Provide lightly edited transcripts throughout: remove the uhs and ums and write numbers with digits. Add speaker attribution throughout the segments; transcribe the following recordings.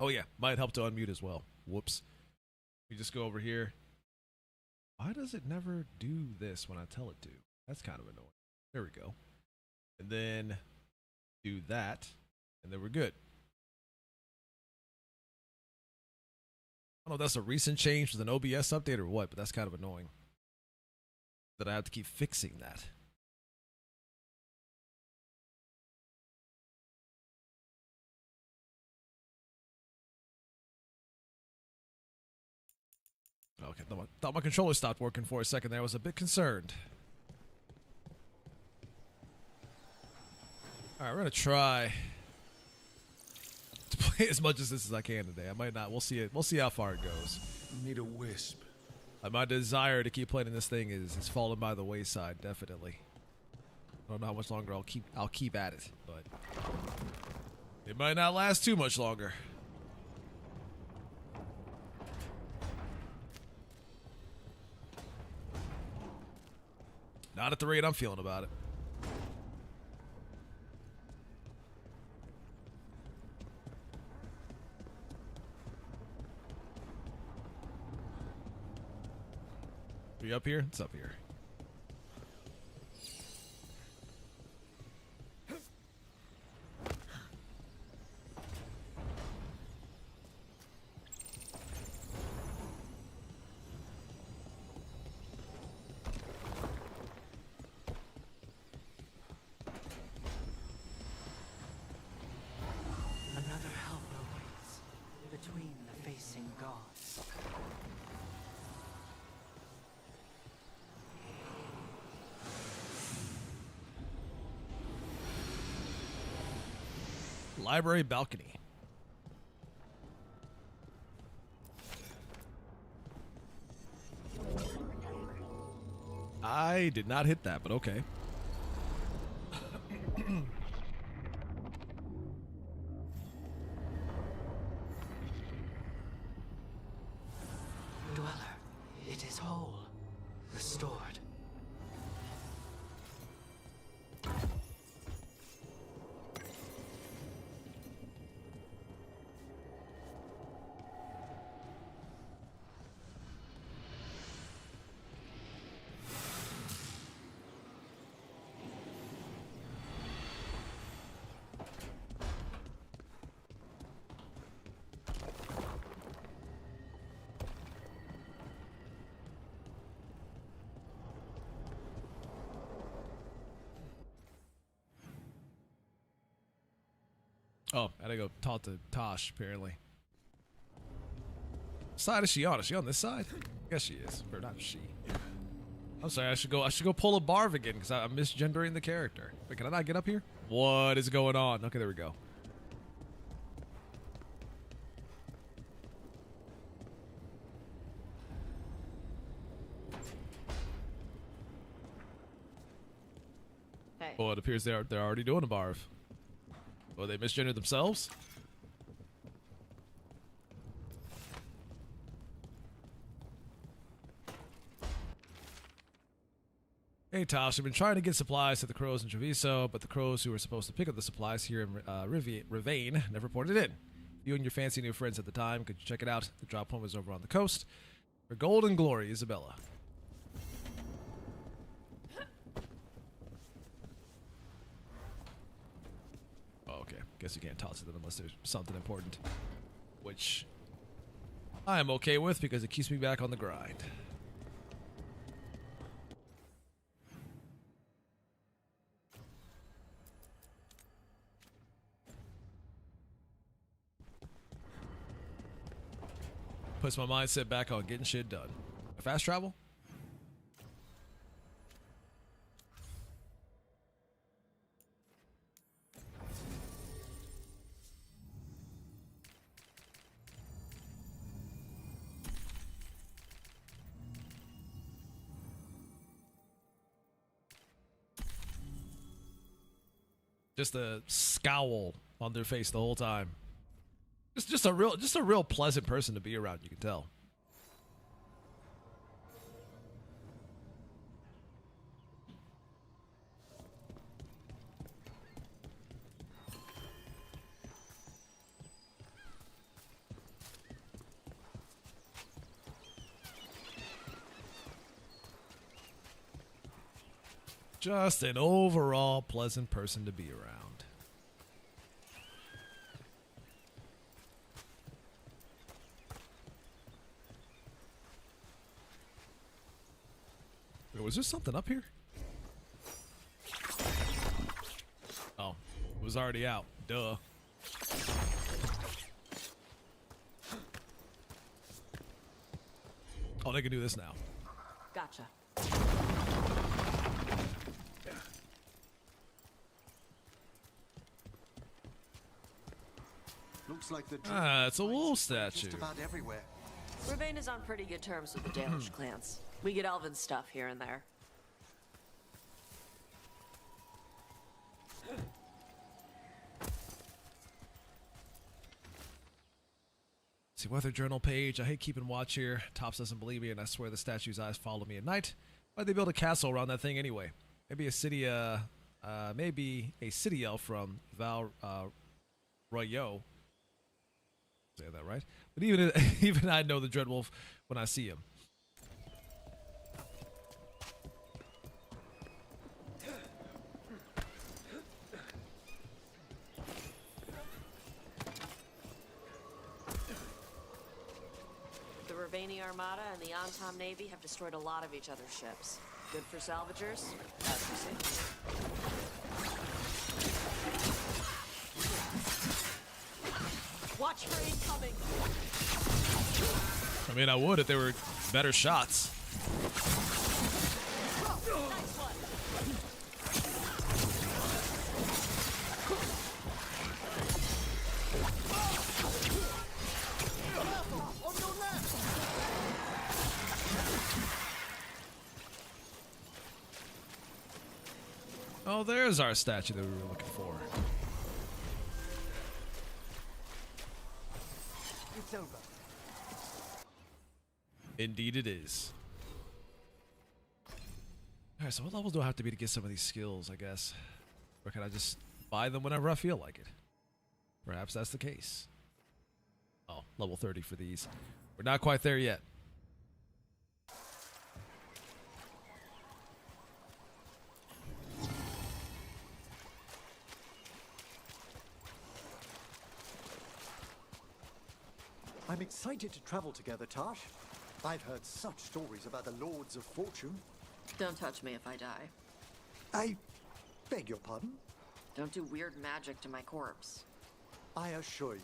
Speaker 1: Oh yeah, might help to unmute as well. Whoops. We just go over here. Why does it never do this when I tell it to? That's kind of annoying. There we go. And then do that, and then we're good. I don't know if that's a recent change with an OBS update or what, but that's kind of annoying that I have to keep fixing that. Okay, thought my controller stopped working for a second there. I was a bit concerned. Alright, we're gonna try to play as much as this as I can today. I might not. We'll see it. We'll see how far it goes.
Speaker 2: Need a wisp.
Speaker 1: My desire to keep playing this thing is fallen by the wayside, definitely. I don't know how much longer I'll keep at it, but it might not last too much longer. Not at the rate I'm feeling about it. Are you up here? It's up here.
Speaker 3: Another helper waits between the facing gods.
Speaker 1: Library balcony. I did not hit that, but okay.
Speaker 3: Dweller, it is whole, restored.
Speaker 1: Oh, I gotta go talk to Tosh, apparently. What side is she on? Is she on this side? I guess she is. Or not she. I'm sorry, I should go pull a Barv again, because I'm misgendering the character. Wait, can I not get up here? What is going on? Okay, there we go.
Speaker 4: Hey.
Speaker 1: Well, it appears they're already doing a Barv. Oh, they misgendered themselves? Hey Tosh, I've been trying to get supplies to the crows in Treviso, but the crows who were supposed to pick up the supplies here in Ravane never reported in. You and your fancy new friends at the time, could you check it out? The drop point was over on the coast. For golden glory, Isabella. Oh, okay. Guess you can't toss it unless there's something important. Which I am okay with because it keeps me back on the grind. Puts my mindset back on getting shit done. Fast travel? Just a scowl on their face the whole time. Just a real pleasant person to be around, you can tell. Just an overall pleasant person to be around. Wait, was there something up here? Oh, it was already out. Duh. Oh, they can do this now.
Speaker 3: Gotcha.
Speaker 2: Looks like the
Speaker 1: It's a wolf statue.
Speaker 2: just about everywhere.
Speaker 4: Ravane is on pretty good terms with the Dalish clans. We get elven stuff here and there.
Speaker 1: See, weather journal page. I hate keeping watch here. Tops doesn't believe me, and I swear the statue's eyes follow me at night. Why'd they build a castle around that thing anyway? Maybe a city, maybe a city elf from Royo. Say that right? But even I know the Dreadwolf when I see him.
Speaker 4: The Ravani Armada and the Antam Navy have destroyed a lot of each other's ships. Good for salvagers, as you see. Watch for incoming!
Speaker 1: I mean, I would if they were better shots.
Speaker 4: Nice one!
Speaker 1: Oh, there's our statue that we were looking for.
Speaker 2: It's over.
Speaker 1: Indeed it is. Alright, so what levels do I have to be to get some of these skills, I guess? Or can I just buy them whenever I feel like it? Perhaps that's the case. Oh, level 30 for these. We're not quite there yet.
Speaker 2: I'm excited to travel together, Tash. I've heard such stories about the Lords of Fortune.
Speaker 4: Don't touch me if I die.
Speaker 2: I beg your pardon?
Speaker 4: Don't do weird magic to my corpse.
Speaker 2: I assure you,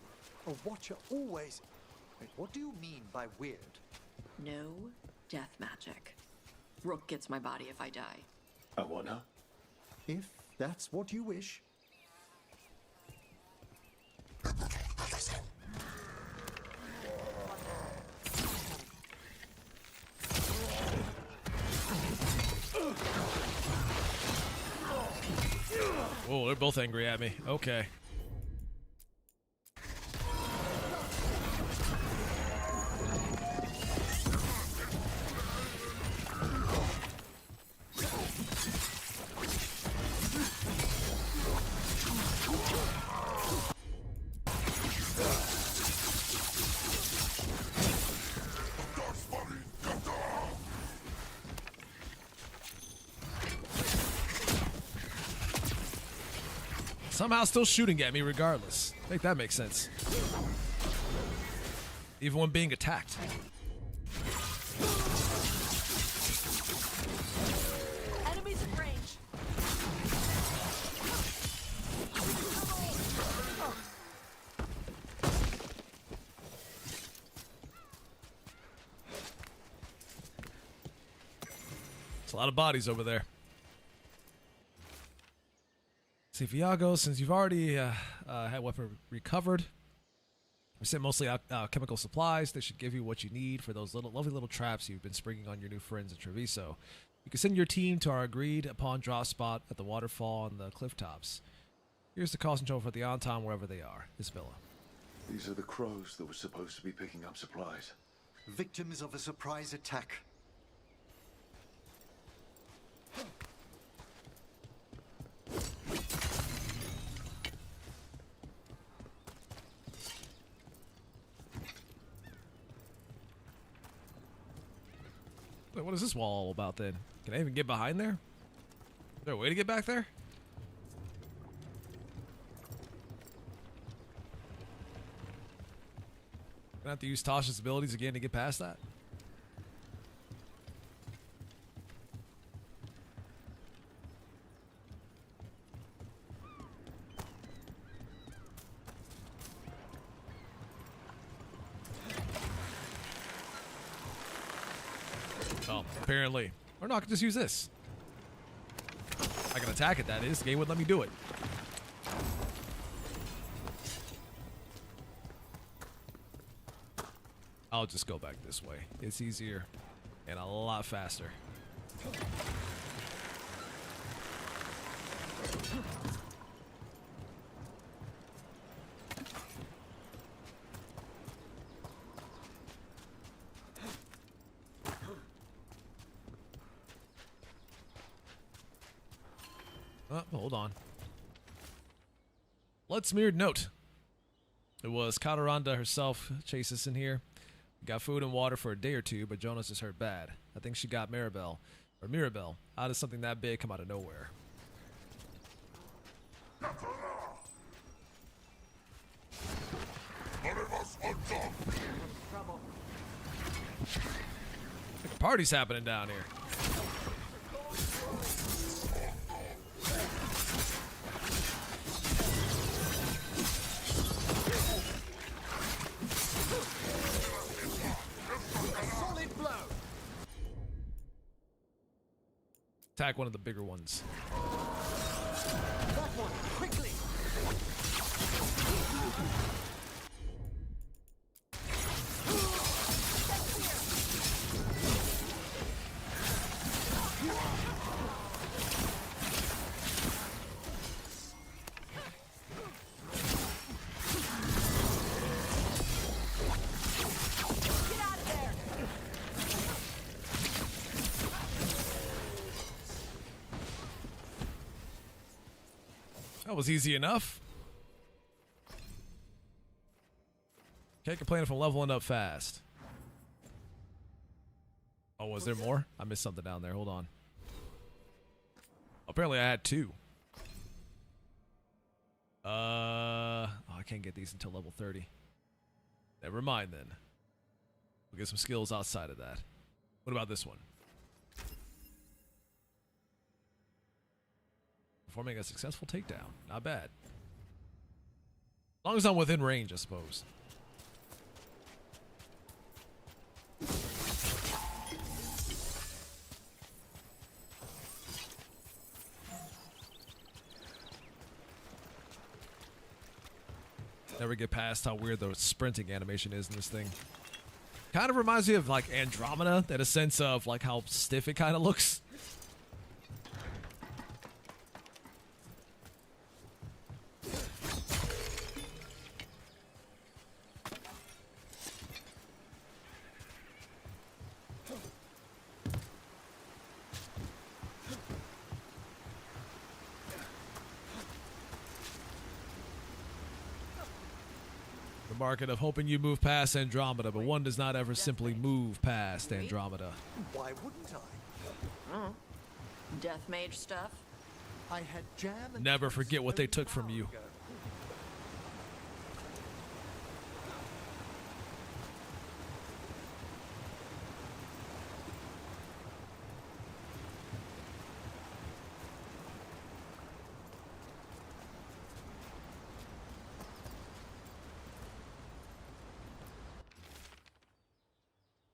Speaker 2: a watcher always... Wait, what do you mean by weird?
Speaker 4: No death magic. Rook gets my body if I die.
Speaker 5: I wanna.
Speaker 2: If that's what you wish.
Speaker 1: Oh, they're both angry at me. Okay. Somehow still shooting at me regardless. I think that makes sense. Even when being attacked.
Speaker 4: Enemies in range.
Speaker 1: There's a lot of bodies over there. See, Viago, since you've already had weapon recovered, we sent mostly chemical supplies. They should give you what you need for those lovely little traps you've been springing on your new friends in Treviso. You can send your team to our agreed upon drop spot at the waterfall on the cliff tops. Here's the cost control for the on-time wherever they are. Isabella.
Speaker 5: These are the crows that were supposed to be picking up supplies.
Speaker 2: Victims of a surprise attack.
Speaker 1: Wait, what is this wall all about then? Can I even get behind there? there a way to get back there? Gonna have to use Tasha's abilities again to get past that? Oh, apparently. Or no, I can just use this. I can attack it, that is. The game wouldn't let me do it. I'll just go back this way. It's easier and a lot faster. Hold on. Blood smeared note. It was Kataranda herself chased us in here. Got food and water for a day or two, but Jonas is hurt bad. I think she got Mirabelle. How does something that big come out of nowhere?
Speaker 3: Trouble.
Speaker 1: Like a party's happening down here.
Speaker 2: Solid blow.
Speaker 1: Attack one of the bigger ones.
Speaker 2: That one, quickly.
Speaker 1: That was easy enough. Can't complain if I'm leveling up fast. Oh, was there more? I missed something down there. Hold on. Apparently I had two. Oh, I can't get these until level 30. Never mind then. We'll get some skills outside of that. What about this one? Performing a successful takedown. Not bad. As long as I'm within range, I suppose. Never get past how weird the sprinting animation is in this thing. Kind of reminds me of like Andromeda in a sense of like how stiff it kind of looks. Market of hoping you move past Andromeda, but one does not ever simply move past Andromeda.
Speaker 2: Why wouldn't I?
Speaker 4: Death mage stuff?
Speaker 2: I had jam and
Speaker 1: Never
Speaker 2: toast
Speaker 1: forget what they
Speaker 2: only
Speaker 1: took
Speaker 2: an
Speaker 1: from
Speaker 2: hour
Speaker 1: you.
Speaker 2: ago.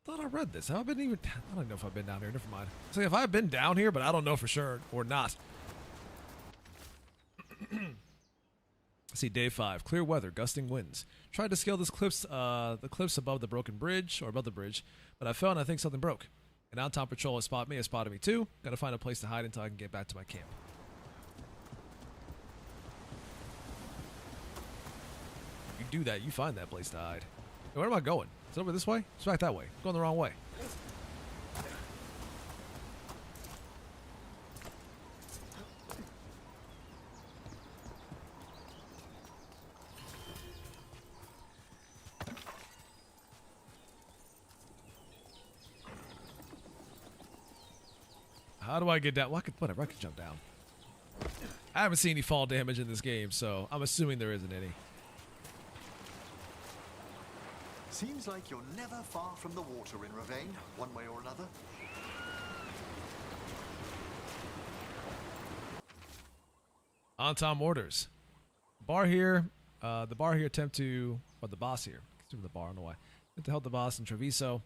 Speaker 1: I thought I read this. Have I been even? I don't know if I've been down here. Never mind. So if I've been down here, but I don't know for sure or not. See, day 5. Clear weather, gusting winds. Tried to scale the cliffs above the broken bridge, or above the bridge, but I fell and I think something broke. An on-top patrol has spotted me too. Gotta find a place to hide until I can get back to my camp. You do that, you find that place to hide. Hey, where am I going? Is it over this way? It's back that way. Going the wrong way. How do I get down? Well, whatever, I can jump down. I haven't seen any fall damage in this game, so I'm assuming there isn't any.
Speaker 2: Seems like you're never far from the water in Ravane, one way or another.
Speaker 1: Antom orders. The bar here attempt to, or the boss here, the bar, I don't know why, attempt to help the boss in Treviso.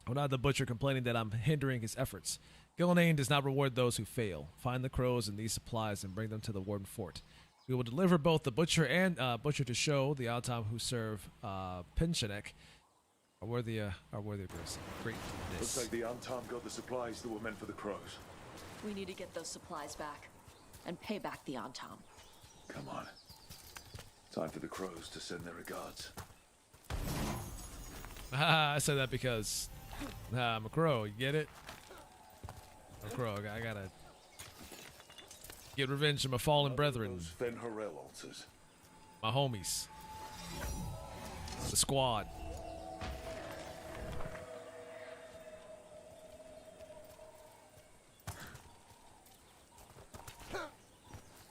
Speaker 1: Without the butcher complaining that I'm hindering his efforts. Gillenane does not reward those who fail. Find the crows and these supplies and bring them to the Warden Fort. We will deliver both the butcher and butcher to show the Antom who serve Pinchenek are worthy of greatness.
Speaker 5: Looks like the Antom got the supplies that were meant for the crows.
Speaker 4: We need to get those supplies back. And pay back the Antom.
Speaker 5: Come on. Time for the crows to send their regards.
Speaker 1: I said that because I'm a crow, you get it? I'm a crow, I gotta get revenge on my fallen brethren.
Speaker 5: Those Fen Harel altars.
Speaker 1: My homies. The squad.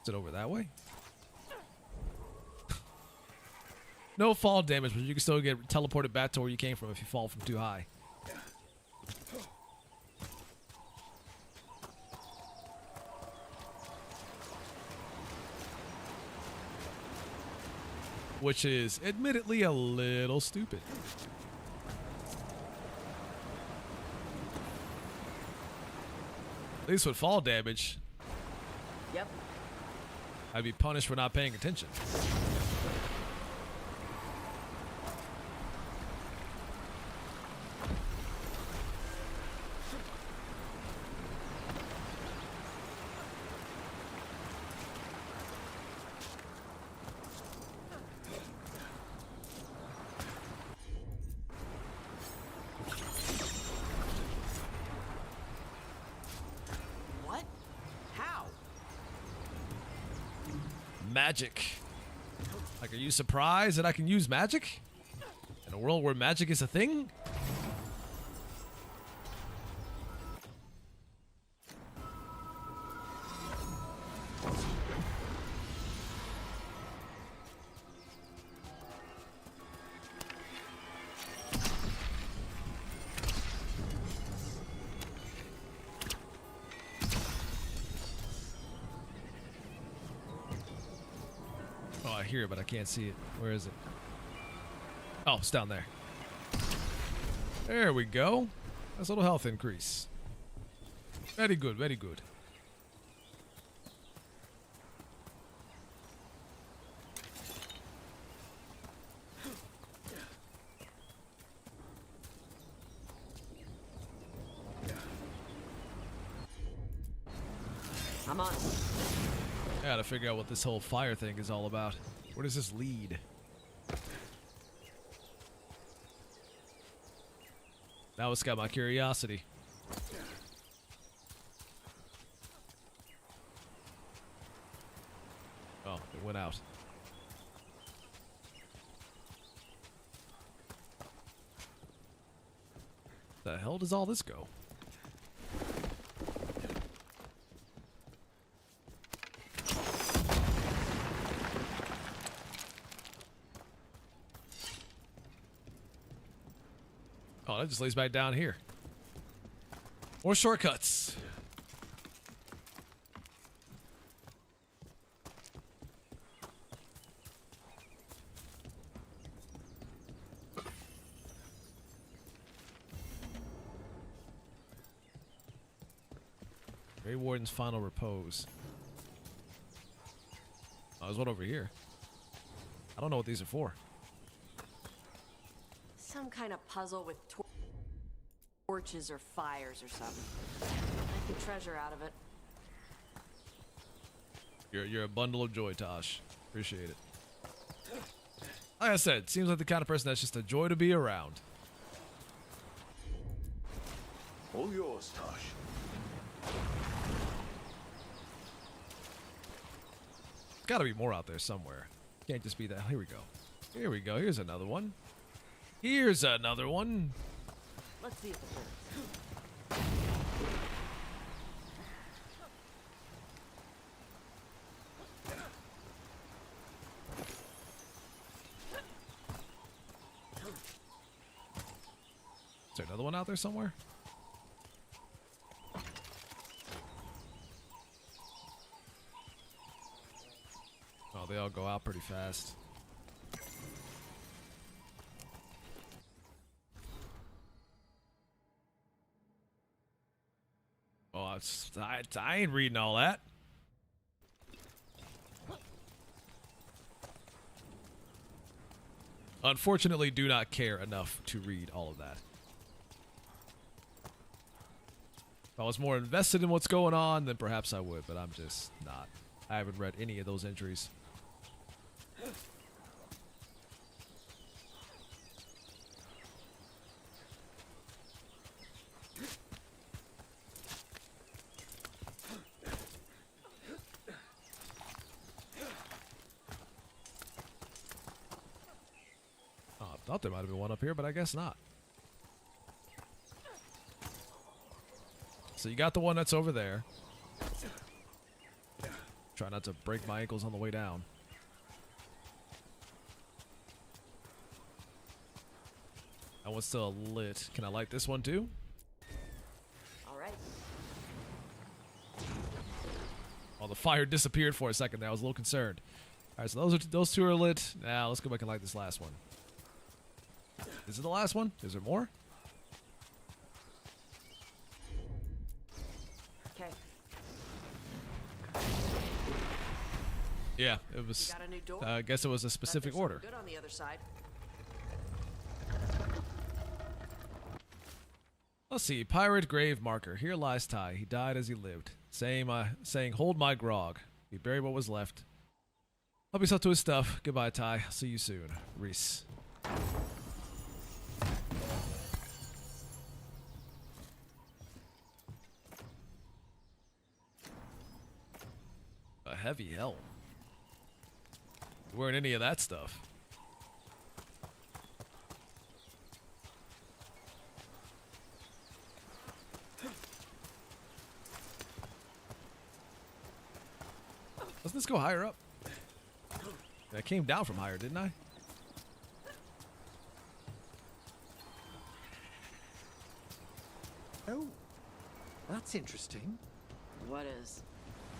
Speaker 1: Is it over that way? No fall damage, but you can still get teleported back to where you came from if you fall from too high. Which is admittedly a little stupid. At least with fall damage,
Speaker 4: Yep.
Speaker 1: I'd be punished for not paying attention.
Speaker 4: What? How?
Speaker 1: Magic. Like, are you surprised that I can use magic? In a world where magic is a thing? Oh, I hear it, but I can't see it. Where is it? Oh, it's down there. There we go. That's a little health increase. Very good, very good.
Speaker 4: I'm on.
Speaker 1: I gotta figure out what this whole fire thing is all about. Where does this lead? Now it's got my curiosity. Oh, it went out. The hell does all this go? Oh, that just lays back down here. More shortcuts. Grey Warden's final repose. Oh, there's one over here. I don't know what these are for.
Speaker 4: Some kind of puzzle with torches or fires or something. Make the treasure out of it.
Speaker 1: You're a bundle of joy, Tosh. Appreciate it. Like I said, seems like the kind of person that's just a joy to be around.
Speaker 5: All yours, Tosh.
Speaker 1: Gotta be more out there somewhere. Can't just be that. Here we go. Here we go. Here's another one. Here's another one.
Speaker 4: Let's see if it works.
Speaker 1: there another one out there somewhere? Oh, they all go out pretty fast. Oh, I ain't reading all that. Unfortunately, do not care enough to read all of that. If I was more invested in what's going on, then perhaps I would, but I'm just not. I haven't read any of those entries. I thought there might have been one up here, but I guess not. So you got the one that's over there. Try not to break my ankles on the way down. That one's still lit. Can I light this one too?
Speaker 4: All right.
Speaker 1: Oh, the fire disappeared for a second there. I was a little concerned. All right, so those two are lit. Now let's go back and light this last one. Is it the last one? Is there more?
Speaker 4: Okay.
Speaker 1: Yeah, it was.
Speaker 4: Got a new door?
Speaker 1: I guess it was a specific
Speaker 4: Bet there's
Speaker 1: order.
Speaker 4: something good on the other side.
Speaker 1: Let's see. Pirate grave marker. Here lies Ty. He died as he lived. Saying, hold my grog. He buried what was left. Help yourself to his stuff. Goodbye, Ty. See you soon. Reese. A heavy helm. Wearing any of that stuff. Doesn't this go higher up? I came down from higher, didn't I?
Speaker 2: Oh, that's interesting.
Speaker 4: What is?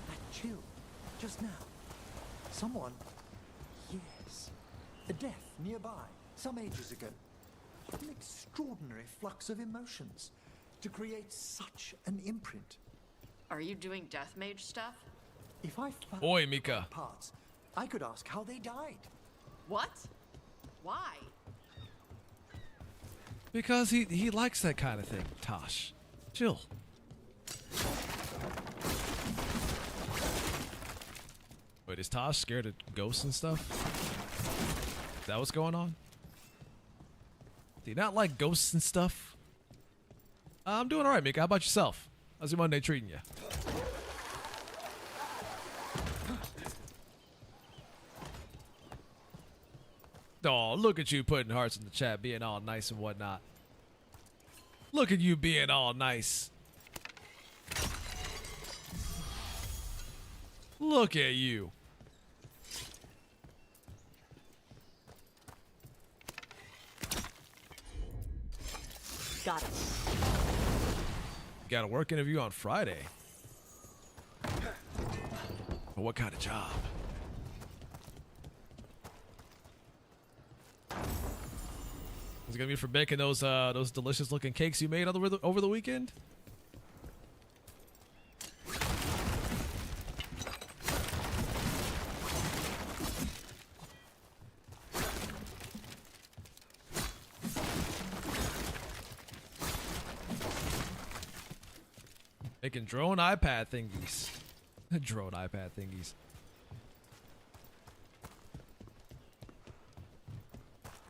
Speaker 2: That chill, just now. Someone, yes, a death nearby, some ages ago. An extraordinary flux of emotions to create such an imprint.
Speaker 3: Are you doing death mage stuff?
Speaker 2: If I found
Speaker 1: Oi, Mika.
Speaker 2: parts, I could ask how they died.
Speaker 3: What? Why?
Speaker 1: Because he likes that kind of thing, Tosh. Chill. Wait, is Tosh scared of ghosts and stuff? Is that what's going on? Do you not like ghosts and stuff? I'm doing alright, Mika. How about yourself? How's your Monday treating you? Oh, look at you putting hearts in the chat, being all nice and whatnot. Look at you being all nice. Look at you.
Speaker 4: Got it.
Speaker 1: Got a work interview on Friday. But what kind of job? Is it gonna be for baking those delicious looking cakes you made over the weekend? Making drone iPad thingies. Drone iPad thingies.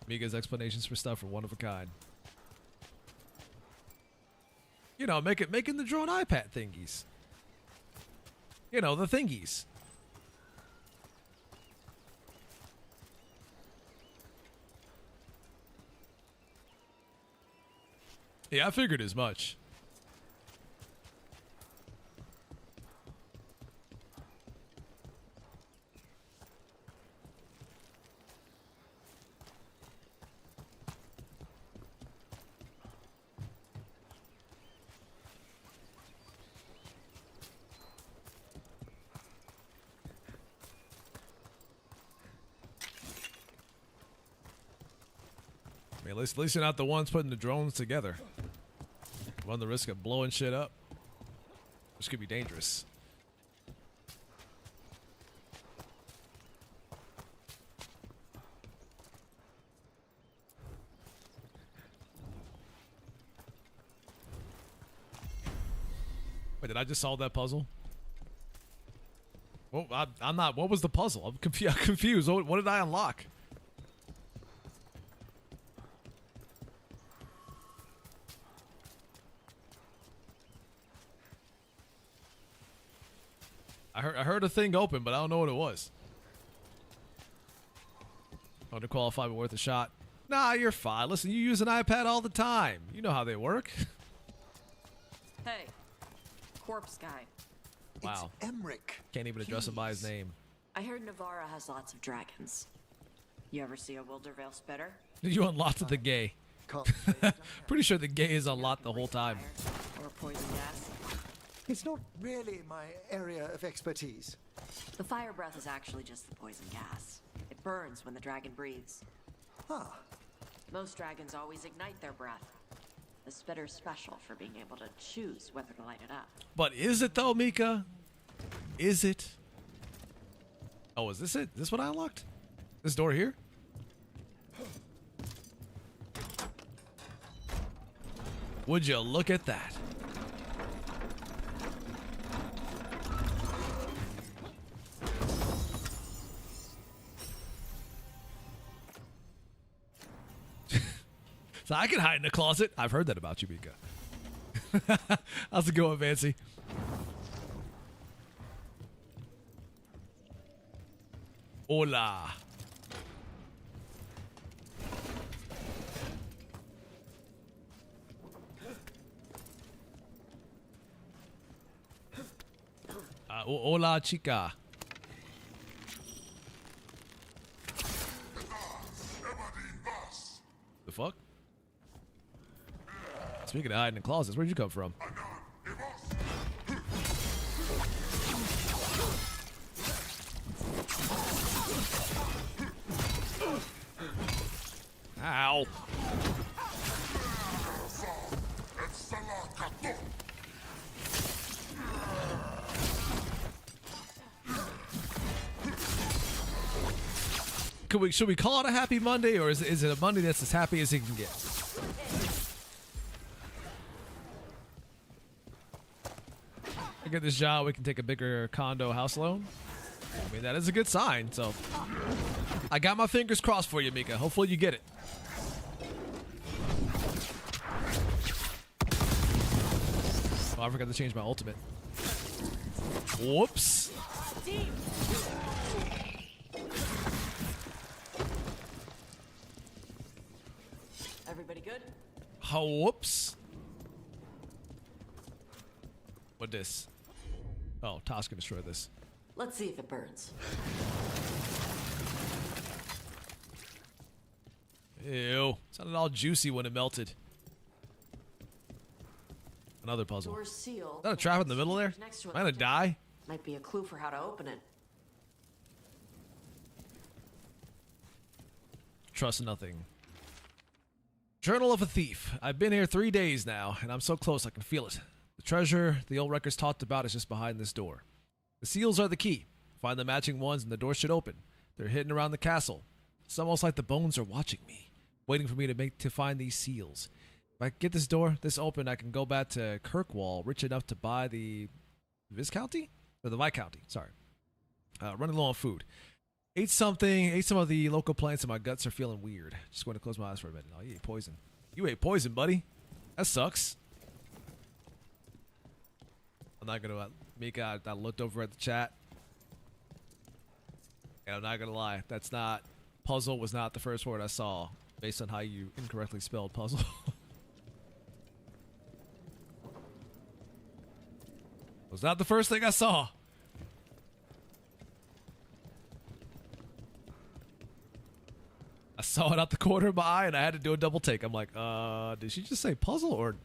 Speaker 1: Mika's explanations for stuff are one of a kind. You know, making the drone iPad thingies. You know, the thingies. Yeah, I figured as much. At least you're not the ones putting the drones together. Run the risk of blowing shit up, which could be dangerous. Wait, did I just solve that puzzle? Well, I'm not. What was the puzzle? I'm confused. What did I unlock? I heard a thing open, but I don't know what it was. Oh, to qualify, but worth a shot. Nah, you're fine. Listen, you use an iPad all the time. You know how they work.
Speaker 4: Hey, corpse guy.
Speaker 1: Wow.
Speaker 2: It's Emmerich.
Speaker 1: Can't even address him by his name.
Speaker 4: I heard Navarra has lots of dragons. You ever see a Wildervale spitter?
Speaker 1: You unlocked the gay.
Speaker 2: Can't say I've done that.
Speaker 1: Pretty sure the gay is unlocked the whole time.
Speaker 4: Fire or poison gas?
Speaker 2: It's not really my area of expertise.
Speaker 4: The fire breath is actually just the poison gas. It burns when the dragon breathes.
Speaker 2: Ah,
Speaker 4: Most dragons always ignite their breath. The spitter's special for being able to choose whether to light it up.
Speaker 1: But is it though, Mika? Is it? Oh, is this it? Is this what I unlocked? This door here? Would you look at that? So I can hide in the closet. I've heard that about you, Mika. How's it going, Fancy? Hola. Hola, chica. The fuck? Speaking of hiding in closets, where'd you come from? Ow. Should we call it a happy Monday, or is it a Monday that's as happy as it can get? I get this job, we can take a bigger condo house loan. I mean, that is a good sign, so I got my fingers crossed for you, Mika. Hopefully you get it. Oh, I forgot to change my ultimate. Whoops.
Speaker 4: Everybody good?
Speaker 1: Oh, whoops. What this? Oh, Toss can destroy this.
Speaker 4: Let's see if it burns.
Speaker 1: Ew. Sounded all juicy when it melted. Another puzzle.
Speaker 4: Door's sealed.
Speaker 1: Is that a trap in the middle there?
Speaker 4: Next to
Speaker 1: Am I gonna die?
Speaker 4: Might be a clue for how to open it.
Speaker 1: Trust nothing. Journal of a Thief. I've been here 3 days now, and I'm so close I can feel it. The treasure the old records talked about is just behind this door. The seals are the key. Find the matching ones and the door should open. They're hidden around the castle. It's almost like the bones are watching me, waiting for me to find these seals. If I get this open, I can go back to Kirkwall, rich enough to buy the Viscounty? Or the Viscounty, sorry. Running low on food. Ate some of the local plants and my guts are feeling weird. Just going to close my eyes for a minute. Oh, you ate poison. You ate poison, buddy. That sucks. I'm not going to... Mika, I looked over at the chat. And I'm not going to lie. That's not... Puzzle was not the first word I saw based on how you incorrectly spelled puzzle. Was not the first thing I saw. I saw it out the corner of my eye and I had to do a double take. I'm like, did she just say puzzle or...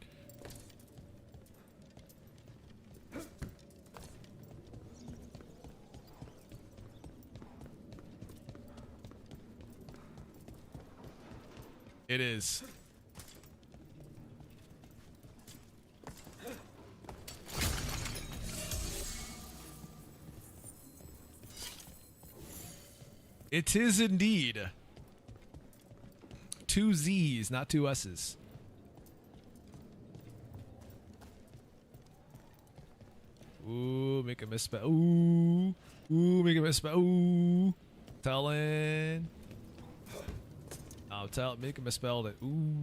Speaker 1: It is. It is indeed. 2 Z's, not 2 S's. Ooh, make a misspell. Ooh, make a misspell. Ooh, telling. Make a misspell it. Ooh,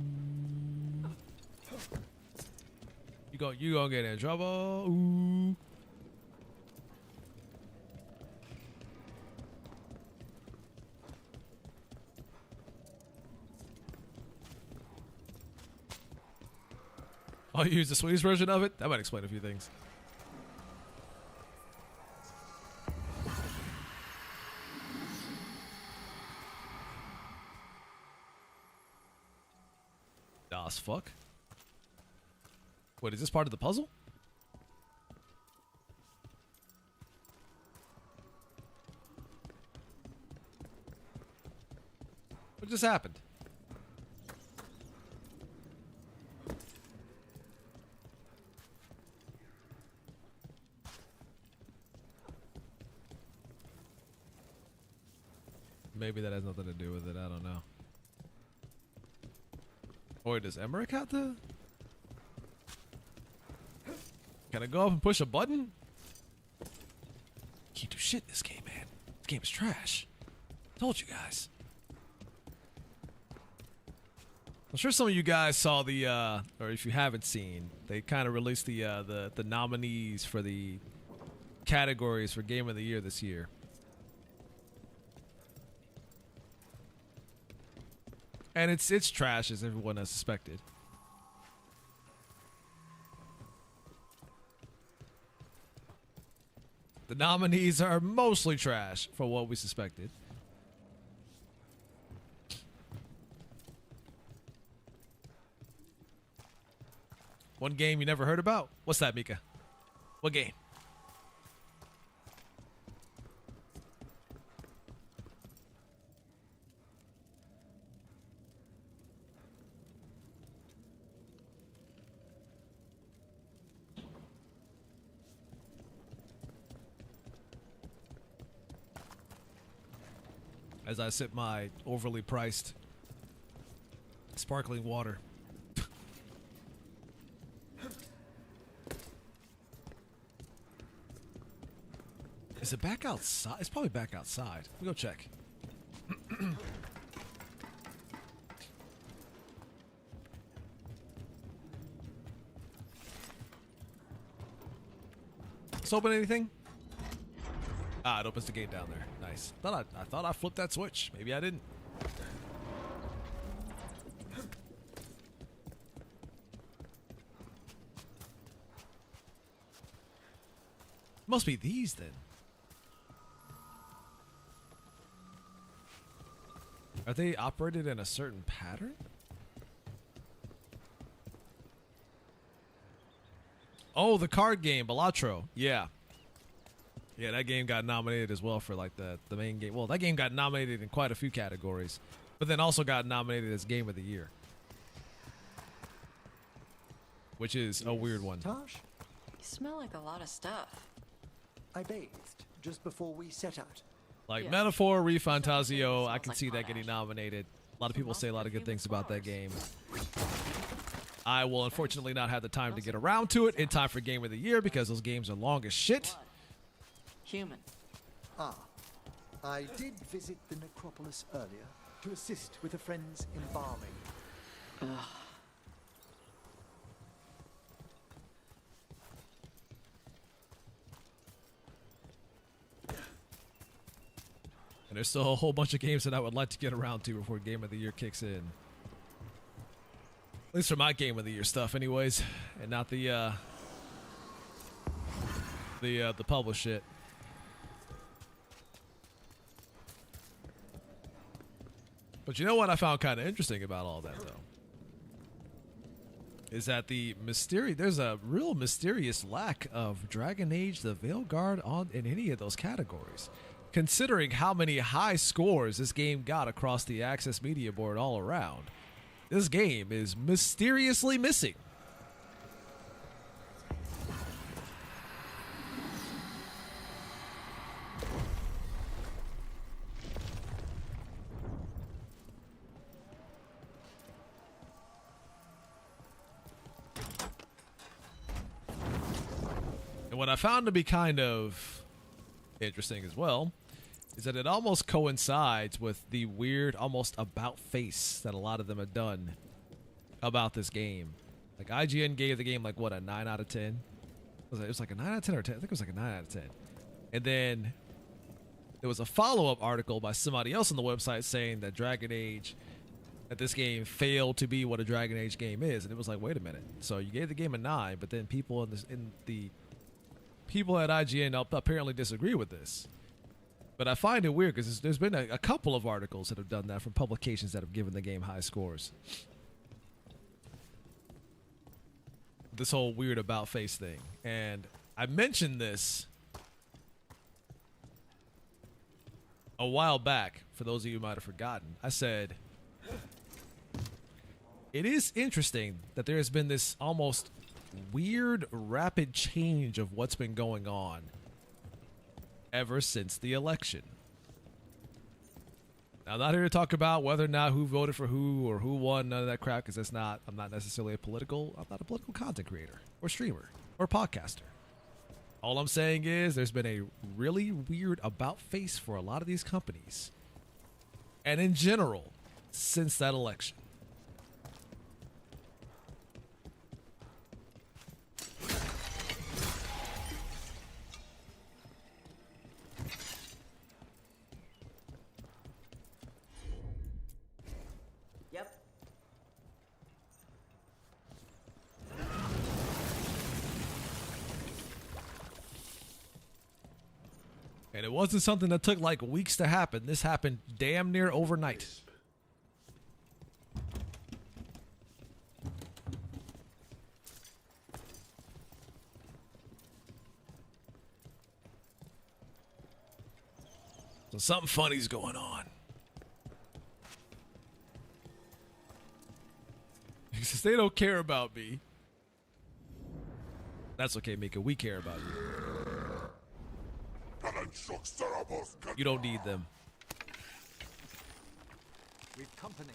Speaker 1: you gonna get in trouble. Ooh. I'll use the Swedish version of it. That might explain a few things. Das fuck. Wait, is this part of the puzzle? What just happened? Maybe that has nothing to do with it. I don't know. Or does Emmerich have to? Can I go up and push a button? Can't do shit in this game, man. This game is trash. Told you guys. I'm sure some of you guys saw the, or if you haven't seen, they kind of released the nominees for the categories for Game of the Year this year. And it's trash, as everyone has suspected. The nominees are mostly trash for what we suspected. One game you never heard about? What's that, Mika? What game? As I sip my overly priced sparkling water. Is it back outside? It's probably back outside. Let me go check. Let's open anything? Ah, it opens the gate down there. Nice. I thought I flipped that switch. Maybe I didn't. Must be these then. Are they operated in a certain pattern? Oh, the card game, Balatro. Yeah. Yeah, that game got nominated as well for like the main game. Well, that game got nominated in quite a few categories, but then also got nominated as Game of the Year, which is a weird one.
Speaker 2: Tosh,
Speaker 4: You smell like a lot of stuff.
Speaker 2: I bathed just before we set out.
Speaker 1: Like
Speaker 4: Yeah.
Speaker 1: Metaphor, Refantasio, I
Speaker 4: Smells
Speaker 1: can
Speaker 4: like
Speaker 1: see that
Speaker 4: potash.
Speaker 1: getting nominated. A lot of people say a lot of good things about that game.
Speaker 4: Flowers.
Speaker 1: I will unfortunately not have the time to get around to it in time for Game of the Year because those games are long as shit.
Speaker 4: Blood. Human.
Speaker 2: Ah, I did visit the necropolis earlier to assist with a friend's embalming.
Speaker 1: And there's still a whole bunch of games that I would like to get around to before Game of the Year kicks in. At least for my Game of the Year stuff anyways, and not the published shit. But you know what I found kind of interesting about all that, though? Is that there's a real mysterious lack of Dragon Age the Veilguard in any of those categories. Considering how many high scores this game got across the Access Media Board all around. this game is mysteriously missing. And what I found to be kind of interesting as well is that it almost coincides with the weird, almost about face that a lot of them have done about this game. Like IGN gave the game like what, a 9 out of 10? It was like a 9 out of 10 or 10? I think it was like a 9 out of 10. And then there was a follow-up article by somebody else on the website saying that that this game failed to be what a Dragon Age game is. And it was like, wait a minute. So you gave the game a 9, but then people people at IGN apparently disagree with this. But I find it weird because there's been a couple of articles that have done that from publications that have given the game high scores. This whole weird about face thing. And I mentioned this a while back, for those of you who might have forgotten. I said, it is interesting that there has been this almost weird, rapid change of what's been going on ever since the election. Now, I'm not here to talk about whether or not who voted for who or who won, none of that crap, because I'm not necessarily I'm not a political content creator or streamer or podcaster. All I'm saying is there's been a really weird about face for a lot of these companies, and in general, since that election.
Speaker 4: Yep.
Speaker 1: And it wasn't something that took like weeks to happen. This happened damn near overnight. So something funny's going on. He says they don't care about me. That's okay, Mika. We care about you. You don't need them.
Speaker 2: We've company.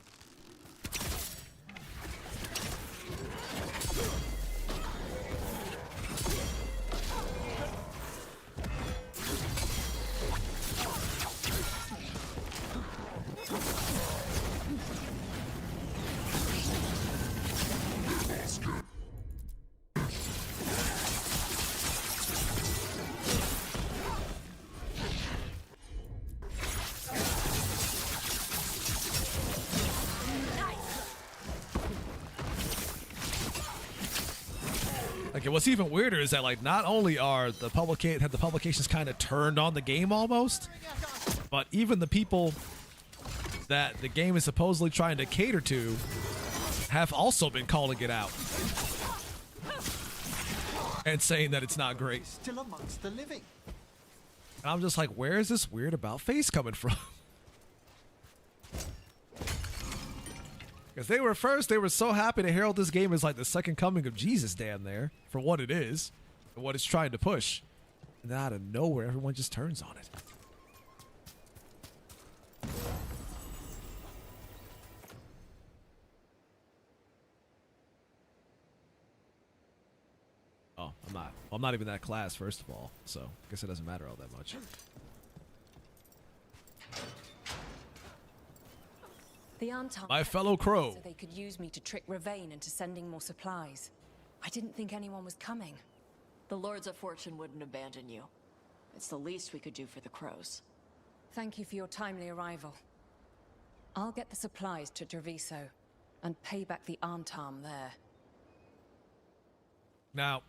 Speaker 1: Like, what's even weirder is that, like, not only are the publications kind of turned on the game almost, but even the people that the game is supposedly trying to cater to have also been calling it out and saying that it's not great.
Speaker 2: Still amongst the living.
Speaker 1: And I'm just like, where is this weird about face coming from? Because they were so happy to herald this game as like the second coming of Jesus damn there for what it is and what it's trying to push. And then out of nowhere, everyone just turns on it. Oh, I'm not. Well, I'm not even that class, first of all. So I guess it doesn't matter all that much.
Speaker 6: The Anton
Speaker 1: My fellow crow.
Speaker 6: so they could use me to trick Ravain into sending more supplies. I didn't think anyone was coming.
Speaker 4: The Lords of Fortune wouldn't abandon you. It's the least we could do for the crows.
Speaker 6: Thank you for your timely arrival. I'll get the supplies to Treviso and pay back the Antarm there.
Speaker 1: Now,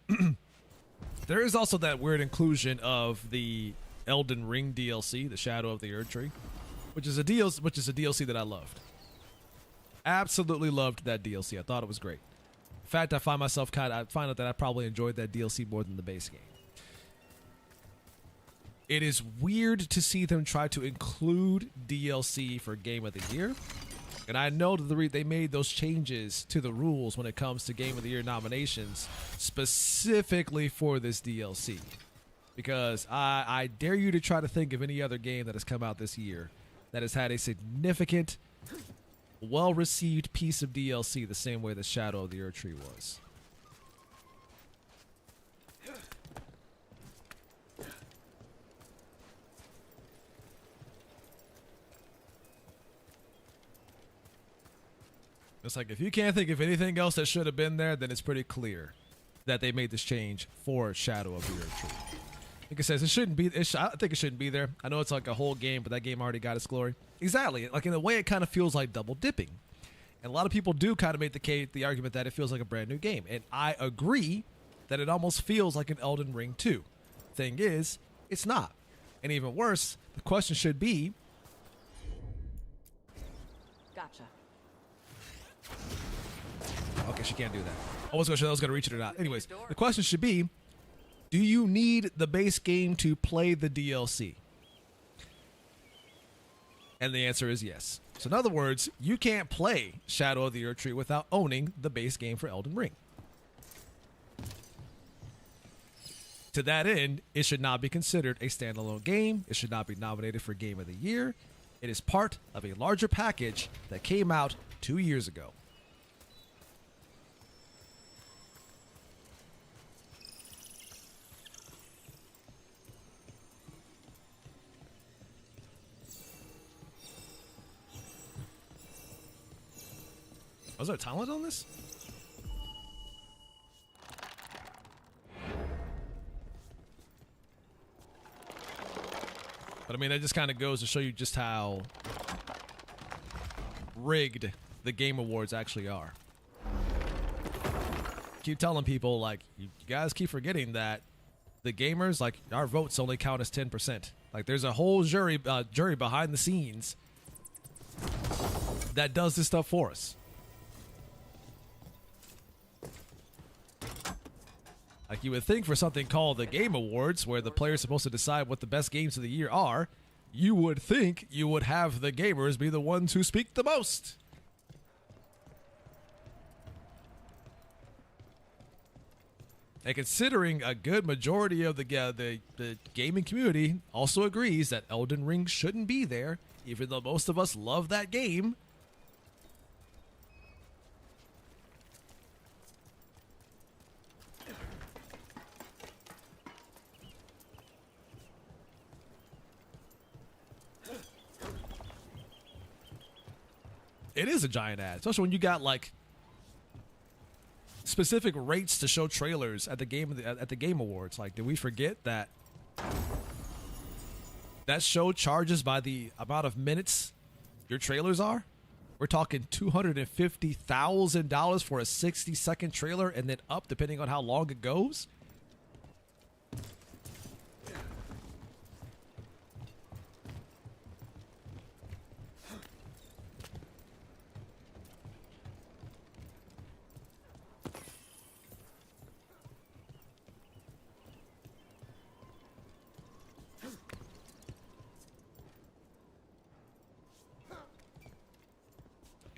Speaker 1: there is also that weird inclusion of the Elden Ring DLC, the Shadow of the Erd Tree, which is a DLC that I loved. Absolutely loved that DLC. I thought it was great. In fact, I find out that I probably enjoyed that DLC more than the base game. It is weird to see them try to include DLC for Game of the Year And I know that they made those changes to the rules when it comes to Game of the Year nominations specifically for this DLC. Because I dare you to try to think of any other game that has come out this year that has had a significant, well-received piece of DLC the same way that Shadow of the Erdtree was. It's like, if you can't think of anything else that should have been there, then it's pretty clear that they made this change for Shadow of the Erdtree. Like it says, it shouldn't be. I think it shouldn't be there. I know it's like a whole game, but that game already got its glory. Exactly. Like in a way, it kind of feels like double dipping, and a lot of people do kind of make the argument that it feels like a brand new game, and I agree that it almost feels like an Elden Ring 2. Thing is, it's not, and even worse, the question should be.
Speaker 4: Gotcha.
Speaker 1: Okay, she can't do that. I wasn't sure I was going to reach it or not. Anyways, the question should be, do you need the base game to play the DLC? And the answer is yes. So in other words, you can't play Shadow of the Erdtree without owning the base game for Elden Ring. To that end, it should not be considered a standalone game. It should not be nominated for Game of the Year. It is part of a larger package that came out 2 years ago. Was there a time limit on this? But I mean, that just kind of goes to show you just how rigged the Game Awards actually are. Keep telling people, like, you guys keep forgetting that the gamers, like, our votes only count as 10%. Like, there's a whole jury behind the scenes that does this stuff for us. Like, you would think for something called the Game Awards, where the player's supposed to decide what the best games of the year are, you would think you would have the gamers be the ones who speak the most. And considering a good majority of the gaming community also agrees that Elden Ring shouldn't be there, even though most of us love that game, it is a giant ad, especially when you got like specific rates to show trailers at the Game Awards. Like, did we forget that that show charges by the amount of minutes your trailers are? We're talking $250,000 for a 60-second trailer, and then up depending on how long it goes.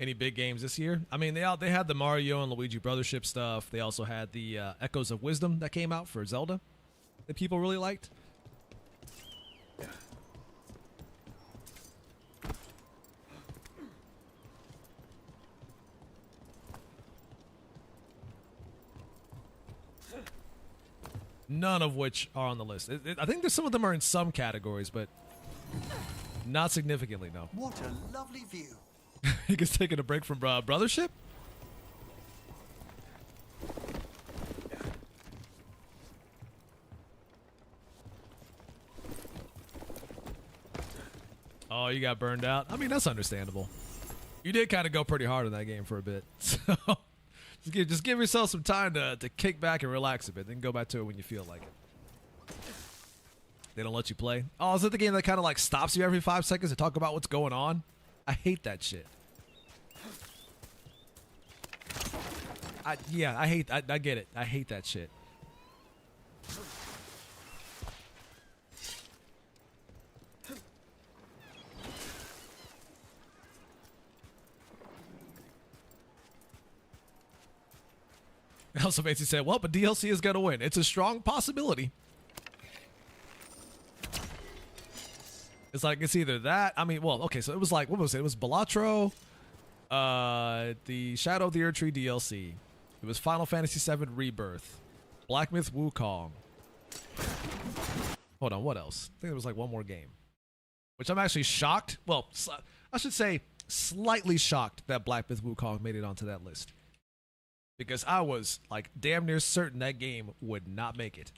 Speaker 1: Any big games this year? I mean, they had the Mario and Luigi Brothership stuff. They also had the Echoes of Wisdom that came out for Zelda that people really liked. None of which are on the list. I think there's some of them are in some categories, but not significantly, no.
Speaker 2: What a lovely view.
Speaker 1: He gets taking a break from Brothership? Oh, you got burned out? I mean, that's understandable. You did kind of go pretty hard on that game for a bit. So just give yourself some time to kick back and relax a bit. Then go back to it when you feel like it. They don't let you play? Oh, is it the game that kind of like stops you every 5 seconds to talk about what's going on? I hate that shit. I get it. I hate that shit. Also, basically said, well, but DLC is going to win. It's a strong possibility. It's like, it's either that. I mean, well, okay, so it was like, what was it? It was Balatro, the Shadow of the Earth Tree DLC. It was Final Fantasy VII Rebirth, Black Myth Wukong. Hold on, what else? I think there was like one more game. Which I'm actually shocked. Well, I should say slightly shocked that Black Myth Wukong made it onto that list. Because I was like damn near certain that game would not make it.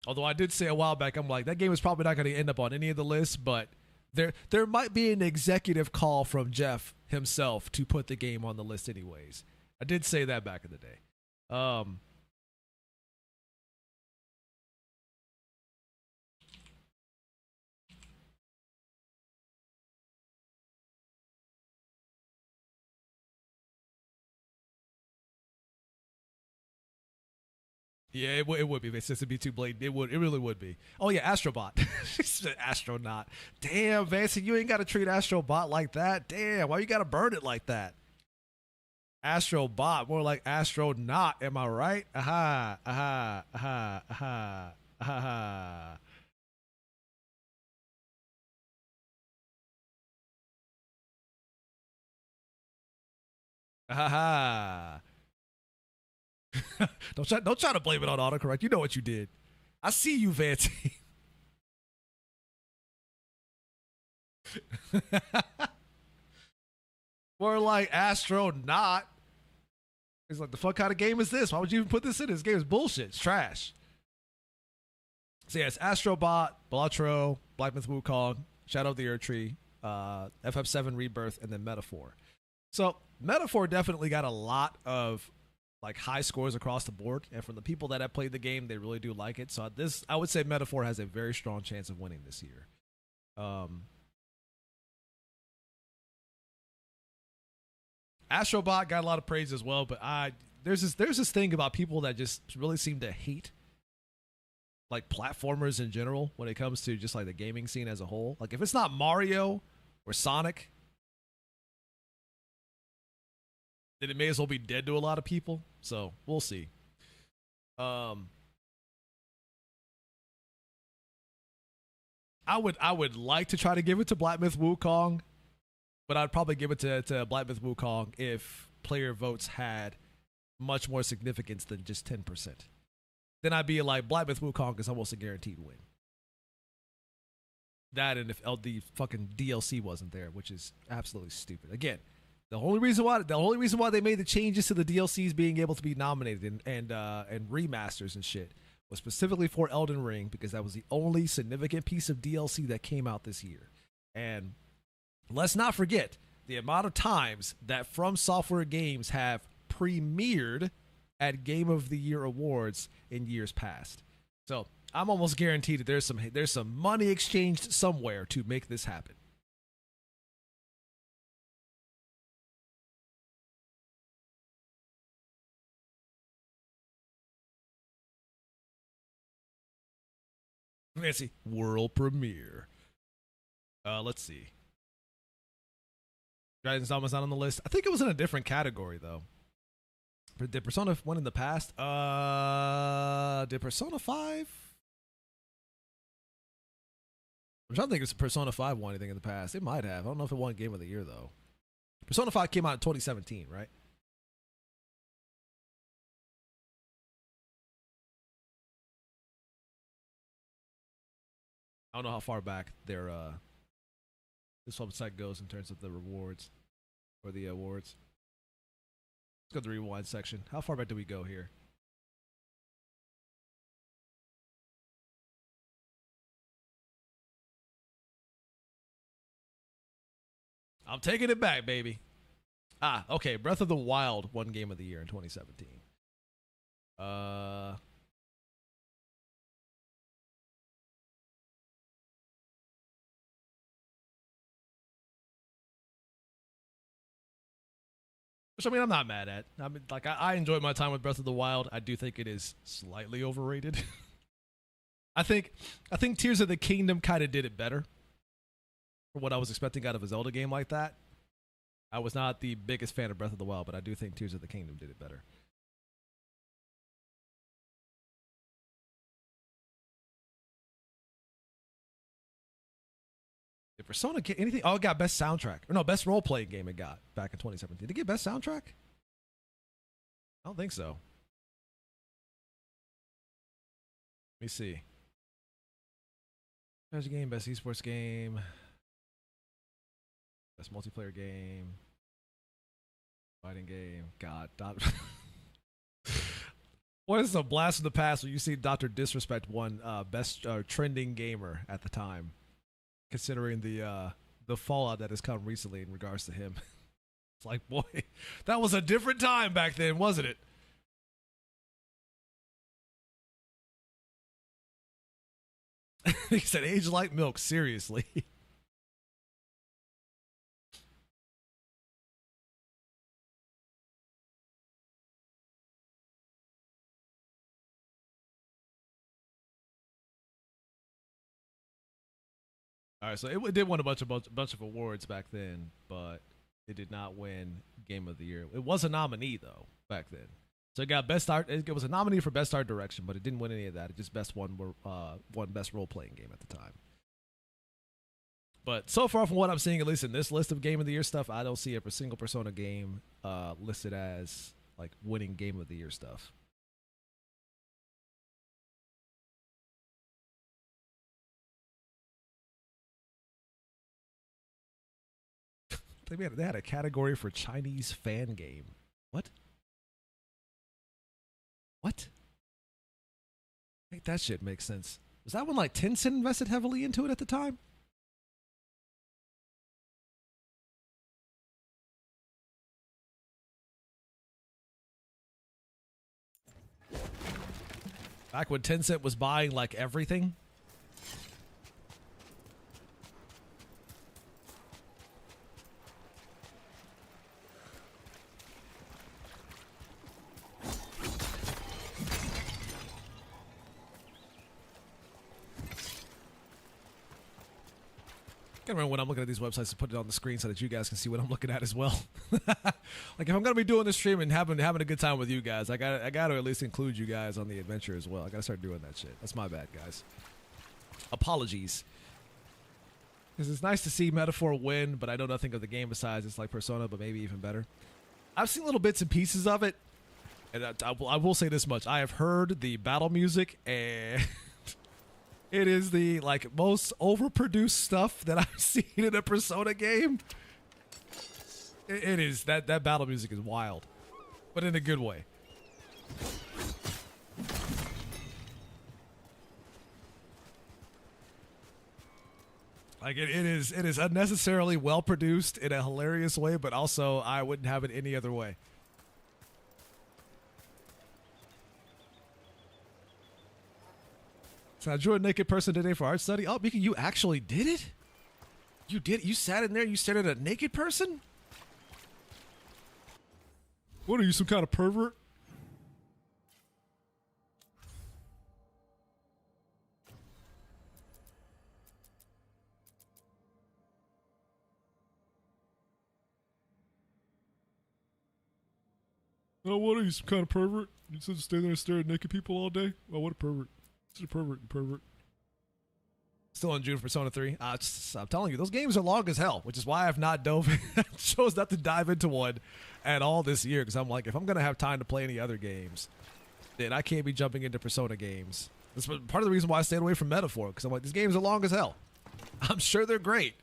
Speaker 1: Although I did say a while back, I'm like, that game is probably not going to end up on any of the lists, but there might be an executive call from Jeff himself to put the game on the list anyways. I did say that back in the day. Yeah, it would be. If it's to be too blatant, it really would be. Oh yeah, Astrobot. She said astronaut. Damn, Vancy, you ain't got to treat Astrobot like that. Damn, why you got to burn it like that? Astrobot, more like astronaut. Am I right? Aha, aha, aha, aha, aha. Aha. Don't try to blame it on autocorrect. You know what you did. I see you, Vanty. More like astronaut. It's like, the fuck kind of game is this? Why would you even put this in? This game is bullshit. It's trash. So yeah, it's Astrobot, Balatro, Black Myth Wukong, Shadow of the Earth Tree, FF7 Rebirth, and then Metaphor. So Metaphor definitely got a lot of like high scores across the board, and from the people that have played the game, they really do like it. So I would say Metaphor has a very strong chance of winning this year. Astrobot got a lot of praise as well, but there's this thing about people that just really seem to hate like platformers in general when it comes to just like the gaming scene as a whole. Like if it's not Mario or Sonic, then it may as well be dead to a lot of people. So we'll see. I would like to try to give it to Black Myth Wukong, but I'd probably give it to Black Myth Wukong if player votes had much more significance than just 10%. Then I'd be like, Black Myth Wukong is almost a guaranteed win. That, and if the fucking DLC wasn't there, which is absolutely stupid. Again, the only reason why they made the changes to the DLCs being able to be nominated and remasters and shit was specifically for Elden Ring, because that was the only significant piece of DLC that came out this year. And let's not forget the amount of times that From Software games have premiered at Game of the Year awards in years past. So I'm almost guaranteed that there's some money exchanged somewhere to make this happen. Fancy world premiere. Let's see. Dragon's Dogma's not on the list. I think it was in a different category though. Did Persona win in the past? Did Persona 5? I'm trying to think if Persona 5 won anything in the past. It might have. I don't know if it won Game of the Year though. Persona 5 came out in 2017, right? I don't know how far back their this website goes in terms of the rewards or the awards. Let's go to the rewind section. How far back do we go here? I'm taking it back, baby. Okay. Breath of the Wild won Game of the Year in 2017. Which, I mean, I'm not mad at. I mean, like, I enjoyed my time with Breath of the Wild. I do think it is slightly overrated. I think Tears of the Kingdom kind of did it better for what I was expecting out of a Zelda game like that. I was not the biggest fan of Breath of the Wild, but I do think Tears of the Kingdom did it better. Did Persona get anything? Oh, it got best soundtrack. Or no, best role playing game it got back in 2017. Did it get best soundtrack? I don't think so. Let me see. Best game, best esports game, best multiplayer game, fighting game. God, what is a blast from the past when you see Dr. Disrespect won best trending gamer at the time, considering the fallout that has come recently in regards to him. It's like, boy, that was a different time back then, wasn't it? He said, age like milk, seriously. All right, so it did win a bunch of awards back then, but it did not win Game of the Year. It was a nominee though back then. So it got best art. It was a nominee for best art direction, but it didn't win any of that. It just won best role playing game at the time. But so far from what I'm seeing, at least in this list of Game of the Year stuff, I don't see a single Persona game listed as like winning Game of the Year stuff. They had a category for Chinese fan game. What? What? Make that shit make sense. Was that one like Tencent invested heavily into it at the time? Back when Tencent was buying like everything? I remember when I'm looking at these websites to put it on the screen so that you guys can see what I'm looking at as well. Like if I'm gonna be doing this stream and having a good time with you guys, I got to at least include you guys on the adventure as well. I gotta start doing that shit. That's my bad, guys. Apologies. Because it's nice to see Metaphor win, but I know nothing of the game besides it's like Persona, but maybe even better. I've seen little bits and pieces of it, and I will say this much: I have heard the battle music and. It is the like most overproduced stuff that I've seen in a Persona game. It is that battle music is wild, but in a good way. Like it is unnecessarily well produced in a hilarious way, but also I wouldn't have it any other way. So I drew a naked person today for art study. Oh, Mika, you actually did it? You did it? You sat in there and you stared at a naked person? What are you, some kind of pervert? Oh, what are you, some kind of pervert? You said to stay there and stare at naked people all day? Oh, what a pervert. Such a pervert, you pervert. Still in June for Persona 3. I'm telling you, those games are long as hell, which is why I've not chose not to dive into one at all this year, because I'm like, if I'm going to have time to play any other games, then I can't be jumping into Persona games. That's part of the reason why I stayed away from Metaphor, because I'm like, these games are long as hell. I'm sure they're great,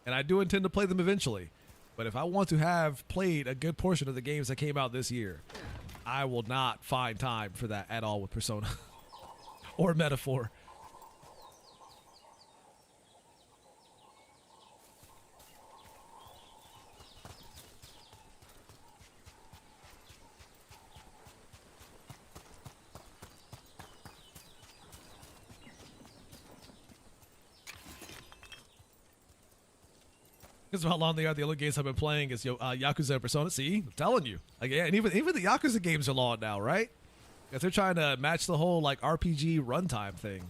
Speaker 1: and I do intend to play them eventually. But if I want to have played a good portion of the games that came out this year, I will not find time for that at all with Persona. Or Metaphor. Because of how long they are, the other games I've been playing is Yakuza and Persona. See, I'm telling you. Like, yeah, and even the Yakuza games are long now, right? Because they're trying to match the whole like RPG runtime thing.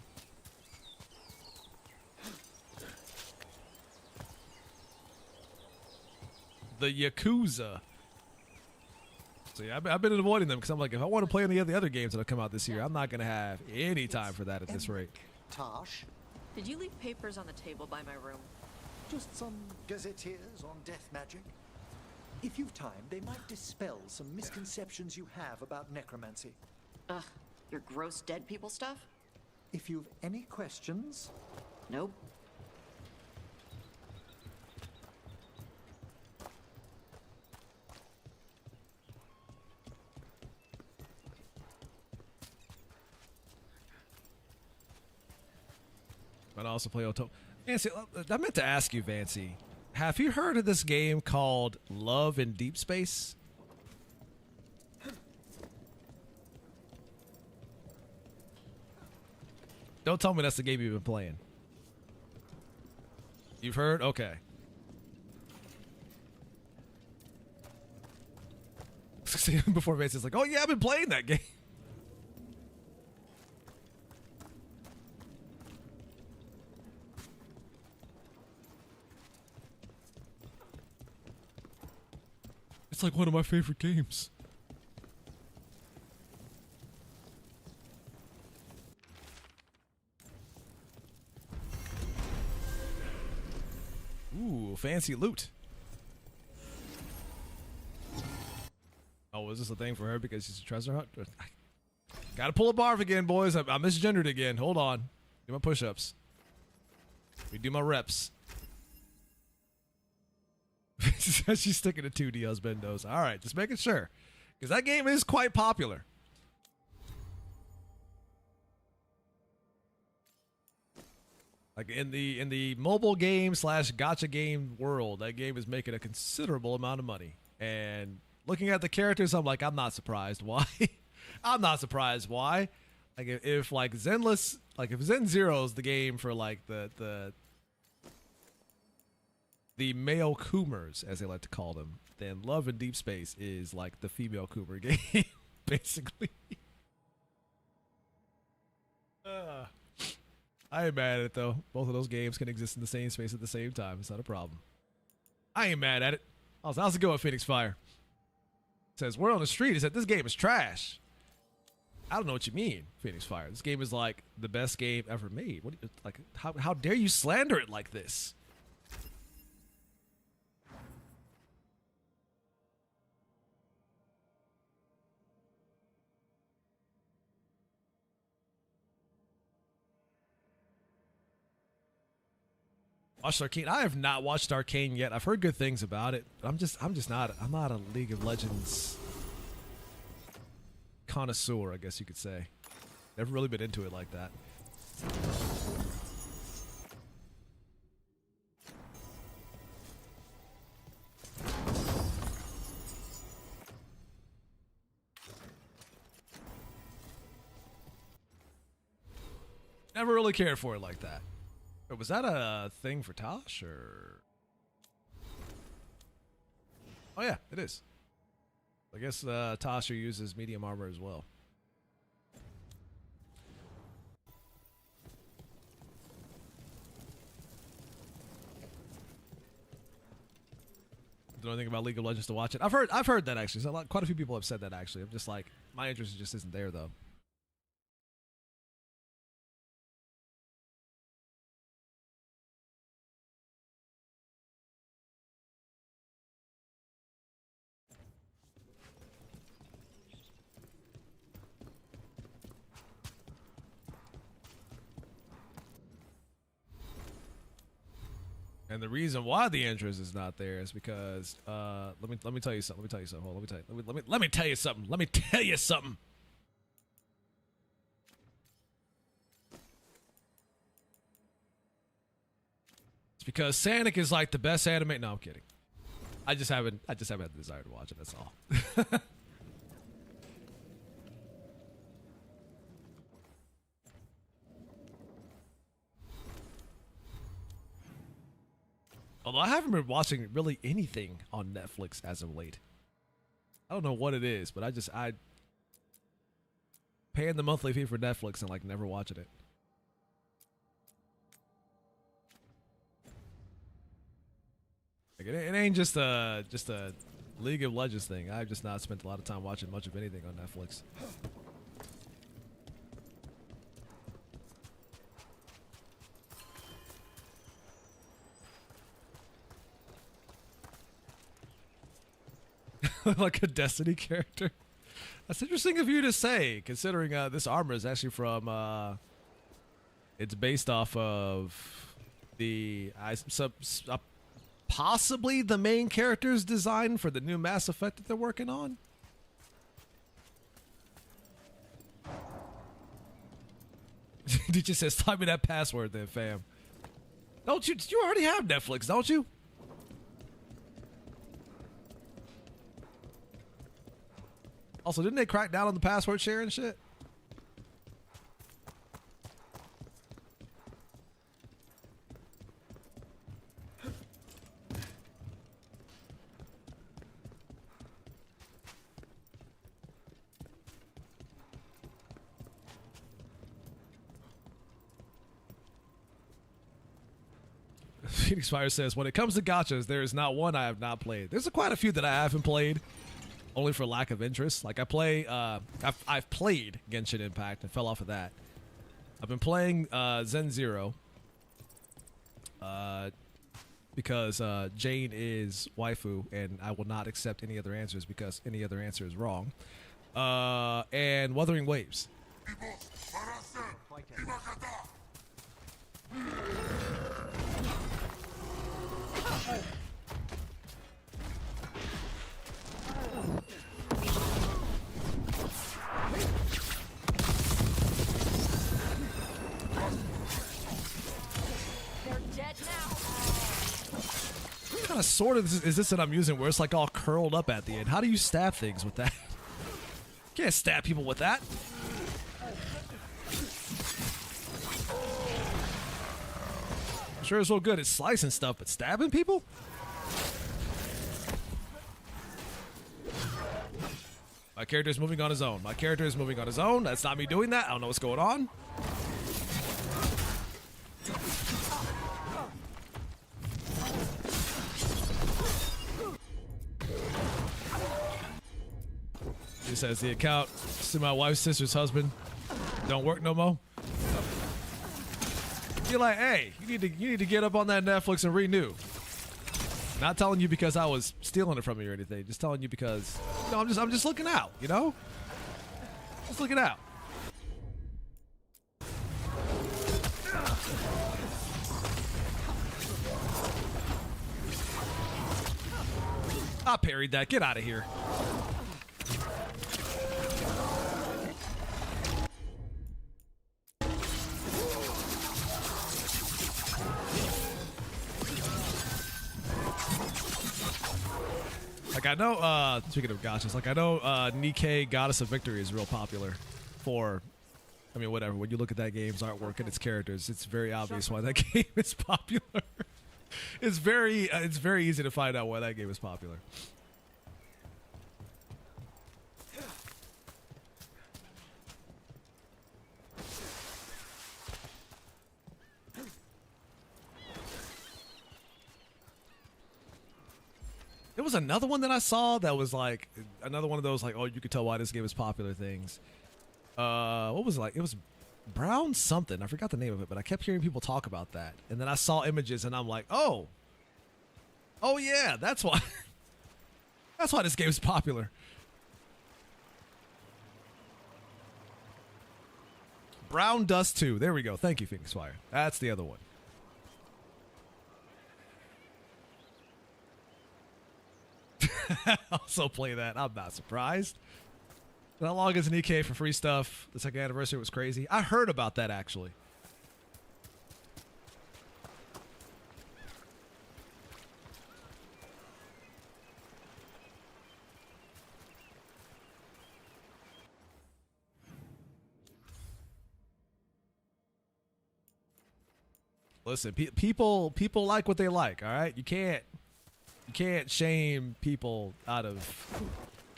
Speaker 1: The Yakuza. So yeah, I've been avoiding them because I'm like, if I want to play any of the other games that have come out this year, I'm not going to have any time for that at this rate.
Speaker 2: Tosh,
Speaker 4: Did you leave papers on the table by my room?
Speaker 2: just some gazetteers on death magic. If you've time, they might dispel some misconceptions you have about necromancy.
Speaker 4: Ugh, your gross dead people stuff?
Speaker 2: If you've any questions,
Speaker 4: Nope.
Speaker 1: But I also play Oto. Vancy, I meant to ask you, Vancy, have you heard of this game called Love in Deep Space? Don't tell me that's the game you've been playing. You've heard? Okay. Before Vancy's like, oh yeah, I've been playing that game. It's like one of my favorite games. Ooh, fancy loot. Oh, was this a thing for her because she's a treasure hunt? Gotta pull a barf again, boys. I misgendered again. Hold on. Do my push-ups. We do my reps. She's sticking to 2D husbandos. All right, just making sure, because that game is quite popular. Like in the mobile game / gacha game world, that game is making a considerable amount of money. And looking at the characters, I'm like, I'm not surprised. Why? I'm not surprised. Why? Like if like Zenless, like if Zen Zero's the game for like the male Coomers, as they like to call them, then Love in Deep Space is like the female Coomer game, basically. I ain't mad at it, though. Both of those games can exist in the same space at the same time. It's not a problem. I ain't mad at it. How's it going, Phoenix Fire? It says, word on the street is that this game is trash. I don't know what you mean, Phoenix Fire. This game is like the best game ever made. What do you, like? How dare you slander it like this? Watched Arcane. I have not watched Arcane yet. I've heard good things about it. But I'm not a League of Legends connoisseur, I guess you could say. Never really been into it like that. Never really cared for it like that. But was that a thing for Tosh, or? Oh yeah, it is. I guess Tasha uses medium armor as well. Don't know anything about League of Legends to watch it. I've heard that actually. So quite a few people have said that actually. I'm just like, my interest just isn't there though. And the reason why the interest is not there is because let me tell you something. Let me tell you something. Hold on, let me tell you something. Let me tell you something. It's because Sonic is like the best anime. No, I'm kidding. I just haven't had the desire to watch it. That's all. Although I haven't been watching really anything on Netflix as of late. I don't know what it is, but I paying the monthly fee for Netflix and like never watching it. Like, it ain't just a League of Legends thing. I've just not spent a lot of time watching much of anything on Netflix. Like a Destiny character. That's interesting of you to say, considering this armor is actually from. It's based off of the possibly the main character's design for the new Mass Effect that they're working on. DJ says, "Type me that password, then, fam." Don't you? You already have Netflix, don't you? Also, didn't they crack down on the password sharing shit? Phoenix Fire says, when it comes to gachas, there is not one I have not played. There's quite a few that I haven't played, only for lack of interest. Like I play, I've played Genshin Impact and fell off of that. I've been playing Zen Zero because Jane is waifu, and I will not accept any other answers because any other answer is wrong. And Wuthering Waves. What kind of sword is this that I'm using where it's like all curled up at the end? How do you stab things with that? You can't stab people with that. I'm sure it's real good at slicing stuff, but stabbing people? My character is moving on his own. My character is moving on his own. That's not me doing that. I don't know what's going on. He says the account to my wife's sister's husband don't work no more. You're like, hey, you need to get up on that Netflix and renew. Not telling you because I was stealing it from you or anything. Just telling you because, you know, I'm just looking out, you know? Just looking out. I parried that. Get out of here. Like I know, speaking of gachas, like I know Nikkei Goddess of Victory is real popular for, I mean, whatever. When you look at that game's artwork and its characters, it's very obvious why that game is popular. It's very easy to find out why that game is popular. There was another one that I saw that was like another one of those like, oh, you could tell why this game is popular things. What was it like? It was Brown something. I forgot the name of it, but I kept hearing people talk about that. And then I saw images and I'm like, oh yeah, that's why. That's why this game is popular. Brown Dust 2. There we go. Thank you, Phoenix Fire. That's the other one. Also play that. I'm not surprised. How long is an EK for free stuff? The second anniversary was crazy. I heard about that actually. Listen, people like what they like. All right, you can't shame people out of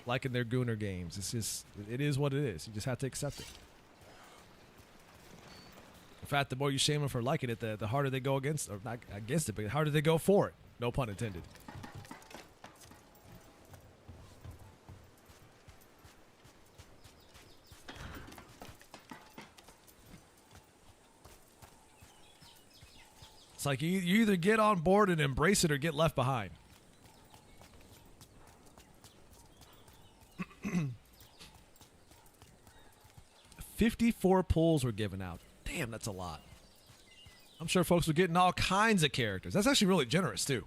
Speaker 1: liking their Gooner games. It's just, it is what it is. You just have to accept it. In fact, the more you shame them for liking it, the harder they go against, or not against it, but the harder they go for it. No pun intended. It's like you either get on board and embrace it or get left behind. $54 pulls were given out. Damn, that's a lot. I'm sure folks were getting all kinds of characters. That's actually really generous, too.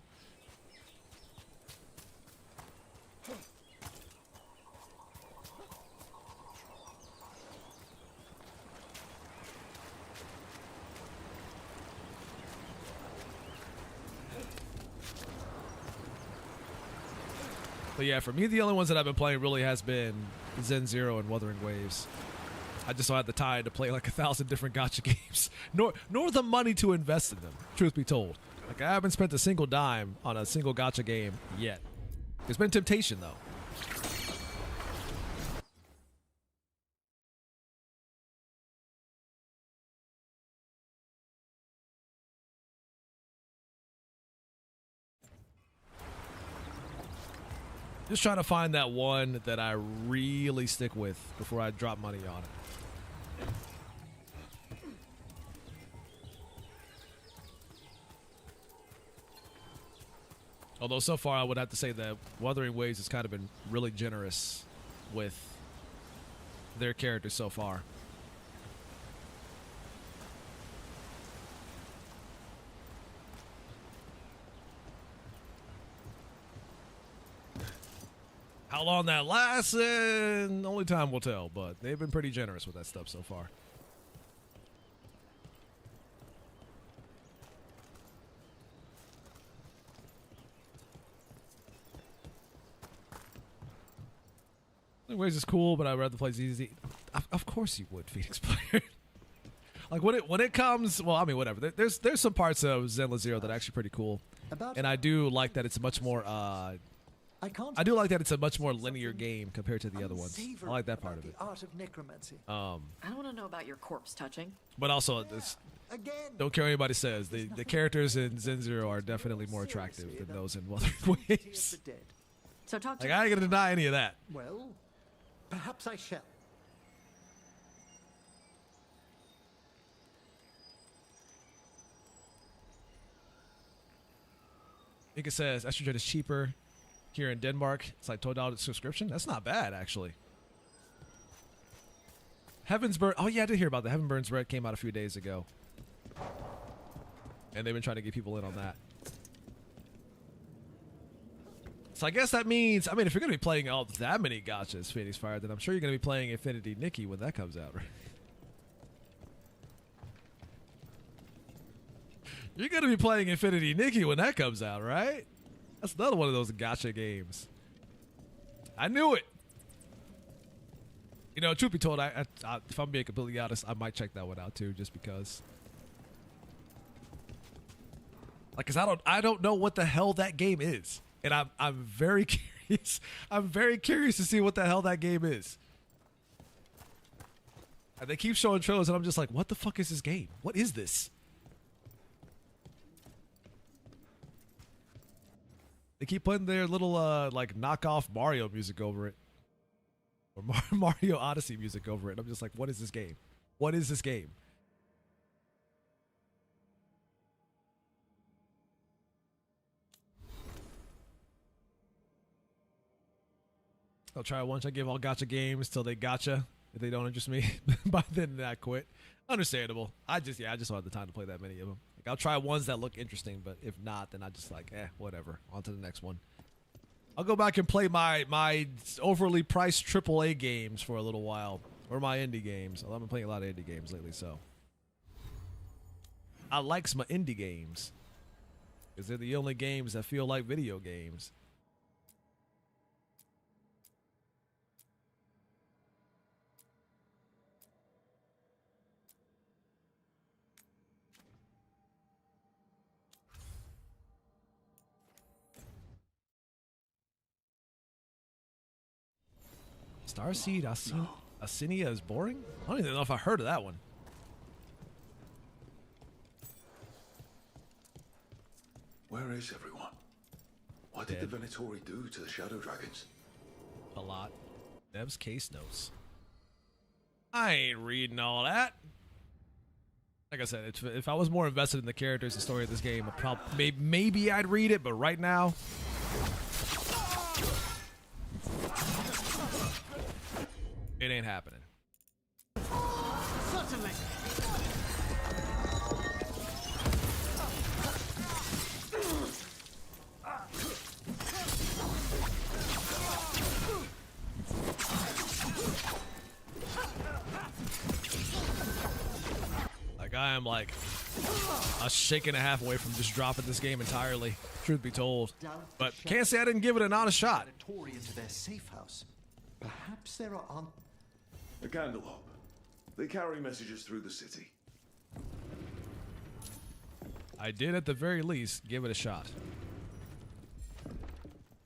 Speaker 1: But yeah, for me, the only ones that I've been playing really has been Zen Zero and Wuthering Waves. I just don't have the time to play like 1,000 different gacha games, nor the money to invest in them, truth be told. Like, I haven't spent a single dime on a single gacha game yet. There's been temptation, though. Just trying to find that one that I really stick with before I drop money on it. Although so far I would have to say that Wuthering Waves has kind of been really generous with their characters so far. How long that lasts, only time will tell, but they've been pretty generous with that stuff so far. Anyways, it's cool, but I'd rather play ZZ. Of course you would, Phoenix Player. Like when it comes, well, I mean, whatever. There's some parts of Zenless Zero that are actually pretty cool, and I do like that it's much more. I do like that it's a much more linear game compared to the other ones. I like that part of it.
Speaker 2: Art of necromancy.
Speaker 4: I don't want to know about your corpse touching.
Speaker 1: But also, don't care what anybody says. The characters in Zen Zero are definitely more attractive than those in Wuthering Waves.
Speaker 4: So talk to
Speaker 1: Like, I ain't gonna deny any of that.
Speaker 2: Well, perhaps I shall.
Speaker 1: I think it says estrogen is cheaper here in Denmark. It's like $12 subscription. That's not bad, actually. Heaven's Burn. Oh, yeah, I did hear about that. Heaven Burns Red came out a few days ago. And they've been trying to get people in on that. So I guess that means, I mean, if you're going to be playing all that many gachas, Phoenix Fire, then I'm sure you're going to be playing Infinity Nikki when that comes out, right? You're going to be playing Infinity Nikki when that comes out, right? That's another one of those gacha games. I knew it. You know, truth be told, if I'm being completely honest, I might check that one out too, just because. Like, cause I don't know what the hell that game is, and I'm very curious. I'm very curious to see what the hell that game is. And they keep showing trailers, and I'm just like, what the fuck is this game? What is this? They keep putting their little like knockoff Mario music over it, or Mario Odyssey music over it. I'm just like, what is this game? What is this game? I'll try it once. I give all gacha games till they gotcha. If they don't interest me, by then I quit. Understandable. I just don't have the time to play that many of them. Like, I'll try ones that look interesting, but if not, then I just like, whatever. On to the next one. I'll go back and play my overly priced AAA games for a little while, or my indie games. I've been playing a lot of indie games lately, so I like my indie games because they're the only games that feel like video games. Starseed Asinia is boring? I don't even know if I heard of that one.
Speaker 5: Where is everyone? What did the Venatori do to the Shadow Dragons?
Speaker 1: A lot. Dev's case notes. I ain't reading all that. Like I said, if I was more invested in the characters and story of this game, maybe I'd read it. But right now, it ain't happening.
Speaker 3: Certainly.
Speaker 1: Like I am like a shake and a half away from just dropping this game entirely. Truth be told, but can't say I didn't give it an honest shot.
Speaker 2: Tory into their safe house. Perhaps there are
Speaker 5: A candle. They carry messages through the city.
Speaker 1: I did at the very least give it a shot.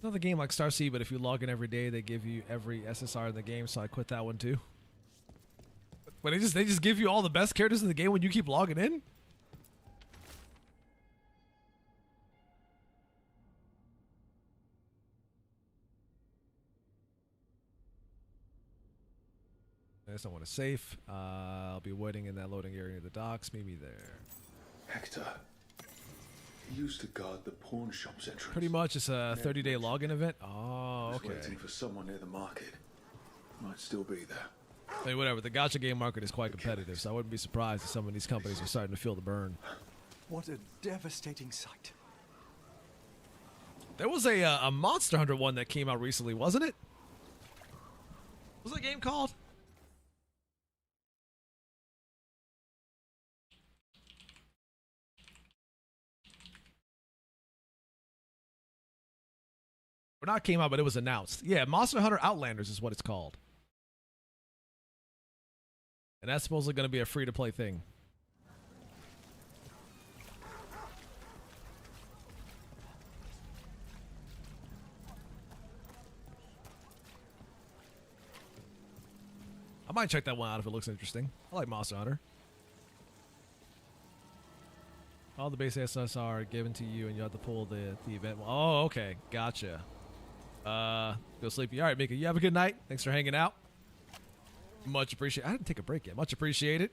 Speaker 1: Another game like Star Sea, but if you log in every day, they give you every SSR in the game, so I quit that one too. But they just give you all the best characters in the game when you keep logging in? I just don't want to safe. I'll be waiting in that loading area near the docks. Meet me there.
Speaker 5: Hector. He used to guard the pawn shop's entrance.
Speaker 1: Pretty much, it's a 30-day login event. Oh,
Speaker 5: Just
Speaker 1: okay.
Speaker 5: waiting for someone near the market. Might still be there.
Speaker 1: Hey, whatever. The gacha game market is quite competitive, so I wouldn't be surprised if some of these companies are starting to feel the burn.
Speaker 2: What a devastating sight.
Speaker 1: There was a Monster Hunter one that came out recently, wasn't it? What was that game called? Or not came out, but it was announced. Yeah, Monster Hunter Outlanders is what it's called. And that's supposedly going to be a free-to-play thing. I might check that one out if it looks interesting. I like Monster Hunter. All the base SSR are given to you, and you have to pull the event. Oh, okay. Gotcha. Feel sleepy. All right, Mika, you have a good night. Thanks for hanging out. Much appreciated. I didn't take a break yet. Much appreciated.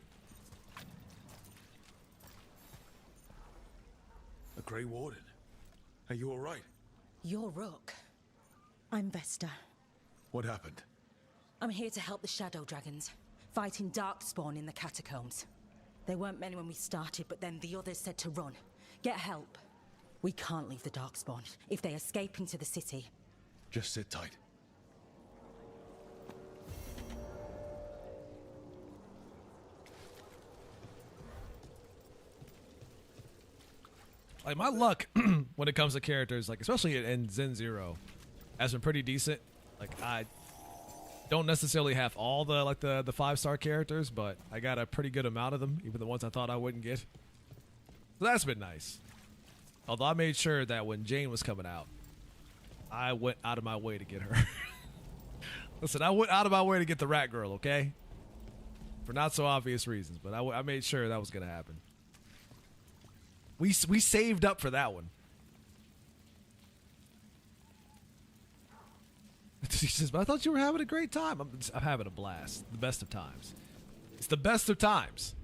Speaker 5: A Grey Warden. Are you all right?
Speaker 7: You're Rook. I'm Vesta.
Speaker 5: What happened?
Speaker 7: I'm here to help the Shadow Dragons, fighting Darkspawn in the catacombs. There weren't many when we started, but then the others said to run. Get help. We can't leave the Darkspawn. If they escape into the city,
Speaker 5: Just sit tight.
Speaker 1: Like, my luck when it comes to characters, like especially in Zen Zero, has been pretty decent. Like, I don't necessarily have all the like the 5-star characters, but I got a pretty good amount of them, even the ones I thought I wouldn't get. So that's been nice. Although I made sure that when Jane was coming out, I went out of my way to get her. Listen, I went out of my way to get the rat girl, okay? For not so obvious reasons, but I made sure that was going to happen. We saved up for that one. She says, but I thought you were having a great time. I'm having a blast. The best of times. It's the best of times.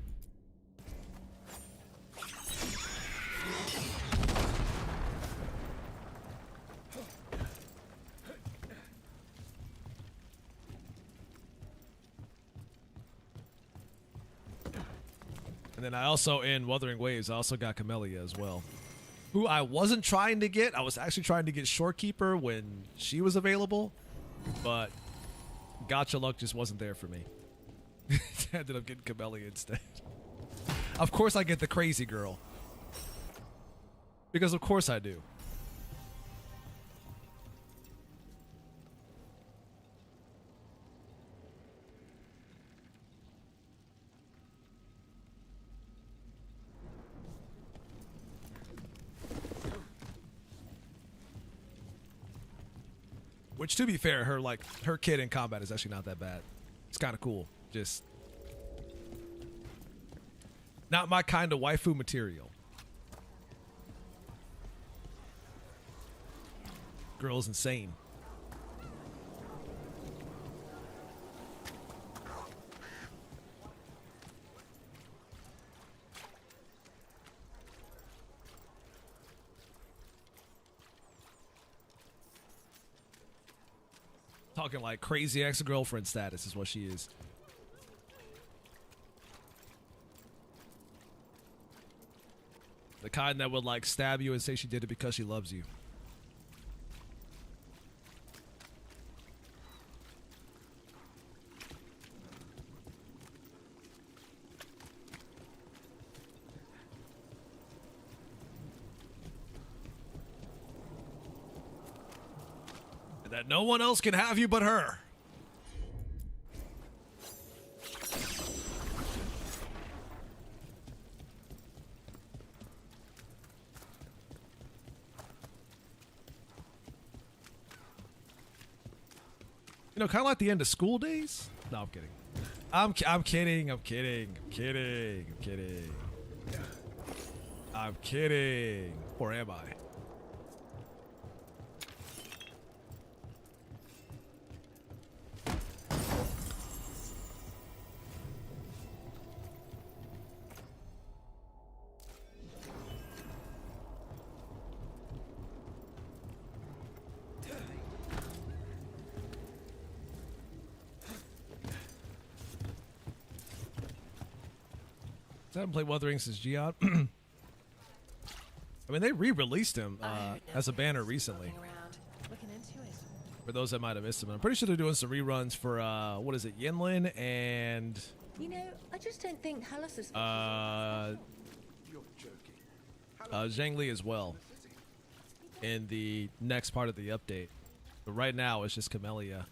Speaker 1: And then I also, in Wuthering Waves, I also got Camellia as well. Who I wasn't trying to get. I was actually trying to get Shorekeeper when she was available. But gacha luck just wasn't there for me. I ended up getting Camellia instead. Of course I get the crazy girl. Because of course I do. Which, to be fair, her kit in combat is actually not that bad. It's kind of cool. Just not my kind of waifu material. Girl's insane. Talking like crazy ex-girlfriend status is what she is. The kind that would like stab you and say she did it because she loves you. And that no one else can have you but her. You know, kind of like the end of school days. No, I'm kidding. I'm kidding. I'm kidding. I'm kidding. I'm kidding. I'm kidding. Or am I? I haven't played Wuthering since Geod. I mean, they re-released him as a banner recently. For those that might have missed him, I'm pretty sure they're doing some reruns for what is it, Yinlin and
Speaker 8: You know, I just don't think Hellas is.
Speaker 1: Zhangli as well in the next part of the update. But right now it's just Camellia,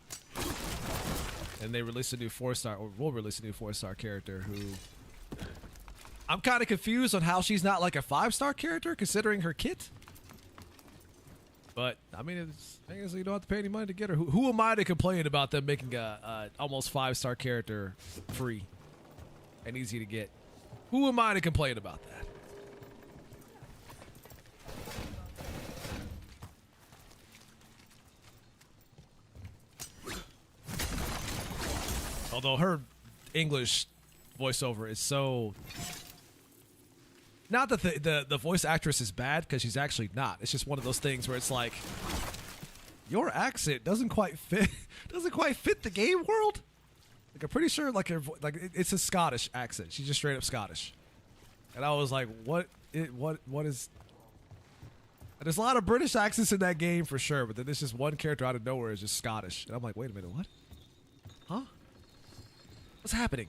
Speaker 1: and they released a new 4-star, or will release a new 4-star character who. I'm kind of confused on how she's not like a 5-star character considering her kit. But I mean, I guess you don't have to pay any money to get her. Who am I to complain about them making a almost 5-star character free and easy to get? Who am I to complain about that? Although her English voiceover is so. Not that the voice actress is bad, because she's actually not. It's just one of those things where it's like, your accent doesn't quite fit the game world. Like, I'm pretty sure like it's a Scottish accent. She's just straight up Scottish. And I was like, what is? There's a lot of British accents in that game for sure, but then there's just one character out of nowhere is just Scottish, and I'm like, wait a minute, what? Huh? What's happening?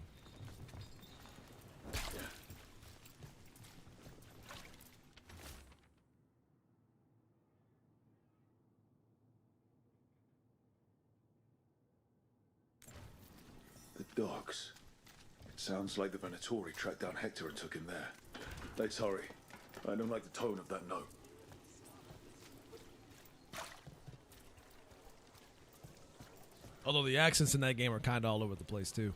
Speaker 5: The dogs. It sounds like the Venatori tracked down Hector and took him there. Let's hurry. I don't like the tone of that note.
Speaker 1: Although the accents in that game are kind of all over the place too.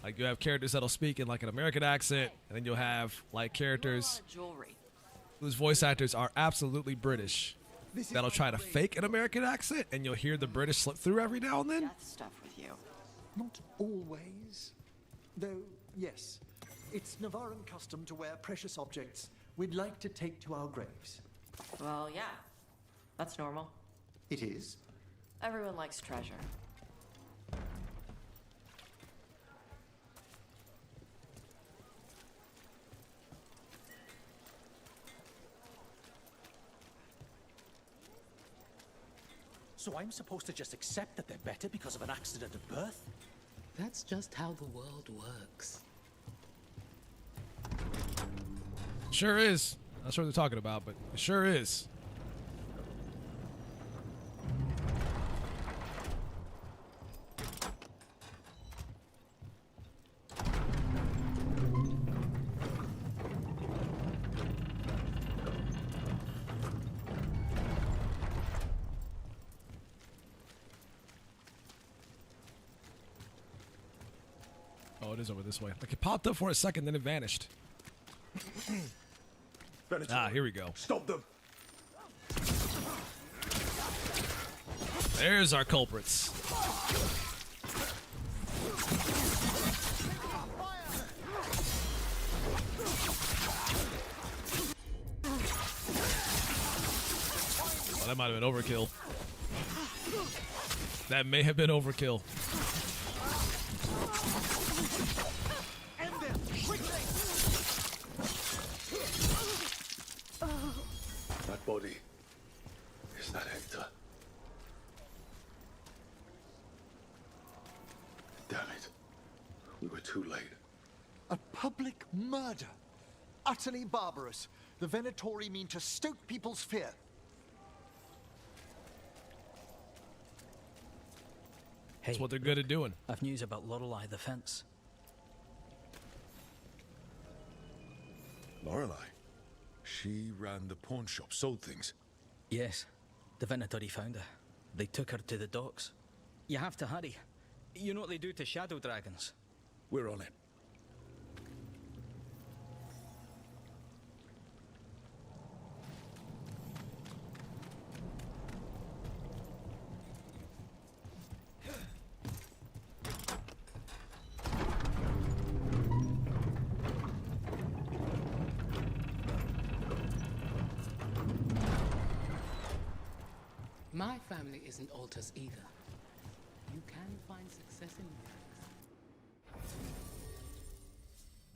Speaker 1: Like, you have characters that'll speak in like an American accent, and then you'll have like characters whose voice actors are absolutely British that'll try to fake an American accent, and you'll hear the British slip through every now and then.
Speaker 4: Death stuff with you.
Speaker 2: Not always. Though, yes, it's Navaran custom to wear precious objects we'd like to take to our graves.
Speaker 4: Well, yeah. That's normal.
Speaker 2: It is.
Speaker 4: Everyone likes treasure.
Speaker 9: So I'm supposed to just accept that they're better because of an accident of birth?
Speaker 10: That's just how the world works.
Speaker 1: Sure is. Not sure what they're talking about, but it sure is. Oh, it is over this way. Like, it popped up for a second, then it vanished. Ah, here we go.
Speaker 5: Stop them!
Speaker 1: There's our culprits. Well, that might have been overkill. That may have been overkill.
Speaker 2: End them! Quickly!
Speaker 5: That body. Is that Hector? Damn it. We were too late.
Speaker 2: A public murder. Utterly barbarous. The Venatori mean to stoke people's fear.
Speaker 1: That's what they're good at doing.
Speaker 11: I've news about Lorelei the Fence.
Speaker 5: Lorelei? She ran the pawn shop, sold things.
Speaker 11: Yes, the Venatori found her. They took her to the docks. You have to hurry. You know what they do to shadow dragons?
Speaker 5: We're on it.
Speaker 10: My family isn't altars either. You can find success in lyrics.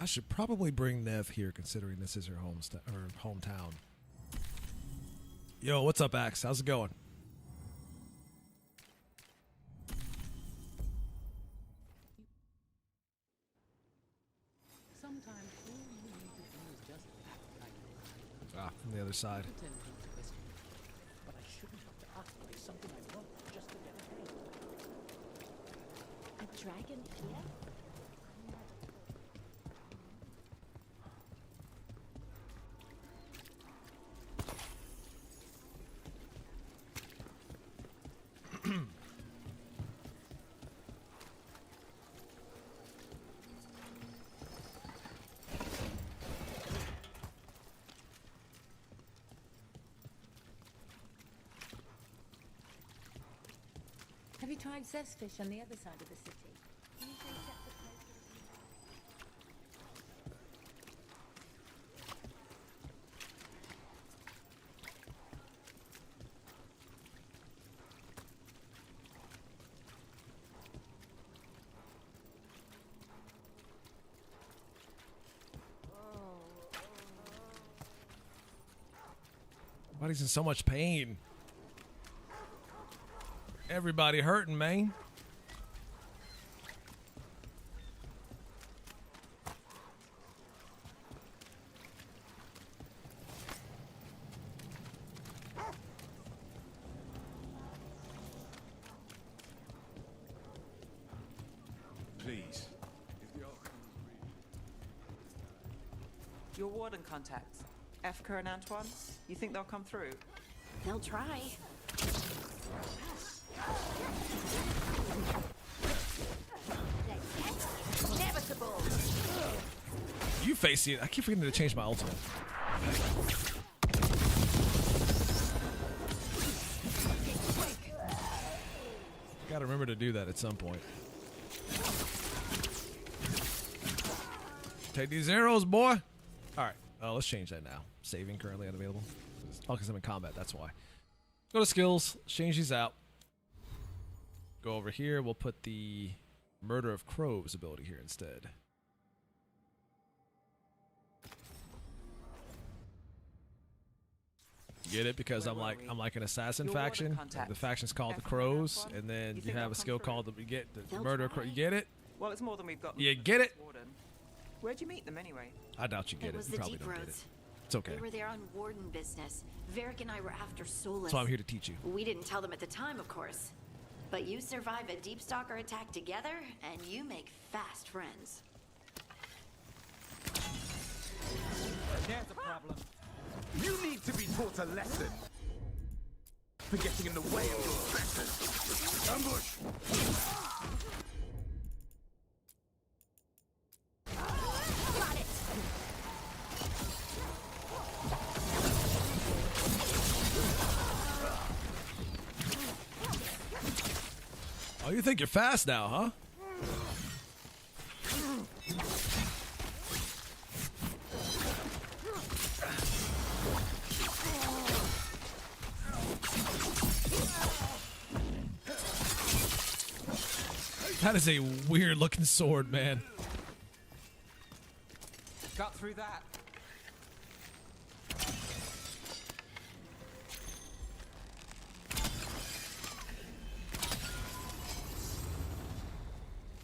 Speaker 1: I should probably bring Nev here, considering this is her hometown. Yo, what's up, Axe? How's it going?
Speaker 10: Sometimes all you need to do is just act like
Speaker 1: Ah, from the other side.
Speaker 10: pretend not to question it.
Speaker 9: But I shouldn't have to act like something I know just to get paid.
Speaker 8: A dragon here? Have you tried zestfish on the other side of the city? Usually sets a place
Speaker 1: Body's in so much pain. Everybody hurting, man.
Speaker 5: Please.
Speaker 12: Your warden contacts, Efka and Antoine, you think they'll come through?
Speaker 4: They'll try.
Speaker 8: inevitable.
Speaker 1: You face it. I keep forgetting to change my ultimate. Gotta remember to do that at some point. Take these arrows, boy. Alright, let's change that now. Saving currently unavailable. Oh, because I'm in combat, that's why. Go to skills, change these out. Go over here, we'll put the Murder of Crows ability here instead. Get it? Because I'm like an assassin faction. The faction's called the Crows, and then you have a skill called the Murder of Crows. You get it?
Speaker 12: Well, it's more than we've got.
Speaker 1: You get it?
Speaker 12: Warden. Where'd you meet them anyway?
Speaker 1: I doubt you get
Speaker 13: It was
Speaker 1: You
Speaker 13: the
Speaker 1: probably
Speaker 13: Deep
Speaker 1: don't get it.
Speaker 13: Roads.
Speaker 1: It's okay.
Speaker 13: They were there on warden business. Varric and I were after Solus.
Speaker 1: So I'm here to teach you.
Speaker 13: We didn't tell them at the time, of course. But you survive a Deep Stalker attack together, and you make fast friends.
Speaker 9: There's a problem. You need to be taught a lesson for getting in the way of your stresses. Ambush!
Speaker 8: Got it.
Speaker 1: Oh, you think you're fast now, huh? That is a weird looking sword, man.
Speaker 12: Got through that.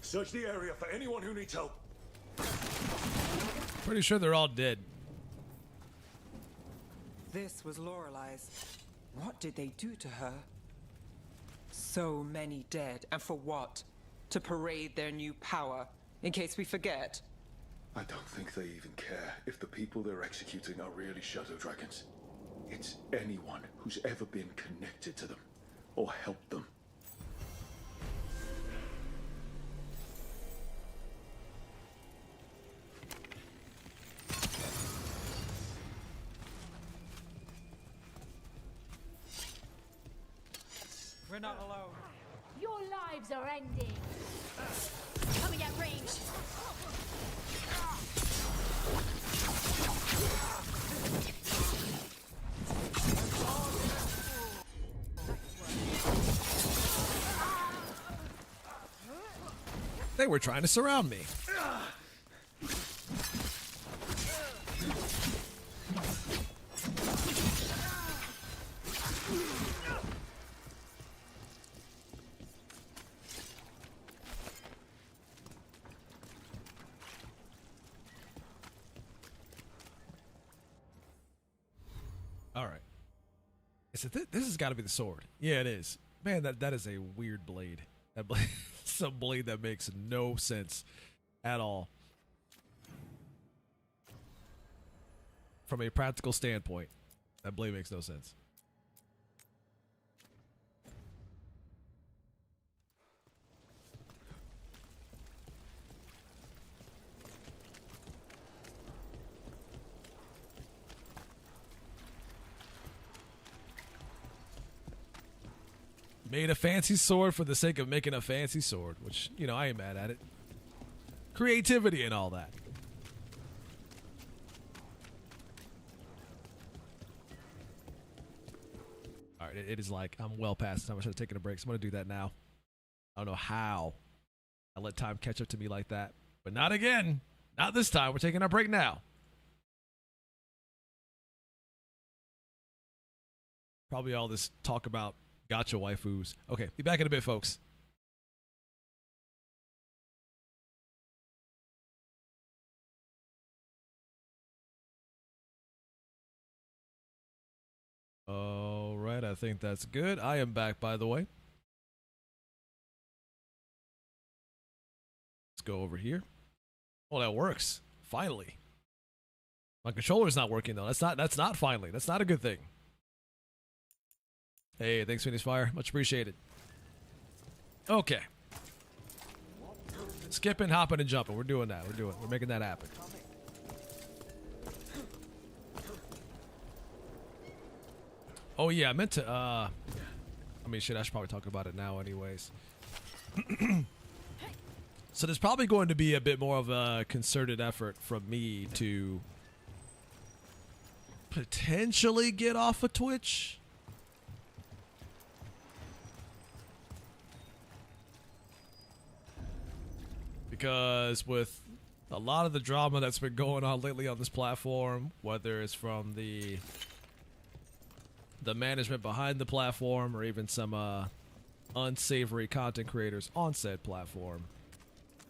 Speaker 5: Search the area for anyone who needs help.
Speaker 1: Pretty sure they're all dead.
Speaker 12: This was Lorelei's. What did they do to her? So many dead, and for what? To parade their new power, in case we forget.
Speaker 5: I don't think they even care if the people they're executing are really shadow dragons. It's anyone who's ever been connected to them or helped them.
Speaker 12: We're not alone.
Speaker 8: Your lives are ending.
Speaker 4: Coming at range.
Speaker 1: They were trying to surround me. All right. So this has got to be the sword. Yeah, it is. Man, that is a weird blade. That blade, some blade that makes no sense at all. From a practical standpoint, that blade makes no sense. Made a fancy sword for the sake of making a fancy sword, which, you know, I ain't mad at it. Creativity and all that. All right, it is like I'm well past time. I should have taken a break, so I'm going to do that now. I don't know how I let time catch up to me like that, but not again. Not this time. We're taking our break now. Probably all this talk about gotcha waifus. Okay, be back in a bit, folks. All right, I think that's good. I am back, by the way. Let's go over here. Oh, that works. Finally. My controller's not working though. That's not finally. That's not a good thing. Hey, thanks, Phoenix Fire. Much appreciated. Okay. Skipping, hopping, and jumping. We're doing that. We're making that happen. Oh, yeah, I meant to, I mean, shit, I should probably talk about it now anyways. So there's probably going to be a bit more of a concerted effort from me to potentially get off of Twitch. Because with a lot of the drama that's been going on lately on this platform, whether it's from the management behind the platform or even some unsavory content creators on said platform,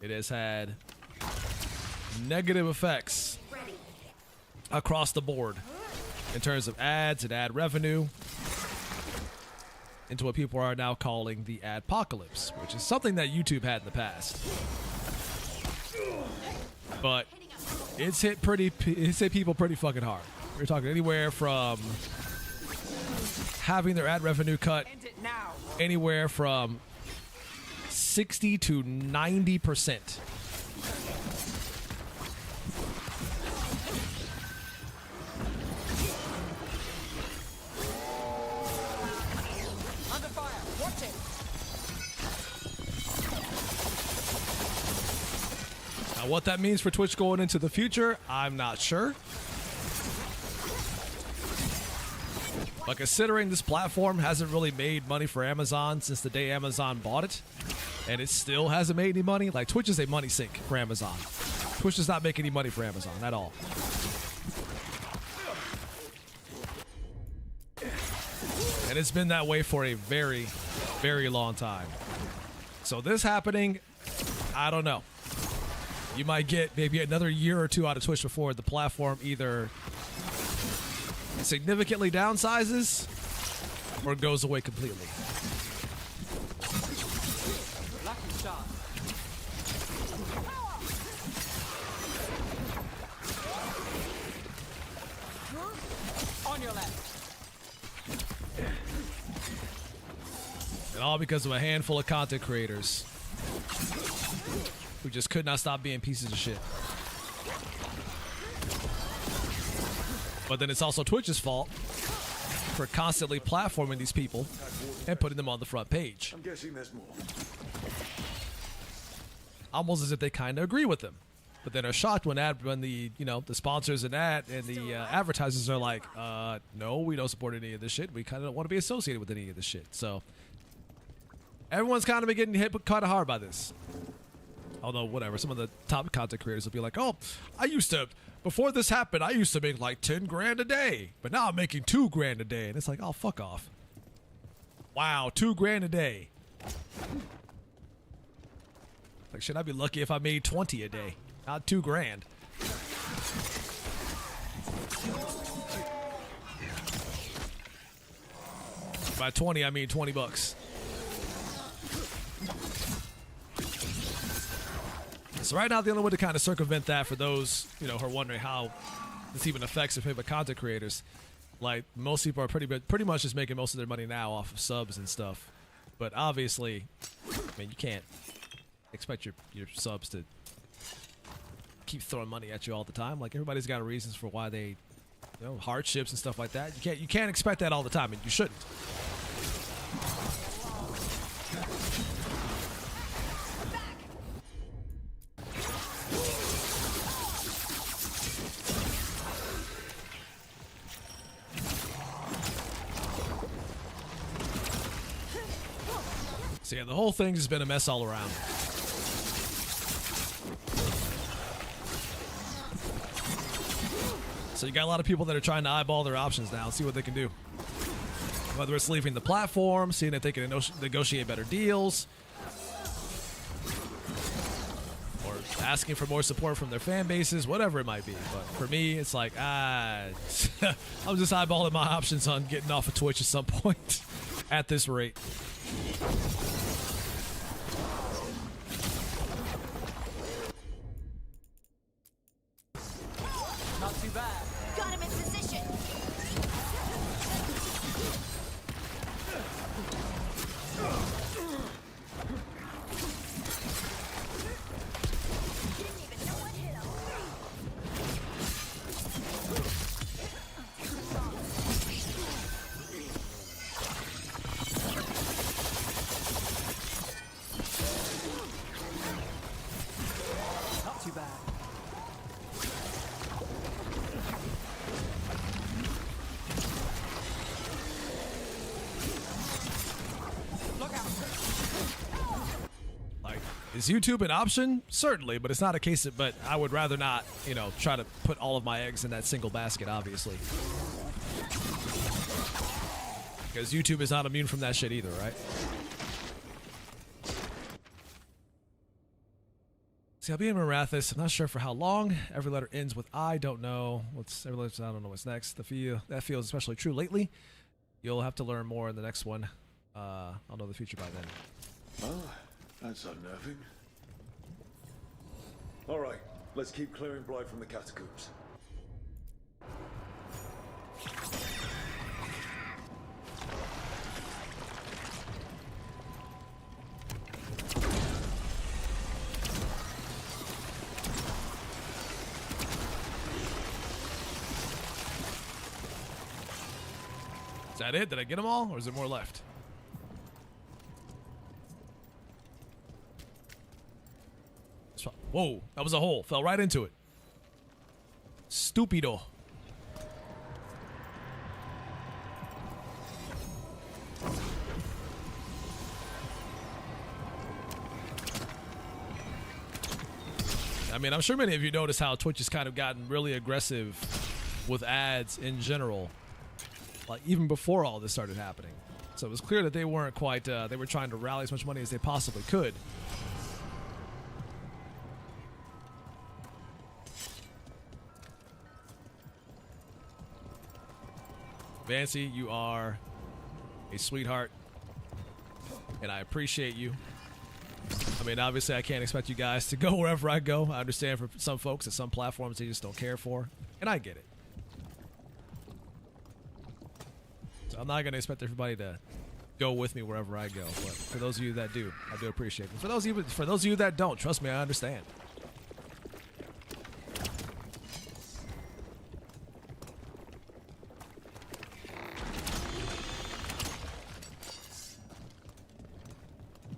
Speaker 1: it has had negative effects across the board in terms of ads and ad revenue into what people are now calling the adpocalypse, which is something that YouTube had in the past. But it's hit people pretty fucking hard. We're talking anywhere from having their ad revenue cut anywhere from 60 to 90%.
Speaker 12: Under fire. Watch it.
Speaker 1: Now, what that means for Twitch going into the future, I'm not sure. But considering this platform hasn't really made money for Amazon since the day Amazon bought it, and it still hasn't made any money. Like, Twitch is a money sink for Amazon. Twitch does not make any money for Amazon at all. And it's been that way for a very, very long time. So this happening, I don't know. You might get maybe another year or two out of Twitch before the platform either significantly downsizes or goes away completely.
Speaker 3: Lucky shot. On your left.
Speaker 1: And all because of a handful of content creators who just could not stop being pieces of shit. But then it's also Twitch's fault for constantly platforming these people and putting them on the front page.
Speaker 5: I'm guessing there's more.
Speaker 1: Almost as if they kind of agree with them, but then are shocked when the the sponsors and the advertisers are like, no, we don't support any of this shit. We kind of don't want to be associated with any of this shit. So everyone's kind of been getting hit kind of hard by this. Although, whatever, some of the top content creators will be like, oh, before this happened, I used to make like 10 grand a day, but now I'm making 2 grand a day. And it's like, oh, fuck off. Wow, 2 grand a day. Like, should I be lucky if I made 20 a day, not 2 grand? By 20, I mean 20 bucks. So right now, the only way to kind of circumvent that for those, who are wondering how this even affects their favorite content creators, like, most people are pretty much just making most of their money now off of subs and stuff. But obviously, I mean, you can't expect your subs to keep throwing money at you all the time. Like, everybody's got reasons for why they, hardships and stuff like that. You can't expect that all the time, and you shouldn't. So yeah, the whole thing has been a mess all around. So you got a lot of people that are trying to eyeball their options now and see what they can do. Whether it's leaving the platform, seeing if they can negotiate better deals, or asking for more support from their fan bases, whatever it might be. But for me, it's like, I'm just eyeballing my options on getting off of Twitch at some point at this rate.
Speaker 3: Not too bad.
Speaker 13: Got him in position. Didn't even know what hit him.
Speaker 3: Not too bad. Look out.
Speaker 1: Like, is YouTube an option? Certainly, but it's not a case of, but I would rather not, try to put all of my eggs in that single basket, obviously. Because YouTube is not immune from that shit either, right? See, I'll be in Marathis. I'm not sure for how long. Every letter ends with I don't know. I don't know what's next. That feels especially true lately. You'll have to learn more in the next one. I'll know the future by then.
Speaker 5: Oh, that's unnerving. All right, let's keep clearing blight from the catacombs.
Speaker 1: Is that it? Did I get them all, or is there more left? Whoa, that was a hole. Fell right into it. Stupido. mean, I'm sure many of you notice how Twitch has kind of gotten really aggressive with ads in general, like even before all this started happening. So it was clear that they weren't quite, they were trying to rally as much money as they possibly could. Vancy, you are a sweetheart, and I appreciate you. I mean, obviously, I can't expect you guys to go wherever I go. I understand for some folks that some platforms they just don't care for, and I get it. So I'm not going to expect everybody to go with me wherever I go, but for those of you that do, I do appreciate it. For those of you that don't, trust me, I understand.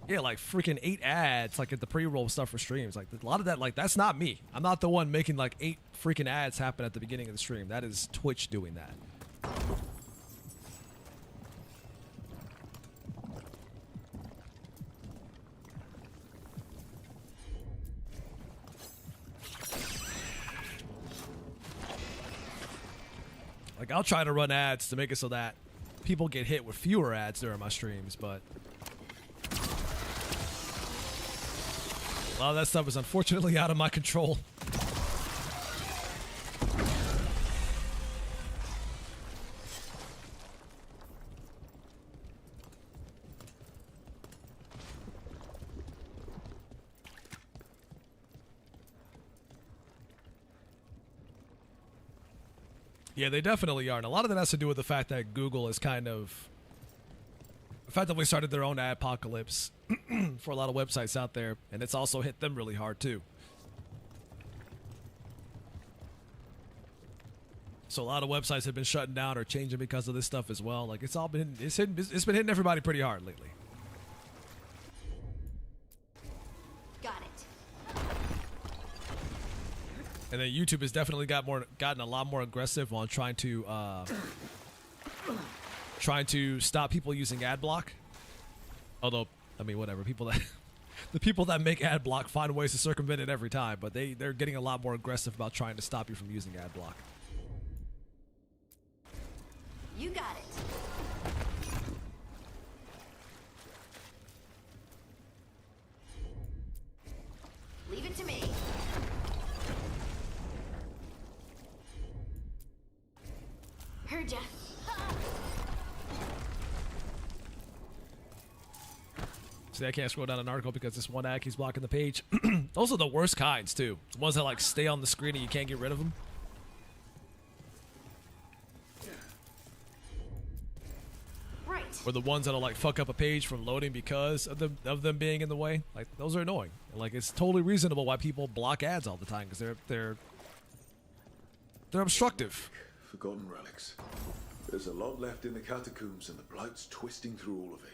Speaker 1: Yeah, like freaking 8 ads, like at the pre-roll stuff for streams. Like a lot of that, like that's not me. I'm not the one making like 8 freaking ads happen at the beginning of the stream. That is Twitch doing that. Like I'll try to run ads to make it so that people get hit with fewer ads during my streams, but a lot of that stuff is unfortunately out of my control. Yeah, they definitely are. And a lot of that has to do with the fact that Google has kind of effectively started their own adpocalypse for a lot of websites out there, and it's also hit them really hard too. So a lot of websites have been shutting down or changing because of this stuff as well. Like it's been hitting everybody pretty hard lately.
Speaker 13: Got it.
Speaker 1: And then YouTube has definitely gotten a lot more aggressive on trying to stop people using ad block. Although, I mean, whatever. The people that make ad block find ways to circumvent it every time, but they're getting a lot more aggressive about trying to stop you from using ad block.
Speaker 13: You got it. Leave it to me. Heard ya.
Speaker 1: See, I can't scroll down an article because this one ad keeps blocking the page. Those are the worst kinds, too. The ones that, like, stay on the screen and you can't get rid of them.
Speaker 13: Right.
Speaker 1: Or the ones that'll, like, fuck up a page from loading because of them being in the way. Like, those are annoying. Like, it's totally reasonable why people block ads all the time because they're obstructive.
Speaker 5: Forgotten relics. There's a lot left in the catacombs and the Blight's twisting through all of it.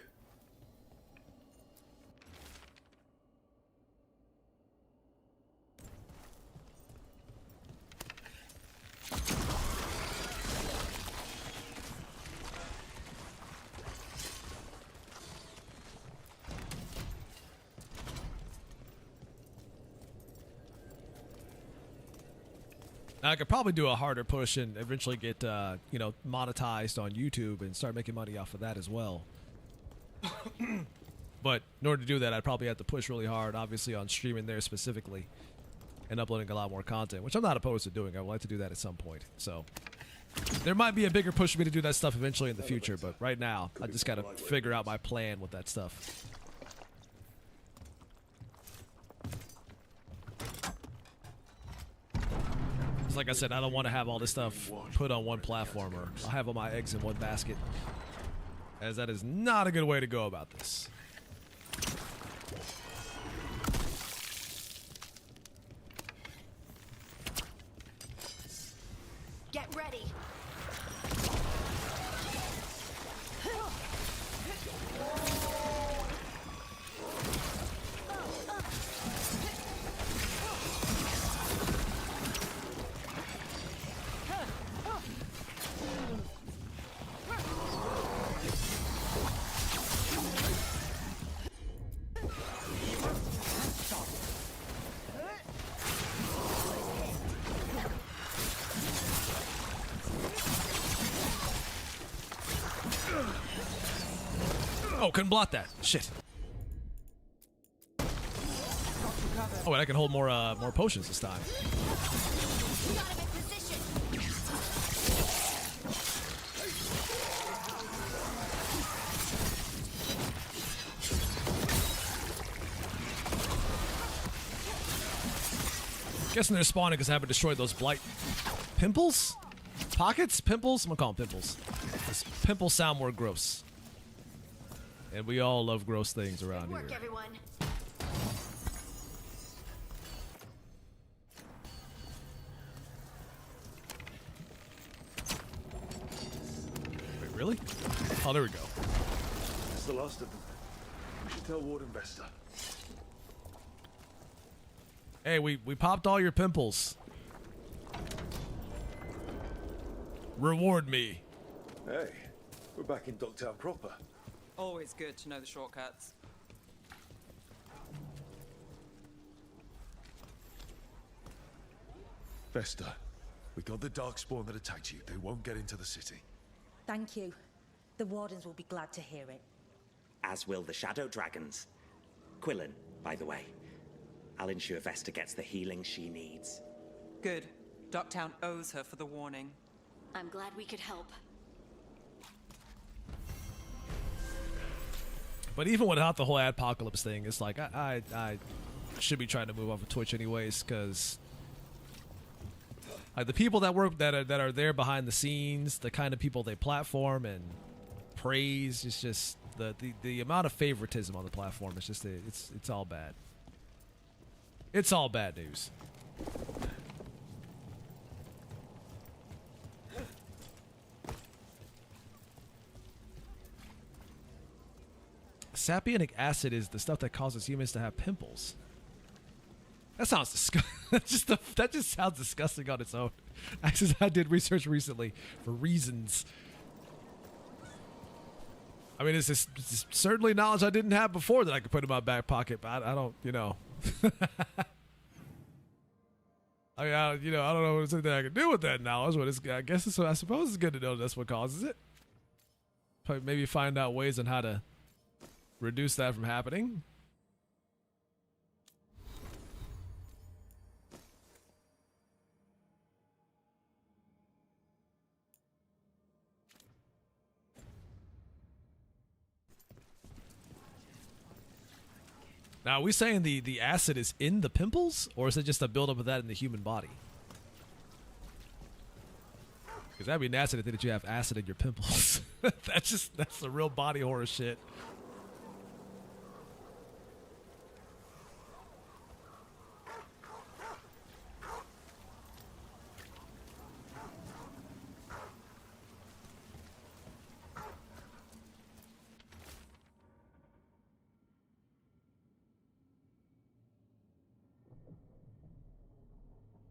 Speaker 1: I could probably do a harder push and eventually get, monetized on YouTube and start making money off of that as well. But in order to do that, I'd probably have to push really hard, obviously, on streaming there specifically and uploading a lot more content, which I'm not opposed to doing. I would like to do that at some point. So there might be a bigger push for me to do that stuff eventually in the future, but right now, I just got to figure out my plan with that stuff. Like I said, I don't want to have all this stuff put on one platform, or I'll have all my eggs in one basket, as that is not a good way to go about this.
Speaker 13: Get ready.
Speaker 1: Oh, couldn't block that. Shit. Oh, and I can hold more potions this time. Guessing they're spawning because I haven't destroyed those blight pimples? Pockets? Pimples? I'm gonna call them pimples. Because pimples sound more gross. And we all love gross things around here.
Speaker 13: Everyone.
Speaker 1: Wait, really? Oh, there we go.
Speaker 5: That's the last of them. We should tell Warden Vesta.
Speaker 1: Hey, we popped all your pimples. Reward me.
Speaker 5: Hey, we're back in Dogtown proper.
Speaker 12: Always good to know the shortcuts.
Speaker 5: Vesta, we got the Darkspawn that attacked you. They won't get into the city.
Speaker 7: Thank you. The Wardens will be glad to hear it.
Speaker 14: As will the Shadow Dragons. Quillen, by the way. I'll ensure Vesta gets the healing she needs.
Speaker 12: Good. Dogtown owes her for the warning.
Speaker 13: I'm glad we could help.
Speaker 1: But even without the whole apocalypse thing, it's like I should be trying to move off of Twitch anyways, because the people that work that are there behind the scenes, the kind of people they platform and praise, it's just the amount of favoritism on the platform. It's just it's all bad. It's all bad news. Sapienic acid is the stuff that causes humans to have pimples. That sounds disgusting. That just sounds disgusting on its own. I did research recently for reasons. I mean, it's certainly knowledge I didn't have before that I could put in my back pocket, but I don't, you know. I mean, I don't know if there's anything I can do with that knowledge, but I suppose it's good to know that's what causes it. Maybe find out ways on how to reduce that from happening. Now, are we saying the acid is in the pimples, or is it just a buildup of that in the human body? Because that'd be nasty to think that you have acid in your pimples. That's the real body horror shit.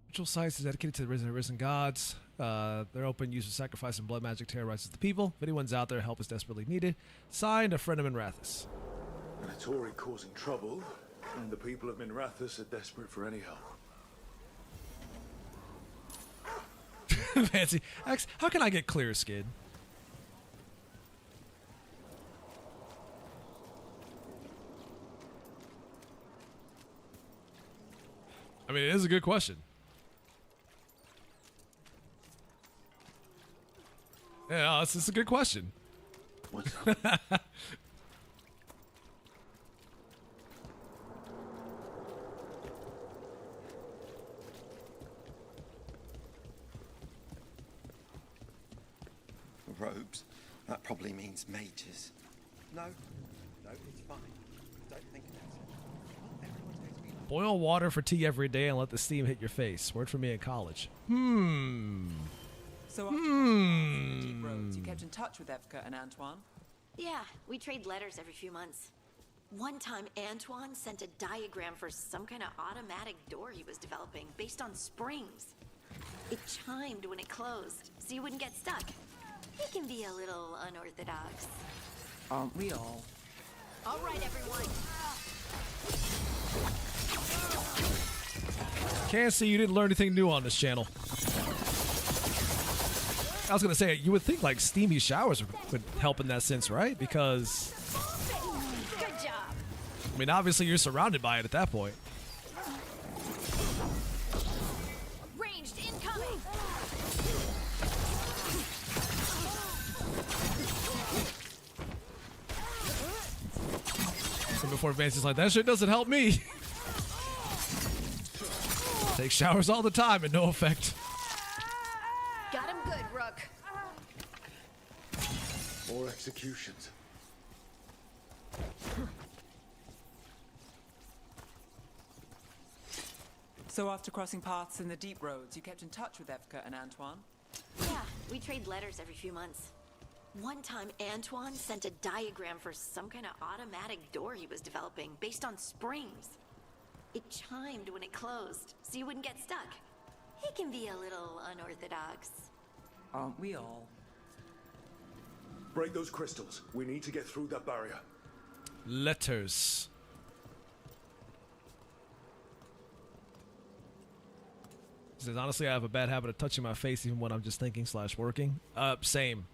Speaker 1: Ritual sites is dedicated to the risen gods. They're open use of sacrifice and blood magic terrorizes the people. If anyone's out there, help is desperately needed. Signed, a friend of Minrathus.
Speaker 5: And a Tory causing trouble, and the people of Minrathus are desperate for any help.
Speaker 1: Fancy. Ax, how can I get clear, Skid? I mean, it is a good question. Yeah, this is a good question.
Speaker 5: What's up?
Speaker 15: Robes. That probably means mages. No, it's fine. Don't think about it.
Speaker 1: Boil water for tea every day and let the steam hit your face. Word from me in college.
Speaker 12: So after the deep roads, you kept in touch with Evka and Antoine?
Speaker 13: Yeah, we trade letters every few months. One time, Antoine sent a diagram for some kind of automatic door he was developing based on springs. It chimed when it closed, so you wouldn't get stuck. He can be a little unorthodox.
Speaker 12: Aren't we all?
Speaker 13: All right, everyone.
Speaker 1: Can't see you didn't learn anything new on this channel. I was gonna say, you would think like steamy showers would help in that sense, right? Because I mean, obviously you're surrounded by it at that point.
Speaker 13: Ranged incoming.
Speaker 1: And before Vance's like, that shit doesn't help me. Take showers all the time and no effect.
Speaker 13: Got him good, Rook.
Speaker 5: More executions.
Speaker 12: So after crossing paths in the deep roads, you kept in touch with Evka and Antoine?
Speaker 13: Yeah, we trade letters every few months. One time, Antoine sent a diagram for some kind of automatic door he was developing based on springs. It chimed when it closed, so you wouldn't get stuck. He can be a little unorthodox.
Speaker 12: Aren't we all?
Speaker 5: Break those crystals. We need to get through that barrier.
Speaker 1: Letters. He says, honestly, I have a bad habit of touching my face even when I'm just thinking / working. Same.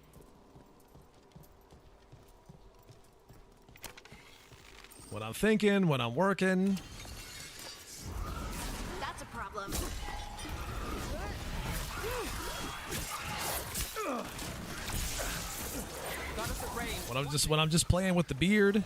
Speaker 1: When I'm thinking, when I'm working.
Speaker 13: That's a problem.
Speaker 1: When I'm just playing with the beard.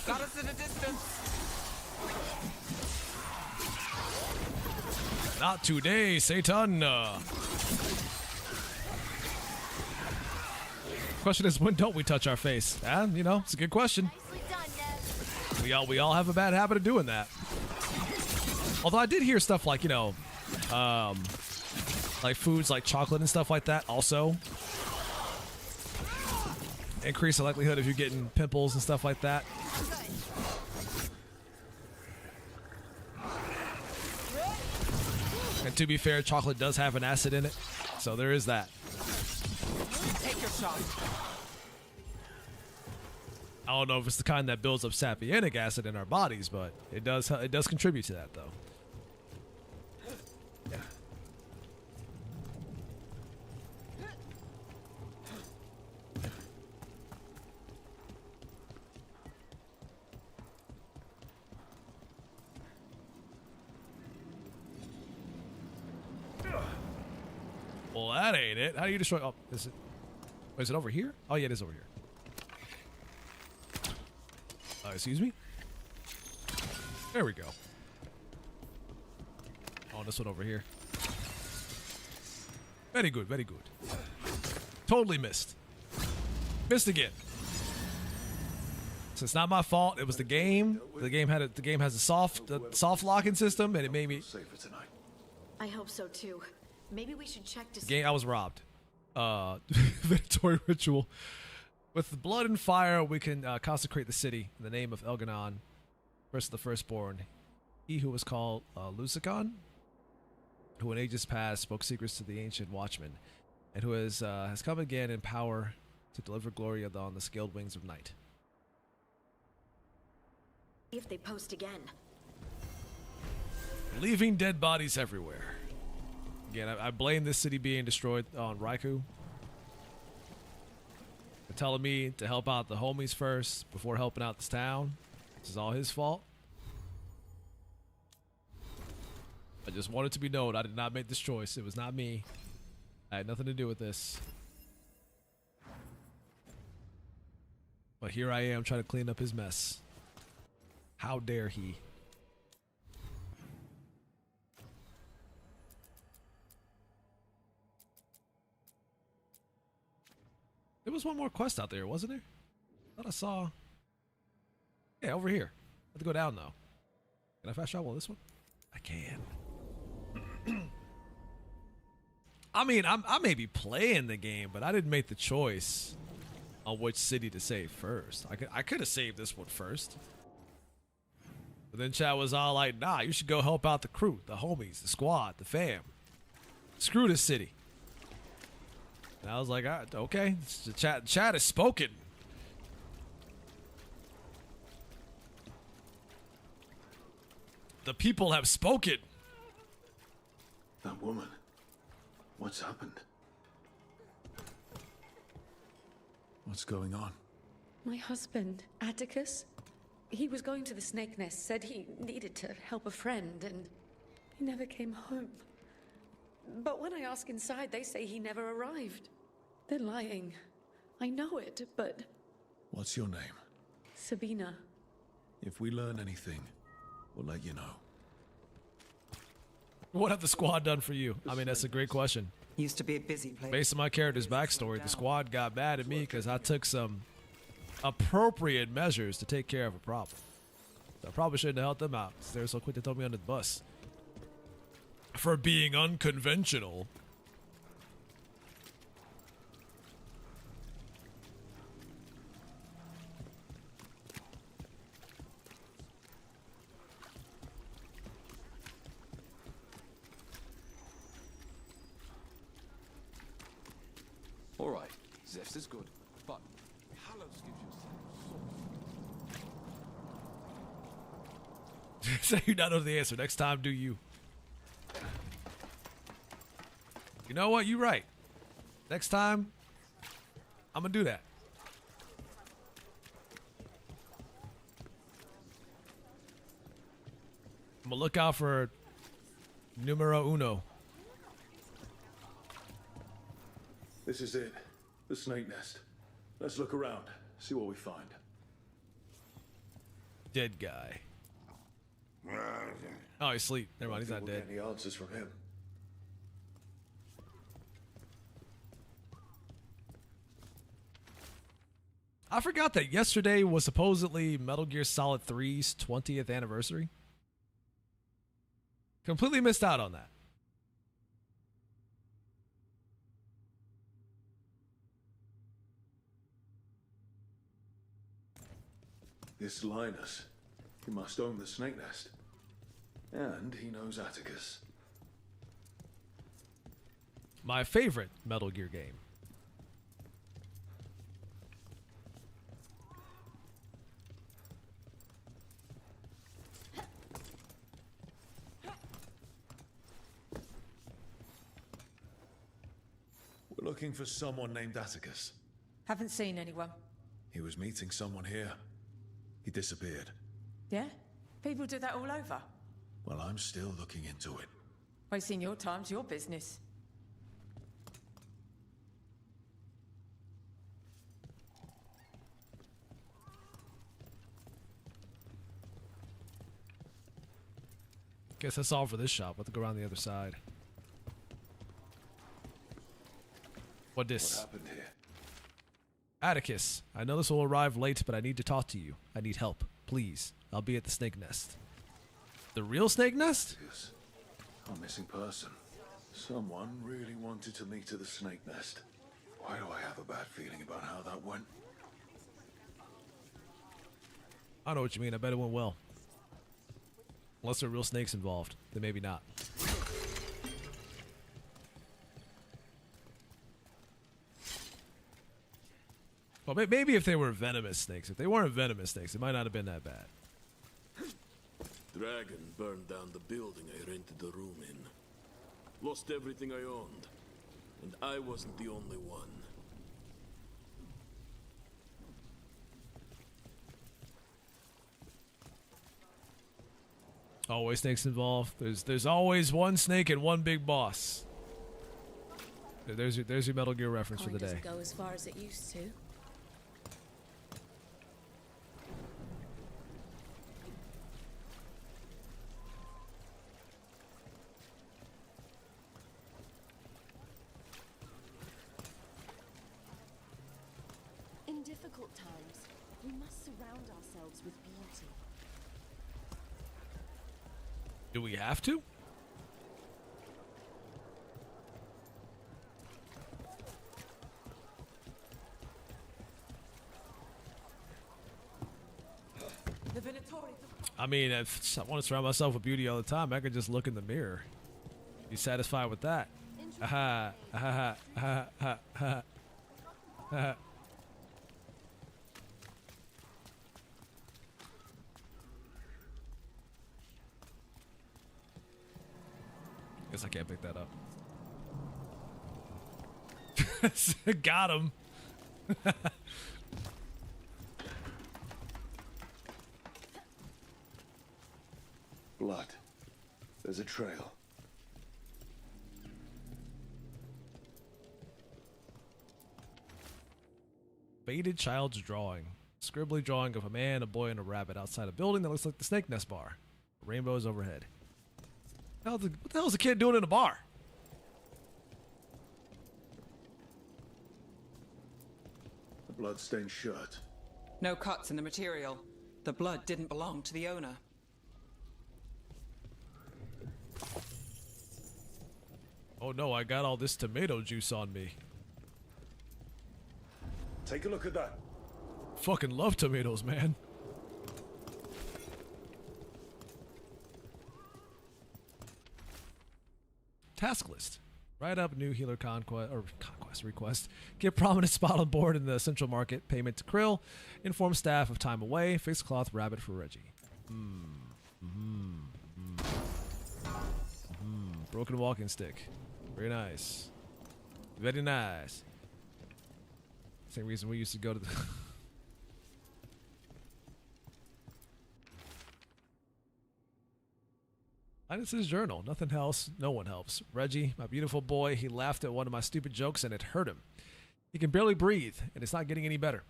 Speaker 12: Got us in a distance.
Speaker 1: Not today, Satan. Question is, when don't we touch our face? You know, it's a good question. We all have a bad habit of doing that. Although I did hear stuff like, you know, like foods like chocolate and stuff like that also increase the likelihood of you getting pimples and stuff like that. And to be fair, chocolate does have an acid in it, so there is that.
Speaker 12: Take your shot.
Speaker 1: I don't know if it's the kind that builds up sapienic acid in our bodies, but it does contribute to that, though. Yeah. Well, that ain't it. How do you destroy? Oh, is it over here? Oh, yeah, it is over here. Excuse me? There we go. Oh, this one over here. Very good, very good. Totally missed. Missed again. So it's not my fault. It was the game. The game has a soft locking system, and it made me.
Speaker 13: I hope so too. Maybe we should check to see.
Speaker 1: Game. I was robbed. Victory ritual. With the blood and fire, we can consecrate the city in the name of Elganon, first of the firstborn. He who was called Lusicon, who in ages past spoke secrets to the ancient watchmen, and who has come again in power to deliver glory on the scaled wings of night.
Speaker 13: if they post again.
Speaker 1: Leaving dead bodies everywhere. Again, I blame this city being destroyed on Raikou. They're telling me to help out the homies first before helping out this town. This is all his fault. I just wanted to be known I did not make this choice. It was not me. I had nothing to do with this. But here I am trying to clean up his mess. How dare he? There was one more quest out there, wasn't there? I thought I saw. Yeah, over here. I have to go down though. Can I fast travel this one? I can. I mean, I may be playing the game, but I didn't make the choice on which city to save first. I could have saved this one first. But then Chad was all like, nah, you should go help out the crew, the homies, the squad, the fam. Screw this city. And I was like, ah, okay, the chat is spoken. The people have spoken.
Speaker 5: That woman. What's happened? What's going on?
Speaker 16: My husband, Atticus, he was going to the Snake Nest, said he needed to help a friend, and he never came home. But when I ask inside, they say he never arrived. They're lying. I know it, but...
Speaker 5: What's your name?
Speaker 16: Sabina.
Speaker 5: If we learn anything, we'll let you know.
Speaker 1: What have the squad done for you? I mean, that's a great question.
Speaker 12: Used to be a busy place.
Speaker 1: Based on my character's backstory, the squad got mad at me because I took some appropriate measures to take care of a problem. So I probably shouldn't have helped them out. They were so quick to throw me under the bus. For being unconventional.
Speaker 17: All right, Zeph's is good, but Hallows gives you
Speaker 1: Say you not know the answer. Next time, do you? You know what? You're right. Next time, I'm gonna do that. I'm gonna look out for numero uno.
Speaker 5: This is it. The snake nest. Let's look around. See what we find.
Speaker 1: Dead guy. Oh, he's asleep. Never mind, he's not dead.
Speaker 5: Any answers from him?
Speaker 1: I forgot that yesterday was supposedly Metal Gear Solid 3's 20th anniversary. Completely missed out on that.
Speaker 5: This Linus. He must own the snake nest. And he knows Atticus.
Speaker 1: My favorite Metal Gear game.
Speaker 5: We're looking for someone named Atticus.
Speaker 7: Haven't seen anyone.
Speaker 5: He was meeting someone here. He disappeared.
Speaker 7: Yeah? People do that all over.
Speaker 5: Well, I'm still looking into it.
Speaker 7: Wasting your time's your business.
Speaker 1: Guess that's all for this shop. We'll have to go around the other side. What this?
Speaker 5: What happened here?
Speaker 1: Atticus, I know this will arrive late, but I need to talk to you. I need help. Please. I'll be at the snake nest. The real snake nest?
Speaker 5: Yes. A missing person. Someone really wanted to meet at the snake nest. Why do I have a bad feeling about how that went?
Speaker 1: I know what you mean. I bet it went well. Unless there are real snakes involved. Then maybe not. Well, maybe if they were venomous snakes. If they weren't venomous snakes, it might not have been that bad.
Speaker 18: Dragon burned down the building I rented the room in. Lost everything I owned. And I wasn't the only one.
Speaker 1: Always snakes involved. There's always one snake and one big boss. There's your Metal Gear reference for the day.
Speaker 16: Doesn't go as far as it used to.
Speaker 19: In difficult times, we must surround ourselves with beauty.
Speaker 1: Do we have to? I mean, if I want to surround myself with beauty all the time, I could just look in the mirror. Be satisfied with that. Aha. Aha. Aha. Aha. Aha. Aha. Guess I can't pick that up. Got him.
Speaker 5: Blood. There's a trail.
Speaker 1: Faded child's drawing. Scribbly drawing of a man, a boy, and a rabbit outside a building that looks like the Snake Nest bar. Rainbows overhead. What the hell is a kid doing in a bar?
Speaker 5: A blood-stained shirt.
Speaker 12: No cuts in the material. The blood didn't belong to the owner.
Speaker 1: Oh no, I got all this tomato juice on me.
Speaker 5: Take a look at that.
Speaker 1: Fucking love tomatoes, man. Task list. Write up new healer conquest request. Get prominent spot on board in the central market. Payment to Krill. Inform staff of time away. Fix cloth rabbit for Reggie. Broken walking stick. Very nice. Very nice. Same reason we used to go to the... Linus's journal. Nothing else. No one helps. Reggie, my beautiful boy, he laughed at one of my stupid jokes and it hurt him. He can barely breathe and it's not getting any better.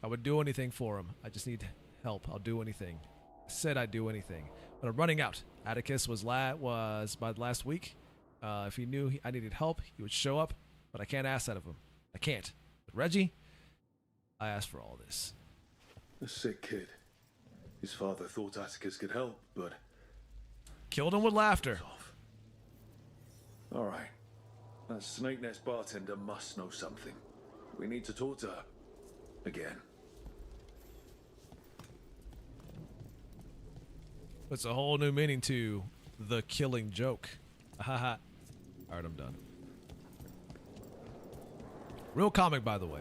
Speaker 1: I would do anything for him. I just need help. I'll do anything. I said I'd do anything. But I'm running out. Atticus was by last week. If he knew I needed help, he would show up. But I can't ask that of him. I can't. But Reggie, I asked for all this.
Speaker 5: A sick kid. His father thought Atticus could help, but...
Speaker 1: Killed him with laughter.
Speaker 5: All right. That Snake Nest bartender must know something. We need to talk to her. Again.
Speaker 1: Puts a whole new meaning to the killing joke. Haha. Alright, I'm done. Real comic, by the way.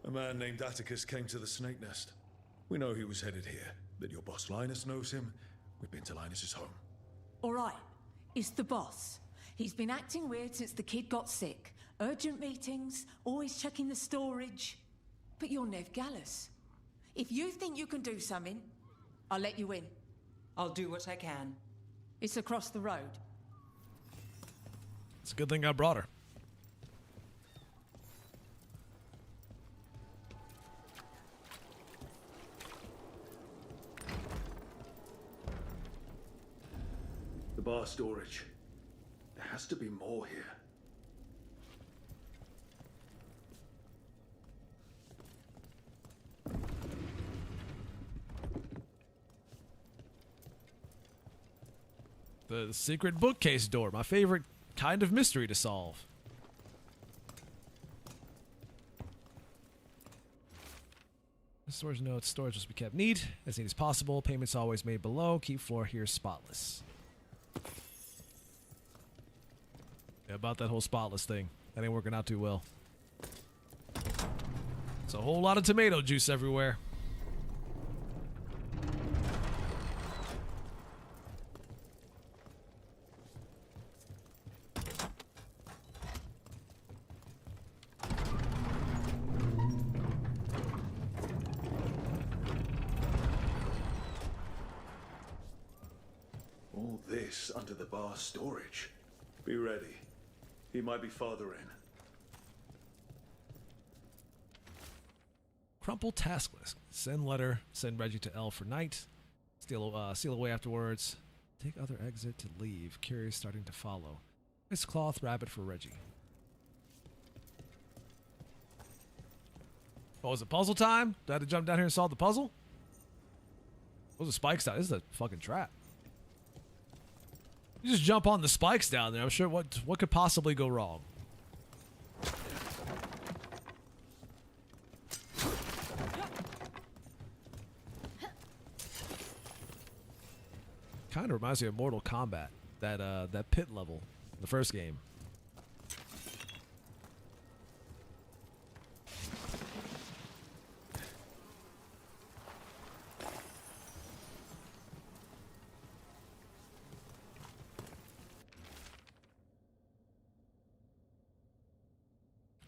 Speaker 5: A man named Atticus came to the Snake Nest. We know he was headed here, that your boss Linus knows him. We've been to Linus's home.
Speaker 20: All right, it's the boss. He's been acting weird since the kid got sick. Urgent meetings, always checking the storage. But you're Nev Gallus. If you think you can do something, I'll let you in.
Speaker 12: I'll do what I can.
Speaker 20: It's across the road.
Speaker 1: It's a good thing I brought her.
Speaker 5: The bar storage. There has to be more here.
Speaker 1: The secret bookcase door. My favorite kind of mystery to solve. Storage notes. Storage must be kept neat. As neat as possible. Payments always made below. Keep floor here spotless. Yeah, about that whole spotless thing. That ain't working out too well. It's a whole lot of tomato juice everywhere.
Speaker 5: All this under the bar storage. Be ready. He might be farther in.
Speaker 1: Crumple task list. Send letter. Send Reggie to L for night. Seal away afterwards. Take other exit to leave. Curious starting to follow. Miss cloth rabbit for Reggie. Oh, is it puzzle time? Do I have to jump down here and solve the puzzle? Those are spikes out. This is a fucking trap. You just jump on the spikes down there. I'm sure what could possibly go wrong? Kind of reminds me of Mortal Kombat, that pit level in the first game.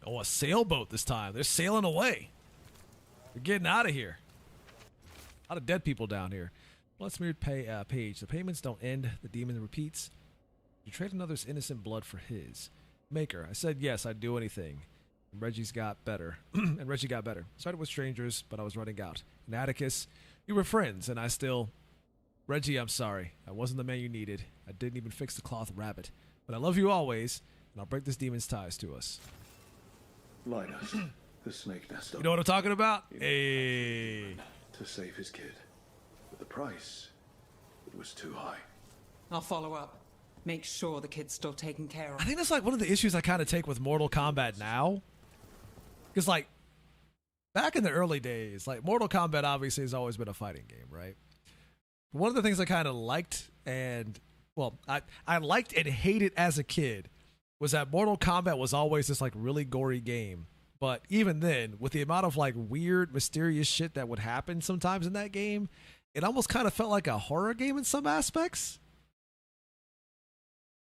Speaker 1: Oh, a sailboat this time. They're sailing away. They're getting out of here. A lot of dead people down here. Let's mirrored page. The payments don't end. The demon repeats. You trade another's innocent blood for his. Maker. I said yes, I'd do anything. And Reggie's got better. And Reggie got better. Started with strangers, but I was running out. And Atticus, you were friends, and I still... Reggie, I'm sorry. I wasn't the man you needed. I didn't even fix the cloth rabbit. But I love you always, and I'll break this demon's ties to us.
Speaker 5: Linus, the snake nest.
Speaker 1: You know what I'm talking about? Hey.
Speaker 5: To save his kid. But the price, it was too high.
Speaker 12: I'll follow up. Make sure the kid's still taken care of.
Speaker 1: I think that's like one of the issues I kind of take with Mortal Kombat now. Because like, back in the early days, like Mortal Kombat obviously has always been a fighting game, right? But one of the things I kind of liked and, well, I liked and hated as a kid was that Mortal Kombat was always this like really gory game. But even then, with the amount of like weird, mysterious shit that would happen sometimes in that game, it almost kind of felt like a horror game in some aspects.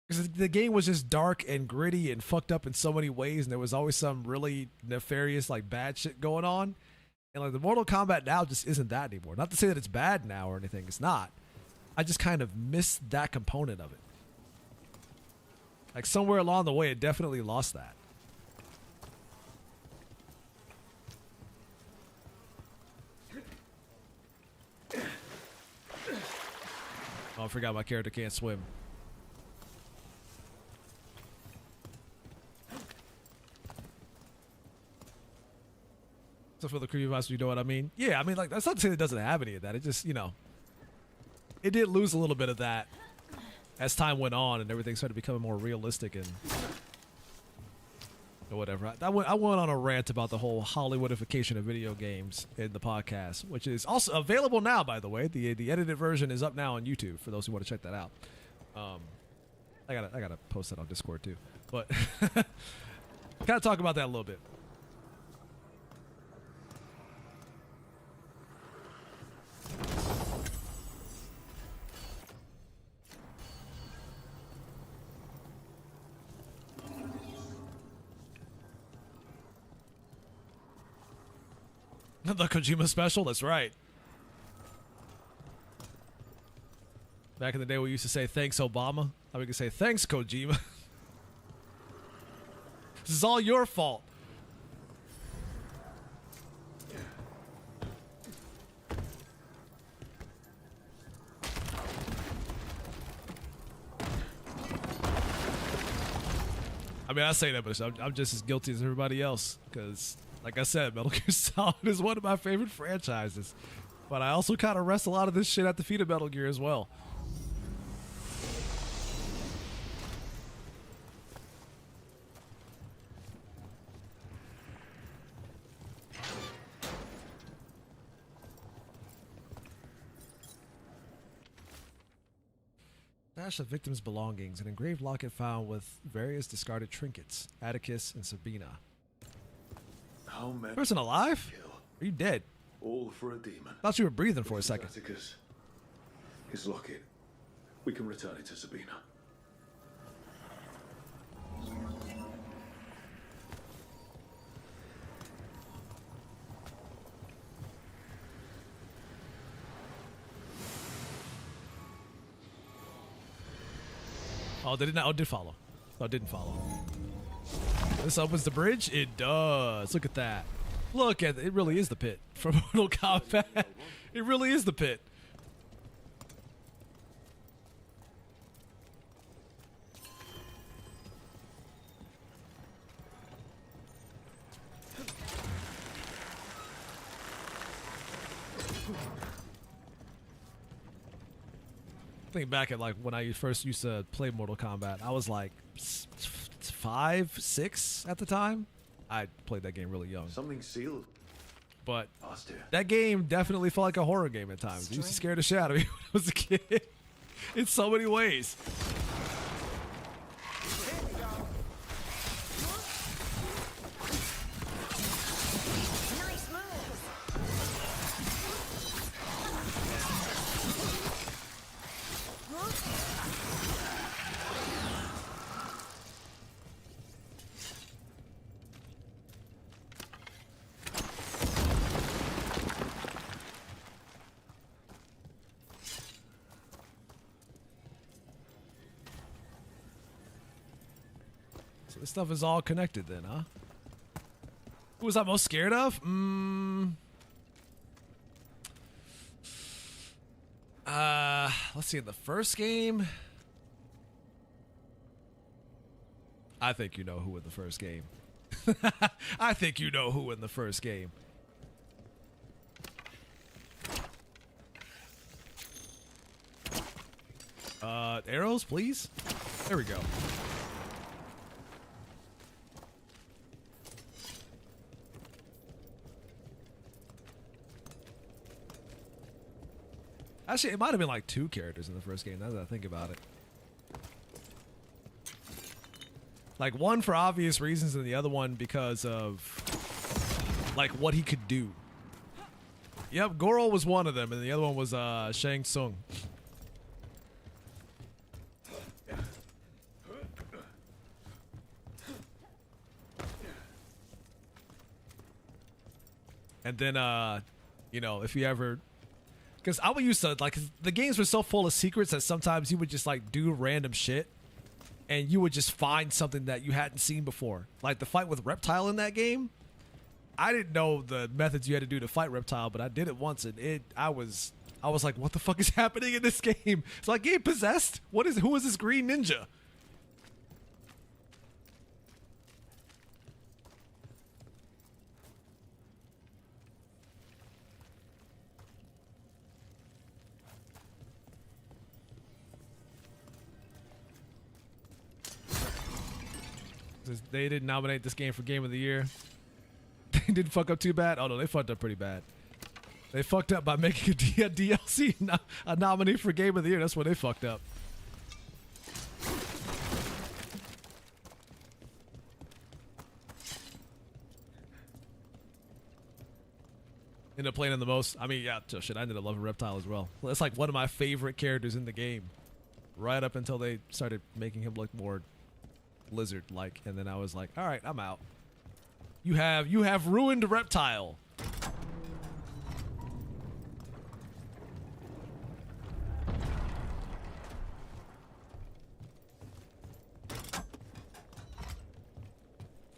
Speaker 1: Because the game was just dark and gritty and fucked up in so many ways, and there was always some really nefarious, like bad shit going on. And like the Mortal Kombat now just isn't that anymore. Not to say that it's bad now or anything, it's not. I just kind of miss that component of it. Like somewhere along the way, it definitely lost that. Oh, I forgot my character can't swim. So for the creepypasta, you know what I mean? Yeah, I mean, like, that's not to say it doesn't have any of that. It just, you know, it did lose a little bit of that as time went on and everything started becoming more realistic and whatever. I went on a rant about the whole Hollywoodification of video games in the podcast, which is also available now, by the way. The edited version is up now on YouTube for those who want to check that out. I gotta post that on Discord too. But kind of talk about that a little bit. The Kojima special? That's right. Back in the day, we used to say, thanks, Obama. Now we can say, thanks, Kojima. This is all your fault. I mean, I say that, but I'm just as guilty as everybody else, because... like I said, Metal Gear Solid is one of my favorite franchises. But I also kind of rest a lot of this shit at the feet of Metal Gear as well. Stash the victim's belongings. An engraved locket found with various discarded trinkets. Atticus and Sabina.
Speaker 5: How many?
Speaker 1: Person alive? Are you dead?
Speaker 5: All for a demon.
Speaker 1: Thought you were breathing for a second.
Speaker 5: Atticus. His locket. We can return it to Sabina.
Speaker 1: Oh, did it not? Oh, it did follow. Oh, it didn't follow. This opens the bridge? It does. Look at that. Look at it. It really is the pit from Mortal Kombat. It really is the pit. Think back at like when I first used to play Mortal Kombat. I was like 5, 6 at the time. I played that game really young.
Speaker 5: Something sealed.
Speaker 1: But
Speaker 5: Bastard.
Speaker 1: that game definitely felt like a horror game at times. It used to scare the shit out of me when I was a kid. In so many ways. This stuff is all connected then, huh? Who was I most scared of? Let's see, in the first game. I think you know who in the first game. I think you know who in the first game. Arrows, please? There we go. Actually, it might have been like 2 characters in the first game, now that I think about it. Like, one for obvious reasons and the other one because of, like, what he could do. Yep, Goro was one of them, and the other one was Shang Tsung. And then, you know, if you ever... Because I would used to, like, the games were so full of secrets that sometimes you would just, like, do random shit. And you would just find something that you hadn't seen before. Like, the fight with Reptile in that game. I didn't know the methods you had to do to fight Reptile, but I did it once, and I was like, what the fuck is happening in this game? It's like, game possessed? Who is this green ninja? They didn't nominate this game for Game of the Year. They didn't fuck up too bad. Oh no, they fucked up pretty bad. They fucked up by making a DLC a nominee for Game of the Year. That's where they fucked up. Ended up playing him the most. I mean, yeah, shit, I ended up loving Reptile as well. That's like one of my favorite characters in the game. Right up until they started making him look more lizard-like, and then I was like, all right, I'm out. You have ruined Reptile.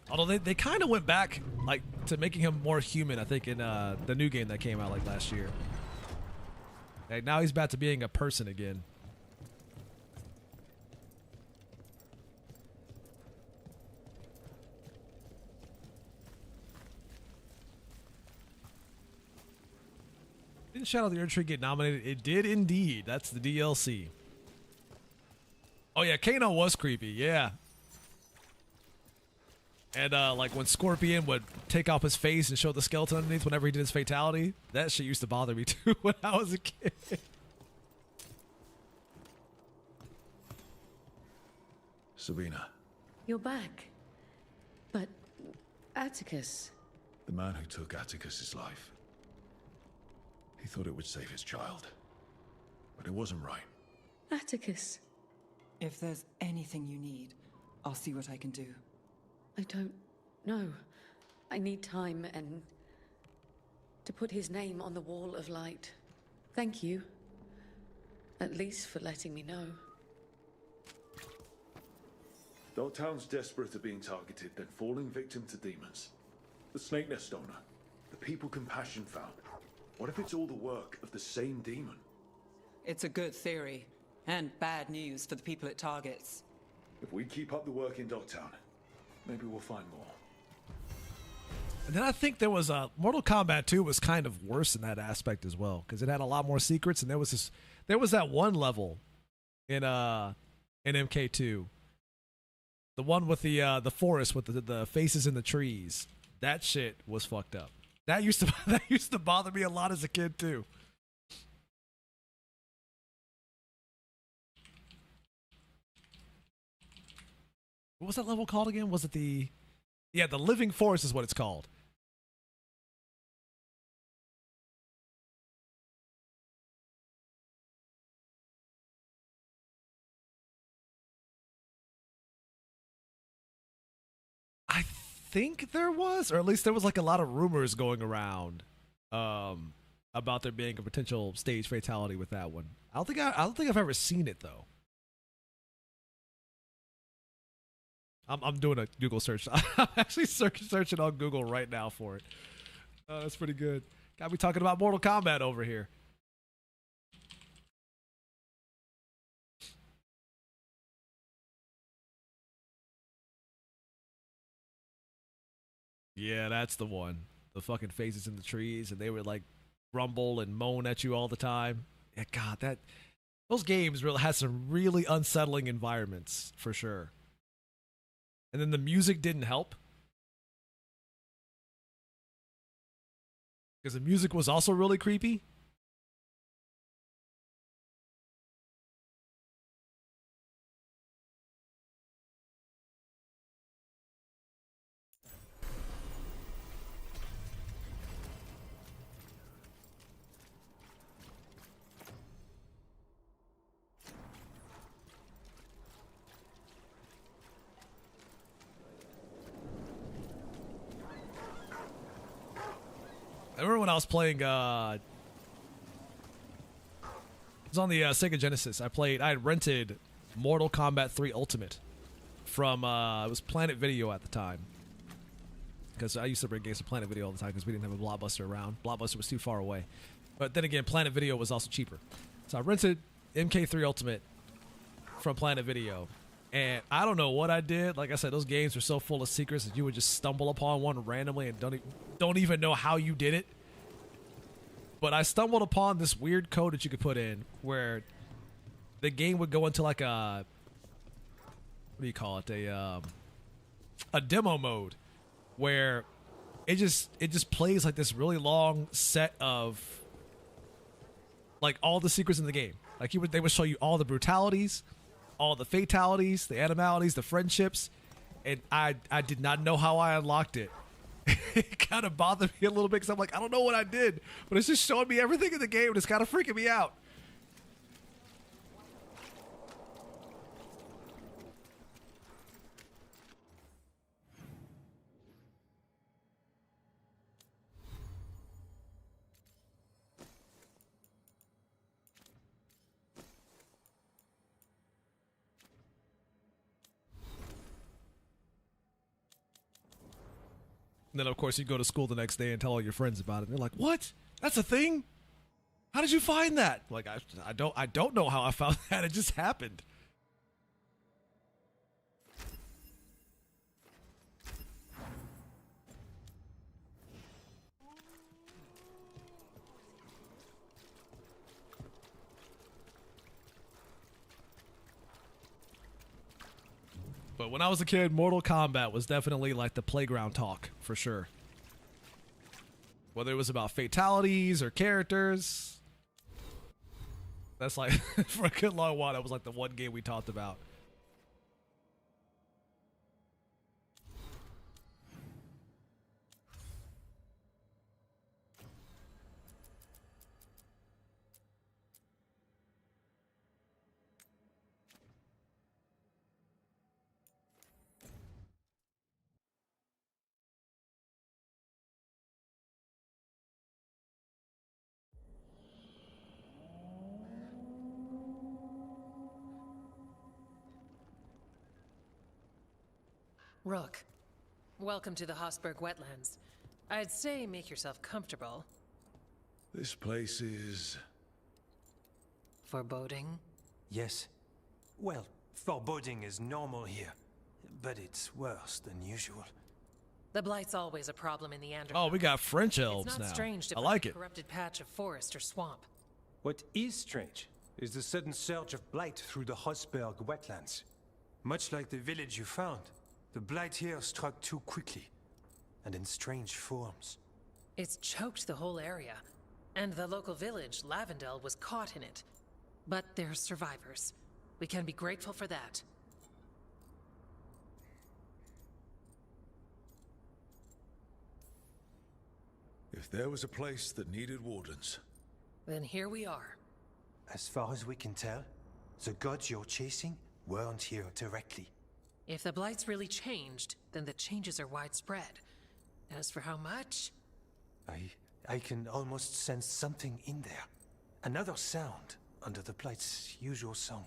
Speaker 1: Although they kind of went back like to making him more human, I think, in the new game that came out like last year. Like, now he's back to being a person again. Didn't Shadow of the Erdtree get nominated? It did indeed. That's the DLC. Oh yeah, Kano was creepy, yeah. And like when Scorpion would take off his face and show the skeleton underneath whenever he did his fatality, that shit used to bother me too when I was a kid.
Speaker 5: Sabina.
Speaker 16: You're back. But Atticus...
Speaker 5: The man who took Atticus's life. He thought it would save his child. But it wasn't right.
Speaker 16: Atticus.
Speaker 12: If there's anything you need, I'll see what I can do.
Speaker 16: I don't know. I need time and to put his name on the wall of light. Thank you. At least for letting me know.
Speaker 5: Dogtown's desperate at being targeted, then falling victim to demons. The Snake Nest owner. The people Compassion found. What if it's all the work of the same demon?
Speaker 12: It's a good theory, and bad news for the people it targets.
Speaker 5: If we keep up the work in Dogtown, maybe we'll find more.
Speaker 1: And then I think there was Mortal Kombat 2 was kind of worse in that aspect as well, because it had a lot more secrets, and there was that one level in MK2. The one with the forest with the faces in the trees. That shit was fucked up. That used to bother me a lot as a kid too. What was that level called again? Was it the Living Forest is what it's called. I think there was, or at least there was like a lot of rumors going around about there being a potential stage fatality with that one. I don't think I've ever seen it though. I'm doing a Google search. I'm actually searching on Google right now for it. That's pretty good. Got me talking about Mortal Kombat over here. Yeah, that's the one. The fucking faces in the trees, and they would like rumble and moan at you all the time. Yeah, God, those games really had some really unsettling environments for sure. And then the music didn't help, because the music was also really creepy. I remember when I was playing, it was on the Sega Genesis. I had rented Mortal Kombat 3 Ultimate from, it was Planet Video at the time. Because I used to bring games to Planet Video all the time because we didn't have a Blockbuster around. Blockbuster was too far away. But then again, Planet Video was also cheaper. So I rented MK3 Ultimate from Planet Video. And I don't know what I did. Like I said, those games are so full of secrets that you would just stumble upon one randomly and don't even know how you did it. But I stumbled upon this weird code that you could put in where the game would go into like a, what do you call it? A demo mode where it just plays like this really long set of like all the secrets in the game. Like they would show you all the brutalities, all the fatalities, the animalities, the friendships, and I did not know how I unlocked it. It kind of bothered me a little bit because I'm like, I don't know what I did, but it's just showing me everything in the game and it's kind of freaking me out. And then, of course, you go to school the next day and tell all your friends about it. And they're like, "What? That's a thing? How did you find that?" Like, I don't know how I found that. It just happened. But when I was a kid, Mortal Kombat was definitely like the playground talk, for sure. Whether it was about fatalities or characters. That's like, for a good long while, that was like the one game we talked about.
Speaker 21: Rook, welcome to the Hossberg Wetlands. I'd say make yourself comfortable.
Speaker 5: This place is...
Speaker 21: foreboding?
Speaker 22: Yes. Well, foreboding is normal here, but it's worse than usual.
Speaker 21: The Blight's always a problem in the Underground.
Speaker 1: Oh, we got French elves
Speaker 21: it's not
Speaker 1: now.
Speaker 21: strange to
Speaker 1: I
Speaker 21: find
Speaker 1: like
Speaker 21: a
Speaker 1: it.
Speaker 21: corrupted patch of forest or swamp.
Speaker 22: What is strange is the sudden surge of blight through the Hosberg wetlands. Much like the village you found, the blight here struck too quickly, and in strange forms.
Speaker 21: It's choked the whole area, and the local village, Lavendel, was caught in it. But they're survivors. We can be grateful for that.
Speaker 5: If there was a place that needed wardens,
Speaker 21: Then here we are.
Speaker 22: As far as we can tell, the gods you're chasing weren't here directly.
Speaker 21: If the Blight's really changed, then the changes are widespread. As for how much?
Speaker 22: I can almost sense something in there. Another sound under the Blight's usual song.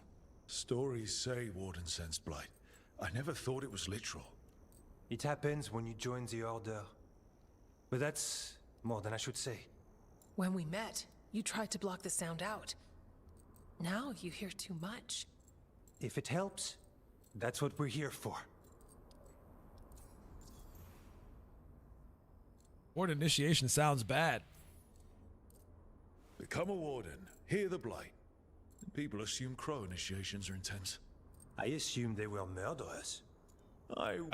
Speaker 5: stories say Warden sensed blight. I never thought it was literal.
Speaker 22: It happens when you join the Order. But that's more than I should say.
Speaker 21: When we met, you tried to block the sound out. Now you hear too much.
Speaker 22: If it helps, that's what we're here for.
Speaker 1: Warden initiation sounds bad.
Speaker 5: Become a warden, hear the blight. People assume crow initiations are intense.
Speaker 22: I assume they were murderers.
Speaker 5: So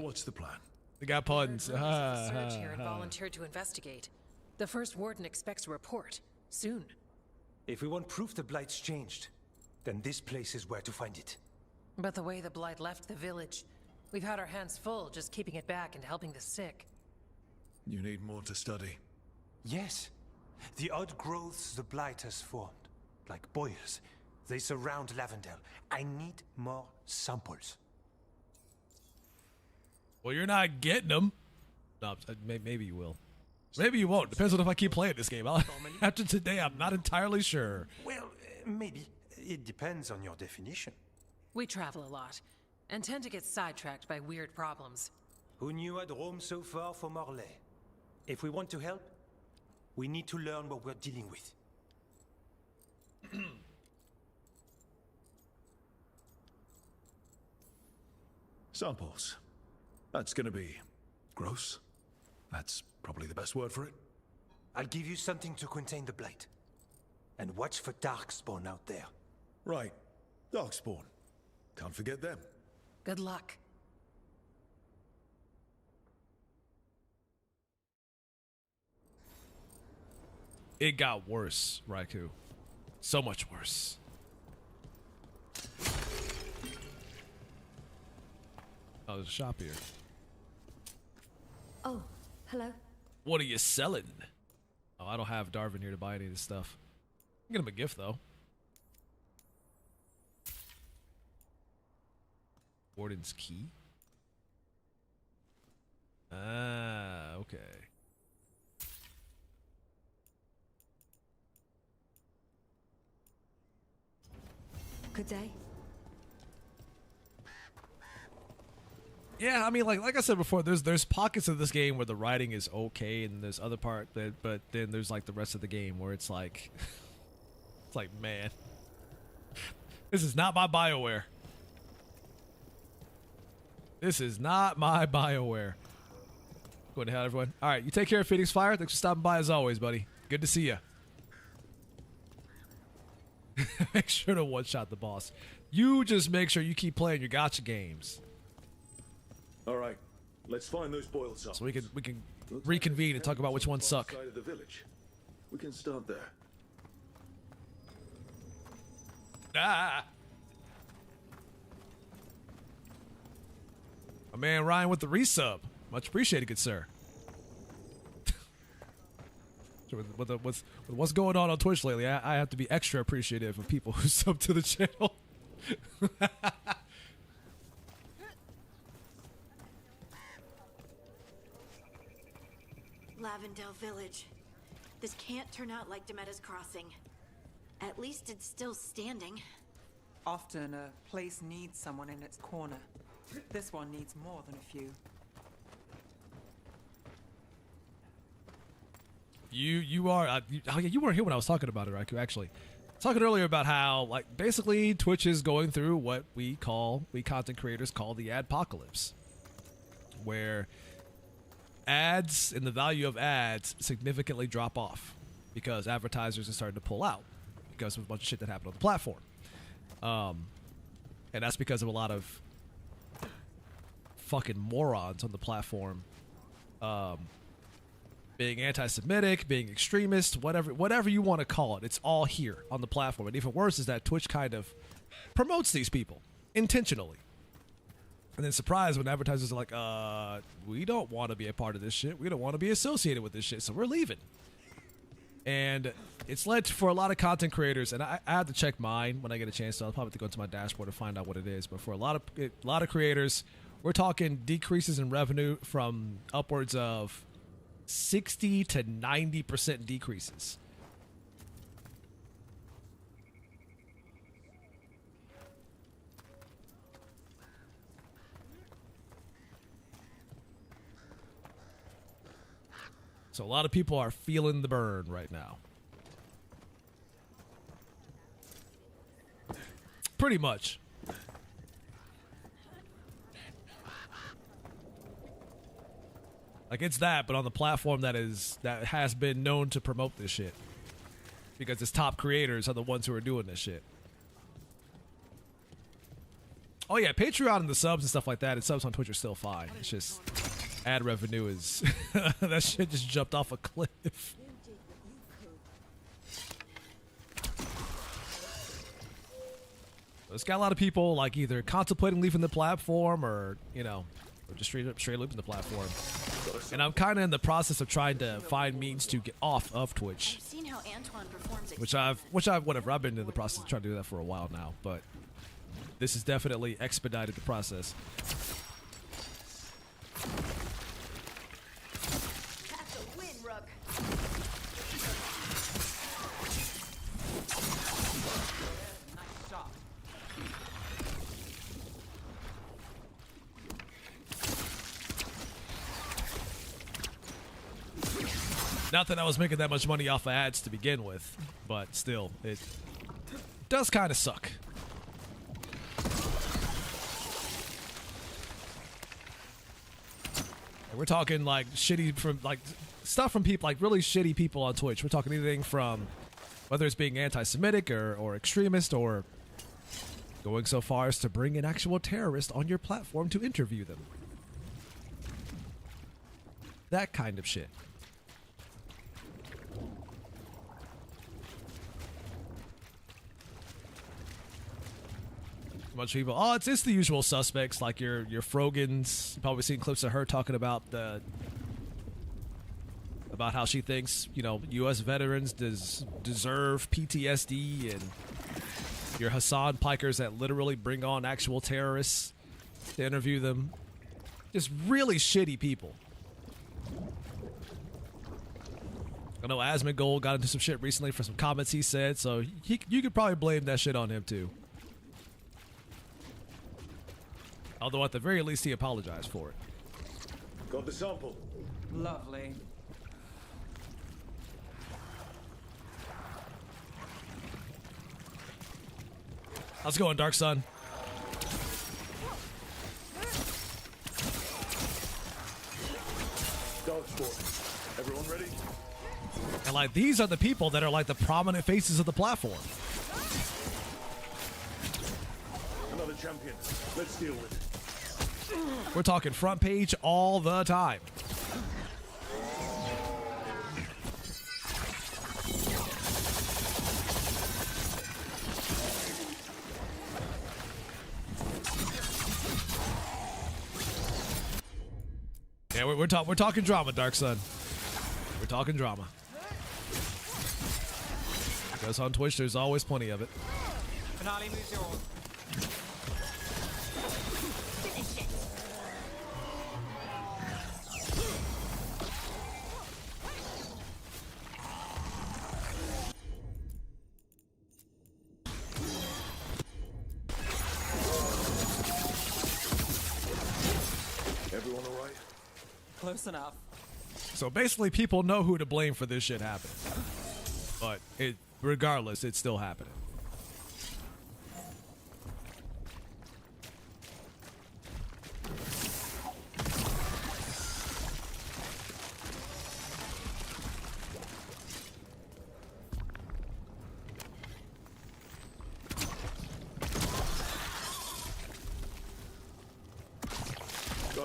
Speaker 5: what's the plan?
Speaker 1: They got puns.
Speaker 21: Surge here and volunteered to investigate. The first warden expects a report soon.
Speaker 22: If we want proof the Blight's changed, then this place is where to find it.
Speaker 21: But the way the Blight left the village, we've had our hands full just keeping it back and helping the sick.
Speaker 5: You need more to study.
Speaker 22: Yes. The odd growths the Blight has formed, like boils, they surround Lavendel. I need more samples.
Speaker 1: Well, you're not getting them. No, maybe you will. Maybe you won't. Depends on if I keep playing this game. After today, I'm not entirely sure.
Speaker 22: Well, maybe. It depends on your definition.
Speaker 21: We travel a lot, and tend to get sidetracked by weird problems.
Speaker 22: Who knew I'd roam so far for Morlaix? If we want to help, we need to learn what we're dealing with.
Speaker 5: Samples. That's gonna be gross. That's probably the best word for it.
Speaker 22: I'll give you something to contain the Blight. And watch for Darkspawn out there.
Speaker 5: Right. Darkspawn. Can't forget them.
Speaker 21: Good luck.
Speaker 1: It got worse, Raikou. So much worse. Oh, there's a shop here.
Speaker 2: Oh, hello.
Speaker 1: What are you selling? Oh, I don't have Darvin here to buy any of this stuff. I'll get him a gift, though. Warden's key? Ah, okay.
Speaker 2: Good day.
Speaker 1: Yeah, I mean, like I said before, there's pockets of this game where the writing is okay, and there's other part that, but then there's like the rest of the game where it's like, it's like, man, this is not my BioWare. This is not my BioWare. Going to hell, everyone. All right, you take care of Phoenix Fire. Thanks for stopping by as always, buddy. Good to see you. Make sure to one-shot the boss. You just make sure you keep playing your gacha games.
Speaker 5: All right, let's find those boiled samples.
Speaker 1: So we can reconvene and talk about which ones suck.
Speaker 5: Side of the village. We can start there.
Speaker 1: Ah! My man Ryan with the resub. Much appreciated, good sir. with what's going on Twitch lately, I have to be extra appreciative of people who sub to the channel.
Speaker 13: Lavendel Village. This can't turn out like Demetta's Crossing. At least it's still standing.
Speaker 12: Often a place needs someone in its corner. This one needs more than a few.
Speaker 1: You weren't here when I was talking about it, Raikou, actually. Talking earlier about how, like, basically Twitch is going through what we content creators call the adpocalypse, where ads and the value of ads significantly drop off. because advertisers are starting to pull out because of a bunch of shit that happened on the platform. And that's because of a lot of fucking morons on the platform being anti-Semitic, being extremist, whatever you want to call it. It's all here on the platform. And even worse is that Twitch kind of promotes these people intentionally. And then surprise when advertisers are like, we don't want to be a part of this shit. We don't want to be associated with this shit, so we're leaving. And it's led to, for a lot of content creators, and I have to check mine when I get a chance, so I'll probably have to go into my dashboard to find out what it is. But for a lot of creators, we're talking decreases in revenue from upwards of 60 to 90% decreases. So a lot of people are feeling the burn right now. Pretty much. Like, it's that, but on the platform that has been known to promote this shit. Because its top creators are the ones who are doing this shit. Oh yeah, Patreon and the subs and stuff like that, and subs on Twitch are still fine. It's just ad revenue is that shit just jumped off a cliff. It's got a lot of people like either contemplating leaving the platform or, you know, or just straight leaving the platform. And I'm kind of in the process of trying to find means to get off of Twitch.
Speaker 13: I've seen how Antoine performs
Speaker 1: Which I've whatever, I've been in the process of trying to do that for a while now, but this has definitely expedited the process.
Speaker 13: That's a win, Rook.
Speaker 3: Nice shot.
Speaker 1: Not that I was making that much money off of ads to begin with, but still, it does kind of suck. And we're talking like shitty from like stuff from people, like really shitty people on Twitch. We're talking anything from whether it's being anti-Semitic or extremist or going so far as to bring an actual terrorist on your platform to interview them. That kind of shit. Bunch of people. Oh, it's the usual suspects like your Frogans. You've probably seen clips of her talking about how she thinks, you know, U.S. veterans deserve PTSD, and your Hassan Pikers that literally bring on actual terrorists to interview them. Just really shitty people. I know Asmongold got into some shit recently for some comments he said, so you could probably blame that shit on him too. Although at the very least he apologized for it.
Speaker 5: Got the sample.
Speaker 12: Lovely.
Speaker 1: How's it going, Dark Sun?
Speaker 5: Dark sport. Everyone ready?
Speaker 1: And like these are the people that are like the prominent faces of the platform.
Speaker 5: Another champion. Let's deal with it.
Speaker 1: We're talking front page all the time. Yeah, we're talking drama, Dark Sun. We're talking drama. Because on Twitch, there's always plenty of it.
Speaker 3: Finale moves yours.
Speaker 13: Finish it.
Speaker 5: Everyone all right?
Speaker 12: Close enough.
Speaker 1: So basically, people know who to blame for this shit happening. But regardless, it's still happening.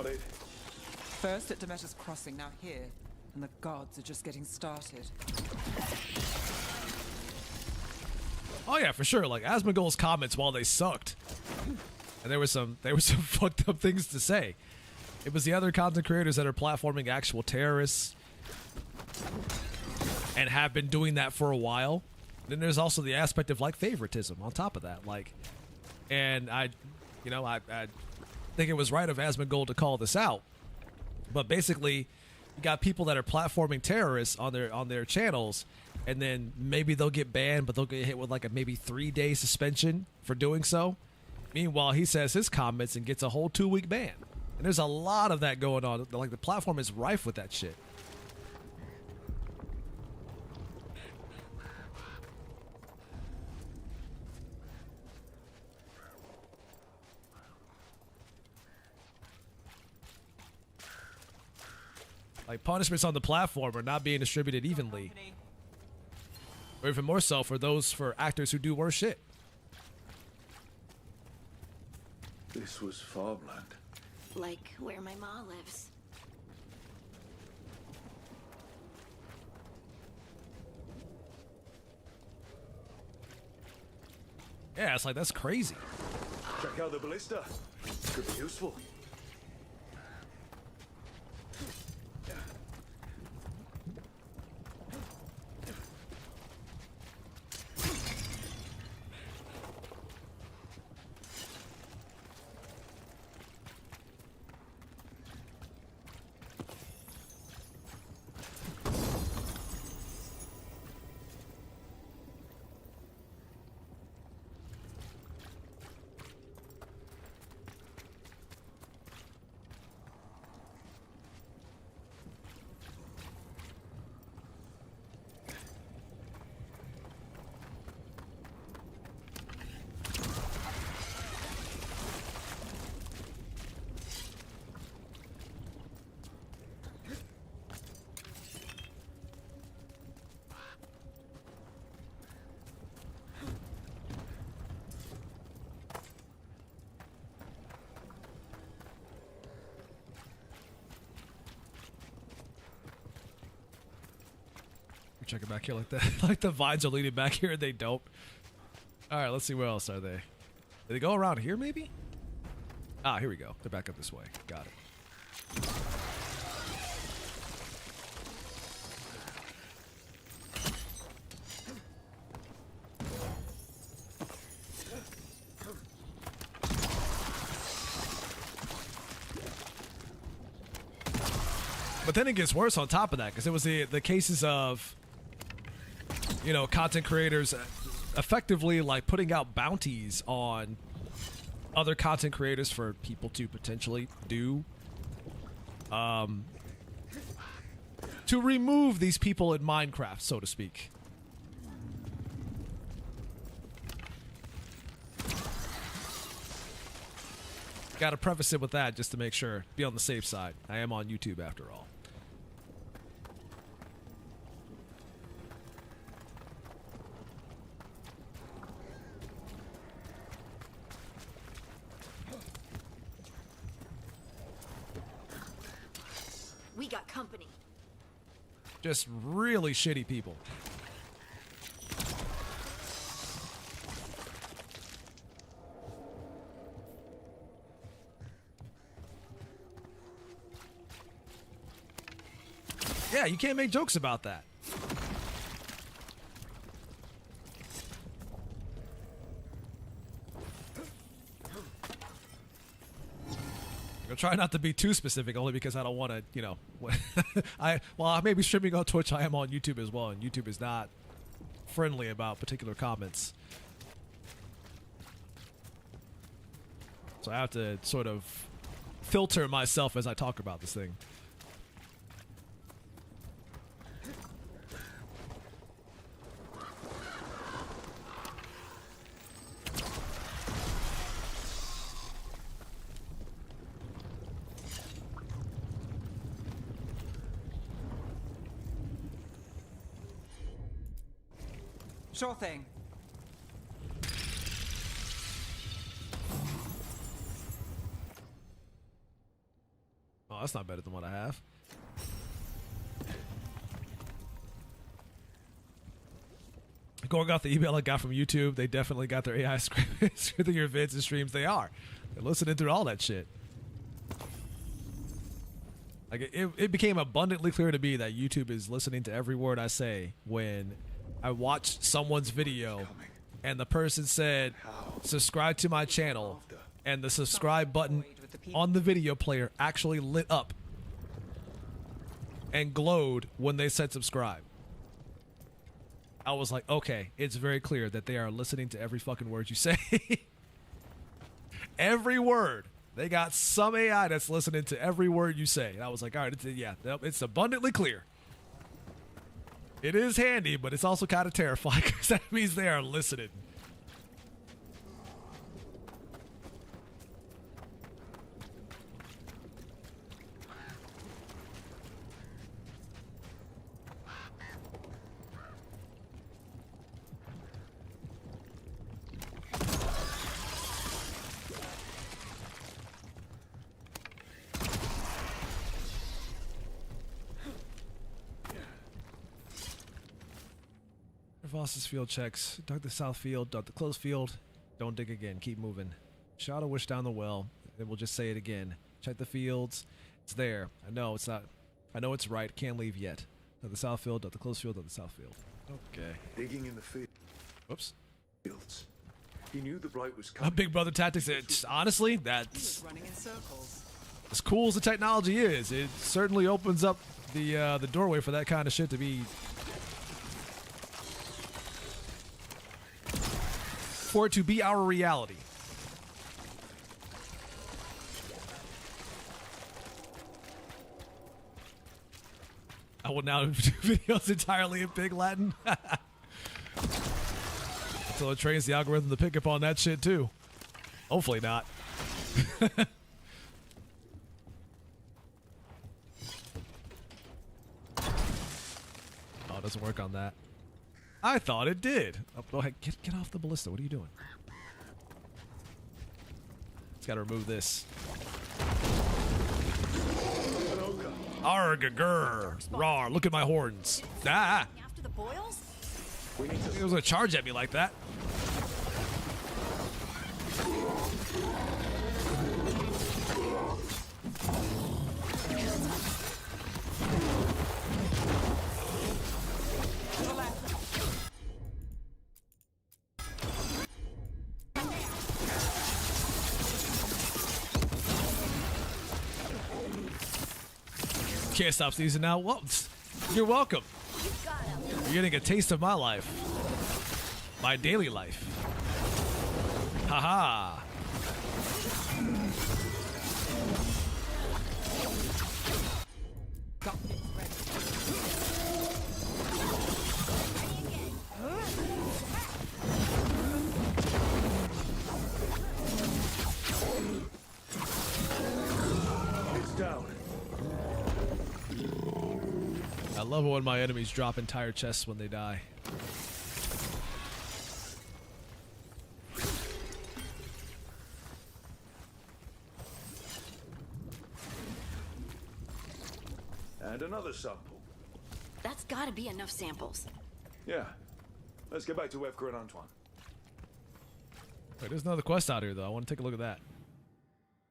Speaker 5: Got it.
Speaker 12: First at Demeter's Crossing, now here. And the gods are just getting started.
Speaker 1: Oh yeah, for sure. Like Asmongold's comments, while they sucked, and there was some fucked up things to say. It was the other content creators that are platforming actual terrorists and have been doing that for a while. Then there's also the aspect of like favoritism on top of that. Like, and I think it was right of Asmongold to call this out. But basically, you got people that are platforming terrorists on their channels, and then maybe they'll get banned, but they'll get hit with like a maybe 3-day suspension for doing so. Meanwhile, he says his comments and gets a whole 2-week ban. And there's a lot of that going on. Like the platform is rife with that shit. Like punishments on the platform are not being distributed evenly. Or even more so for actors who do worse shit.
Speaker 5: This was farmland.
Speaker 13: Like where my ma lives.
Speaker 1: Yeah, it's like, that's crazy.
Speaker 5: Check out the ballista. Could be useful.
Speaker 1: Check it back here like that. Like the vines are leading back here and they don't. Alright, let's see where else are they. Did they go around here maybe? Ah, here we go. They're back up this way. Got it. But then it gets worse on top of that, because it was the cases of, you know, content creators effectively like putting out bounties on other content creators for people to potentially do to remove these people in Minecraft, so to speak. Got to preface it with that just to make sure, be on the safe side. I am on YouTube after all.
Speaker 13: We got company.
Speaker 1: Just really shitty people. Yeah, you can't make jokes about that. I'm trying not to be too specific, only because I don't want to, you know. I may be streaming on Twitch. I am on YouTube as well, and YouTube is not friendly about particular comments. So I have to sort of filter myself as I talk about this thing.
Speaker 12: Sure thing.
Speaker 1: that's not better than what I have. Going off the email I got from YouTube, they definitely got their AI scripting your vids and streams. They are. They're listening through all that shit. Like it became abundantly clear to me that YouTube is listening to every word I say when I watched someone's video and the person said, subscribe to my channel, and the subscribe button on the video player actually lit up and glowed when they said subscribe. I was like, okay, it's very clear that they are listening to every fucking word you say. Every word. They got some AI that's listening to every word you say. And I was like, all right, it's abundantly clear. It is handy, but it's also kind of terrifying because that means they are listening. Voss's field checks. Dug the south field, dug the close field. Don't dig again. Keep moving. Shot a wish down the well. And we'll just say it again. Check the fields. It's there. I know it's not. I know it's right. Can't leave yet. Dug the south field, dug the close field, dug the south field. Okay.
Speaker 5: Digging in the field.
Speaker 1: Whoops.
Speaker 5: Fields. He knew the blight was coming.
Speaker 1: Big Brother tactics. Honestly, that's
Speaker 12: running in circles.
Speaker 1: As cool as the technology is. It certainly opens up the doorway for that kind of shit to be. For it to be our reality. I will now do videos entirely in Pig Latin. Until it trains the algorithm to pick up on that shit too. Hopefully not. Oh, it doesn't work on that. I thought it did. Oh, go ahead. Get off the ballista. What are you doing? Just gotta remove this. Arg-a-gur. Rawr. Look at my horns. Ah.
Speaker 13: After the boils?
Speaker 1: He was gonna charge at me like that. Can't stop sneezing now. Well, you're welcome. You're getting a taste of my life. My daily life. Haha.
Speaker 5: It's down.
Speaker 1: I love it when my enemies drop entire chests when they die.
Speaker 5: And another sample.
Speaker 13: That's gotta be enough samples.
Speaker 5: Yeah. Let's get back to Veilguard and Antoine.
Speaker 1: Wait, there's another quest out here though. I want to take a look at that.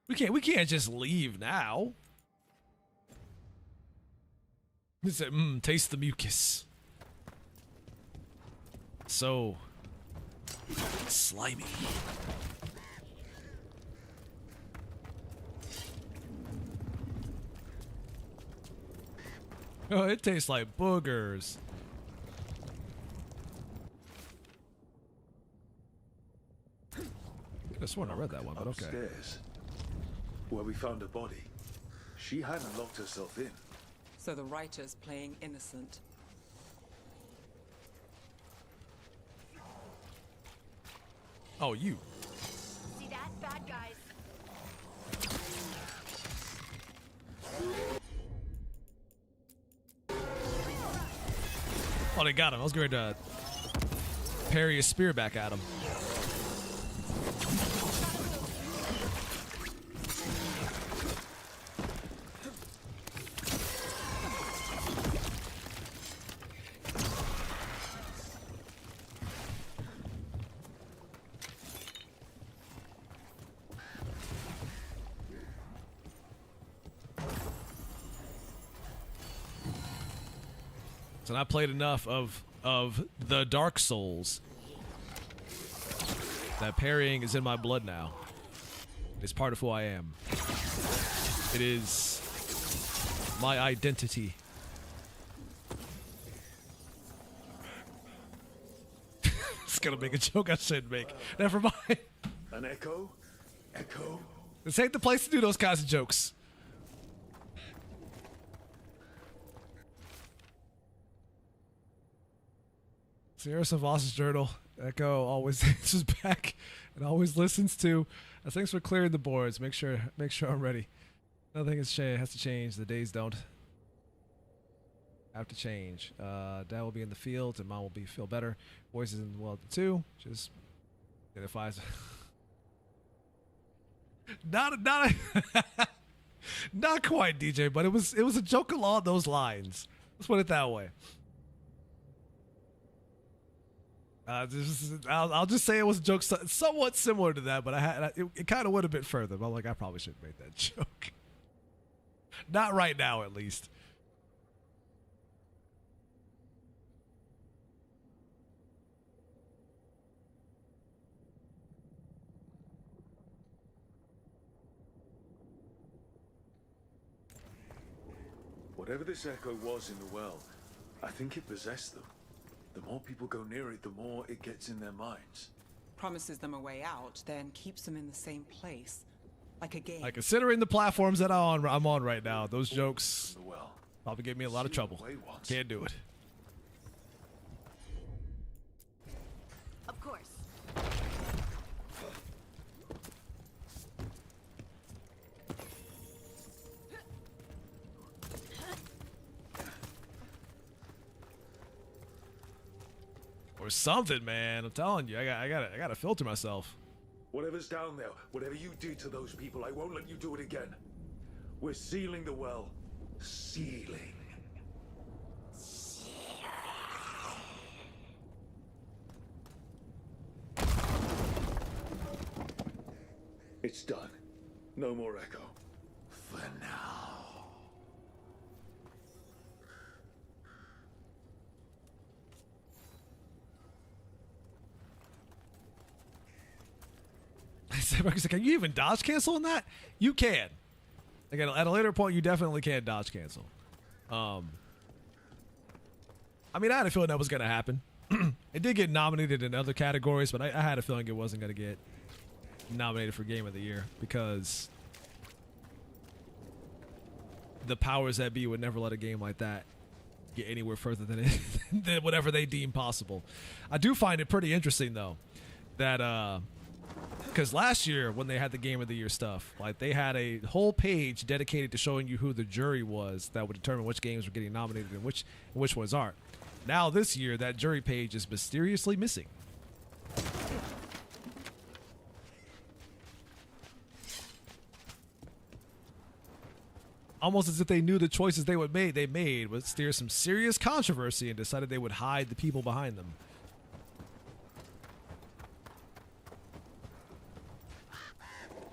Speaker 1: We can't just leave now. It said, taste the mucus. So slimy. Oh, it tastes like boogers. I could have sworn I read that one, but okay.
Speaker 5: Upstairs, where we found a body. She hadn't locked herself in.
Speaker 12: So the writer's playing innocent.
Speaker 1: Oh, you.
Speaker 13: See that? Bad guys.
Speaker 1: Oh, they got him. I was going to parry a spear back at him. So I played enough of the Dark Souls that parrying is in my blood now. It's part of who I am. It is my identity. It's gonna make a joke I shouldn't make. Never mind.
Speaker 5: An echo? Echo?
Speaker 1: This ain't the place to do those kinds of jokes. Sierra Savas's journal. Echo always answers back and always listens to. Thanks for clearing the boards. Make sure I'm ready. Nothing has to change. The days don't have to change. Dad will be in the field and Mom will feel better. Voices in the world too. Just identifies. Not not quite, DJ, but it was a joke along those lines. Let's put it that way. I'll just say it was a joke somewhat similar to that, but it kind of went a bit further. But I'm like, I probably shouldn't make that joke. Not right now, at least.
Speaker 5: Whatever this echo was in the well, I think it possessed them. The more people go near it, the more it gets in their minds.
Speaker 12: Promises them a way out, then keeps them in the same place. Like a game.
Speaker 1: Like, considering the platforms that I'm on right now, those jokes probably gave me a lot of trouble. Can't do it.
Speaker 13: Of course.
Speaker 1: Or something, man. I'm telling you, I gotta filter myself.
Speaker 5: Whatever's down there, whatever you did to those people, I won't let you do it again. We're sealing the well. Sealing. It's done. No more echo. For now.
Speaker 1: Can you even dodge cancel in that? You can. Again, at a later point, you definitely can dodge cancel. I mean, I had a feeling that was going to happen. It did get nominated in other categories, but I had a feeling it wasn't going to get nominated for Game of the Year because the powers that be would never let a game like that get anywhere further than than whatever they deem possible. I do find it pretty interesting, though, that because last year when they had the Game of the Year stuff, like, they had a whole page dedicated to showing you who the jury was that would determine which games were getting nominated and which ones aren't. Now this year, that jury page is mysteriously missing. Almost as if they knew the choices they made would steer some serious controversy and decided they would hide the people behind them.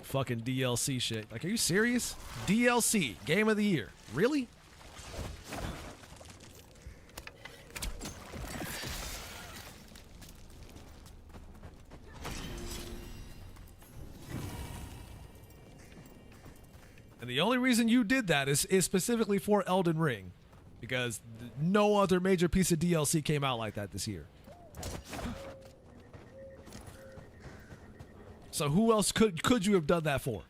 Speaker 1: Fucking DLC shit. Like, are you serious? DLC, Game of the Year. Really? And the only reason you did that is specifically for Elden Ring, because no other major piece of DLC came out like that this year. So who else could you have done that for?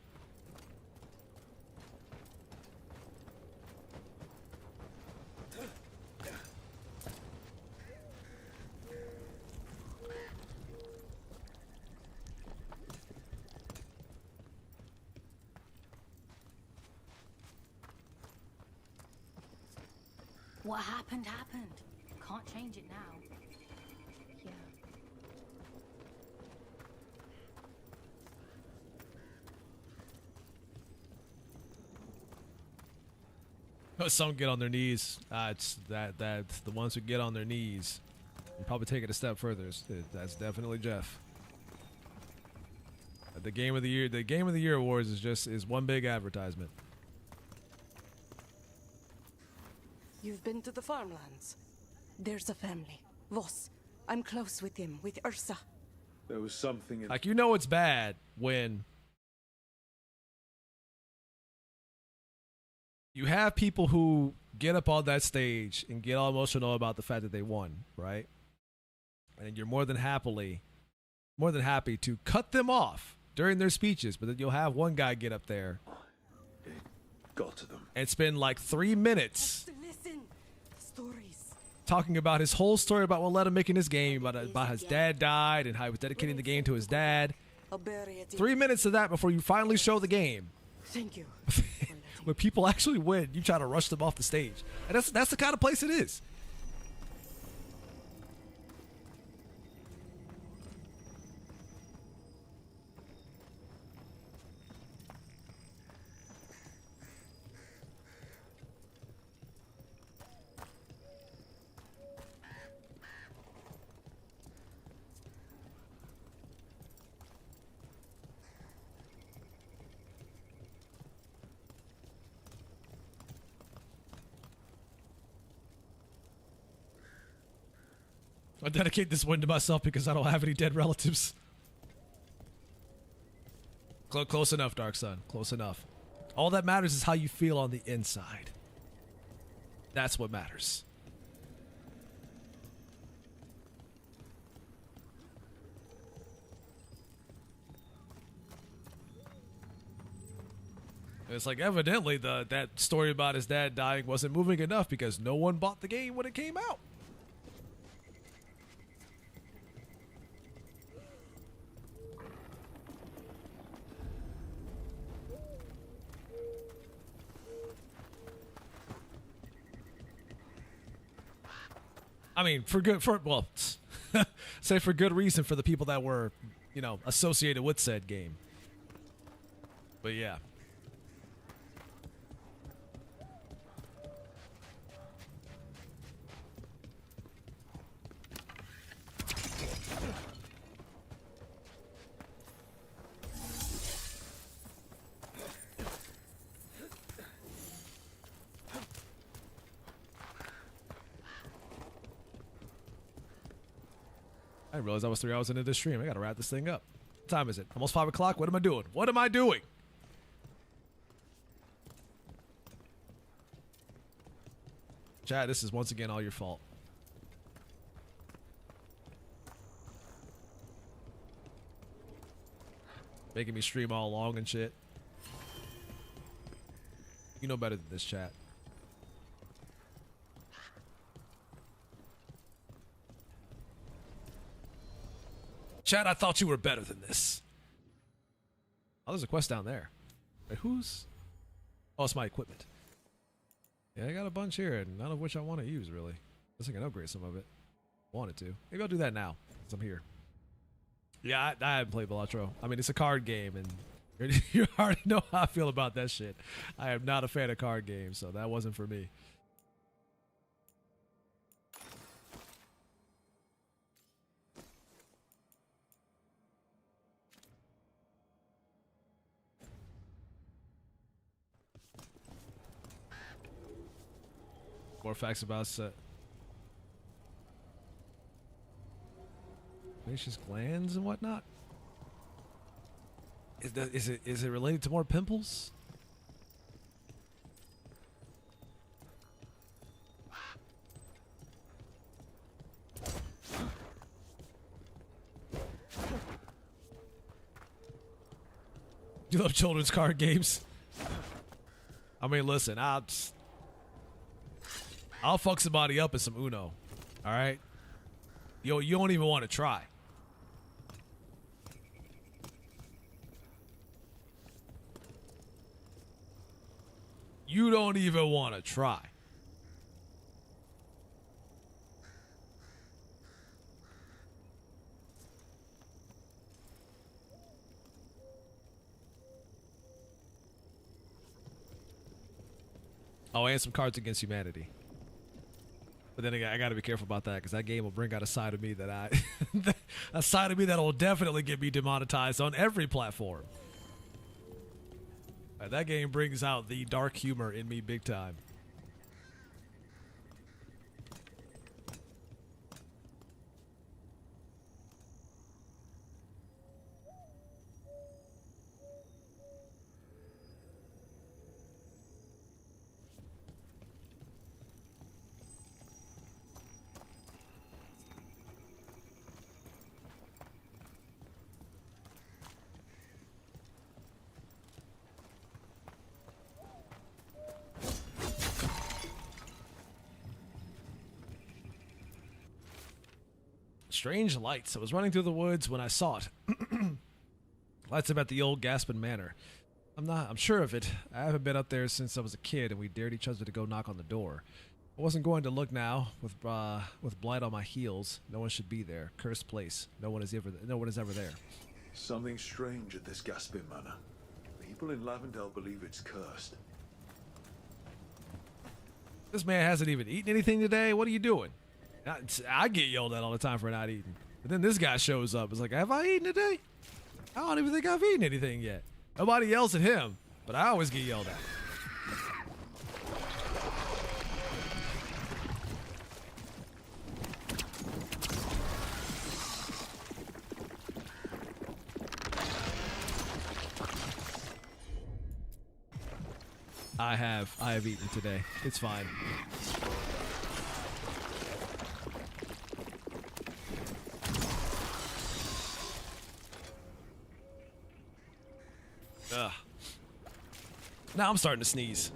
Speaker 7: What happened. Can't change it now. Yeah.
Speaker 1: Some get on their knees. It's that's the ones who get on their knees. And probably take it a step further. That's definitely Jeff. The Game of the Year awards is one big advertisement.
Speaker 19: You've been to the farmlands?
Speaker 2: There's a family. Voss. I'm close with him, with Ursa.
Speaker 5: There was something in...
Speaker 1: Like, you know it's bad when you have people who get up on that stage and get all emotional about the fact that they won, right? And you're more than happy to cut them off during their speeches, but then you'll have one guy get up there
Speaker 5: got to them
Speaker 1: and spend like 3 minutes
Speaker 2: Listen. Stories.
Speaker 1: talking about his whole story about what led him making this game, about his dad died and how he was dedicating the game to his dad.
Speaker 2: I'll bury it.
Speaker 1: 3 minutes of that before you finally show the game.
Speaker 2: Thank you.
Speaker 1: When people actually win, you try to rush them off the stage. And that's the kind of place it is. I dedicate this win to myself because I don't have any dead relatives. Close enough, Dark Sun. Close enough. All that matters is how you feel on the inside. That's what matters. It's like evidently that story about his dad dying wasn't moving enough because no one bought the game when it came out. I mean, say for good reason for the people that were, associated with said game. But yeah. I didn't realize I was 3 hours into this stream. I gotta wrap this thing up. What time is it? Almost 5 o'clock? What am I doing? What am I doing? Chat, this is once again all your fault. Making me stream all long and shit. You know better than this, chat. Chat, I thought you were better than this. Oh, there's a quest down there. Wait, who's... Oh, it's my equipment. Yeah, I got a bunch here, and none of which I want to use, really. Guess I can upgrade some of it. Wanted to. Maybe I'll do that now, because I'm here. Yeah, I haven't played Velatro. I mean, it's a card game, and you already know how I feel about that shit. I am not a fan of card games, so that wasn't for me. More facts about sebaceous glands and whatnot. Is it related to more pimples? You love children's card games? I mean, listen, I'll fuck somebody up in some Uno. All right? You don't even want to try. You don't even want to try. Oh, and some Cards Against Humanity. But then again, I gotta be careful about that because that game will bring out a side of me that a side of me that'll definitely get me demonetized on every platform. That game brings out the dark humor in me big time. Strange lights. I was running through the woods when I saw it. Lights up at the old Gaspin Manor. I'm sure of it. I haven't been up there since I was a kid, and we dared each other to go knock on the door. I wasn't going to look now, with blight on my heels. No one should be there. Cursed place. No one is ever there.
Speaker 5: Something strange at this Gaspin Manor. People in Lavendale believe it's cursed.
Speaker 1: This man hasn't even eaten anything today. What are you doing? I get yelled at all the time for not eating. But then this guy shows up. It's like, have I eaten today? I don't even think I've eaten anything yet. Nobody yells at him, but I always get yelled at. I have eaten today. It's fine. Ugh. Now I'm starting to sneeze.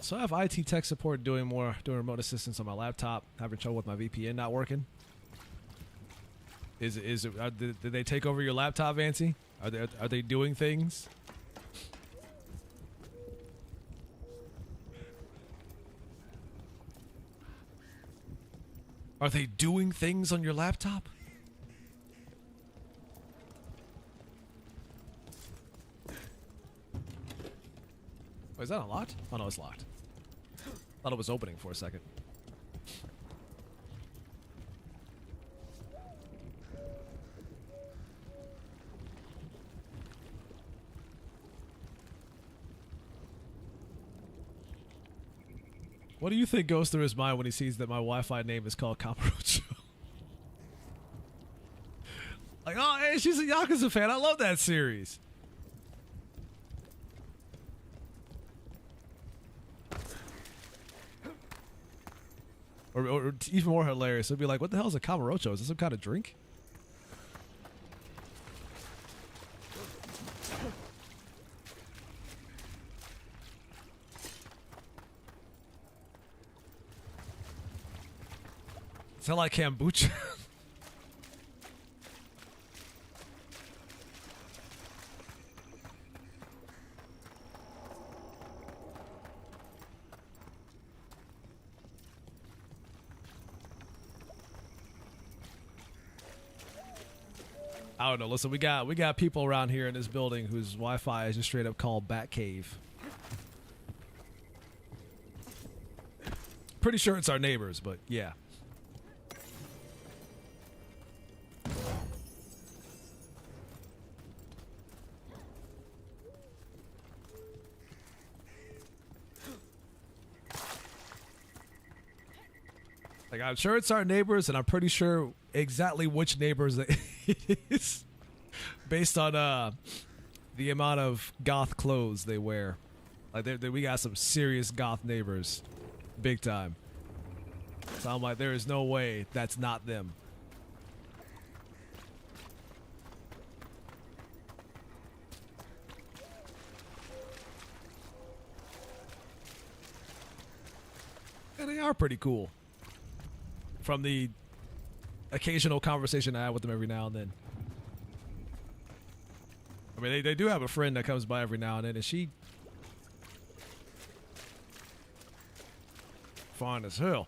Speaker 1: So I have IT tech support doing remote assistance on my laptop, having trouble with my VPN not working. Did they take over your laptop, Vancy? Are they doing things? Are they doing things on your laptop? Oh, is that unlocked? Oh no, it's locked. Thought it was opening for a second. What do you think goes through his mind when he sees that my Wi-Fi name is called Camarocho? Like, oh, hey, she's a Yakuza fan. I love that series. Or even more hilarious, it'd be like, what the hell is a Camarocho? Is this some kind of drink? Is that like kombucha? I don't know. Listen, we got people around here in this building whose Wi-Fi is just straight up called Batcave. Pretty sure it's our neighbors, but yeah. Like, I'm sure it's our neighbors, and I'm pretty sure exactly which neighbors it is based on the amount of goth clothes they wear. Like, we got some serious goth neighbors, big time. So I'm like, there is no way that's not them. And they are pretty cool. From the occasional conversation I have with them every now and then. I mean, they do have a friend that comes by every now and then, and she fine as hell.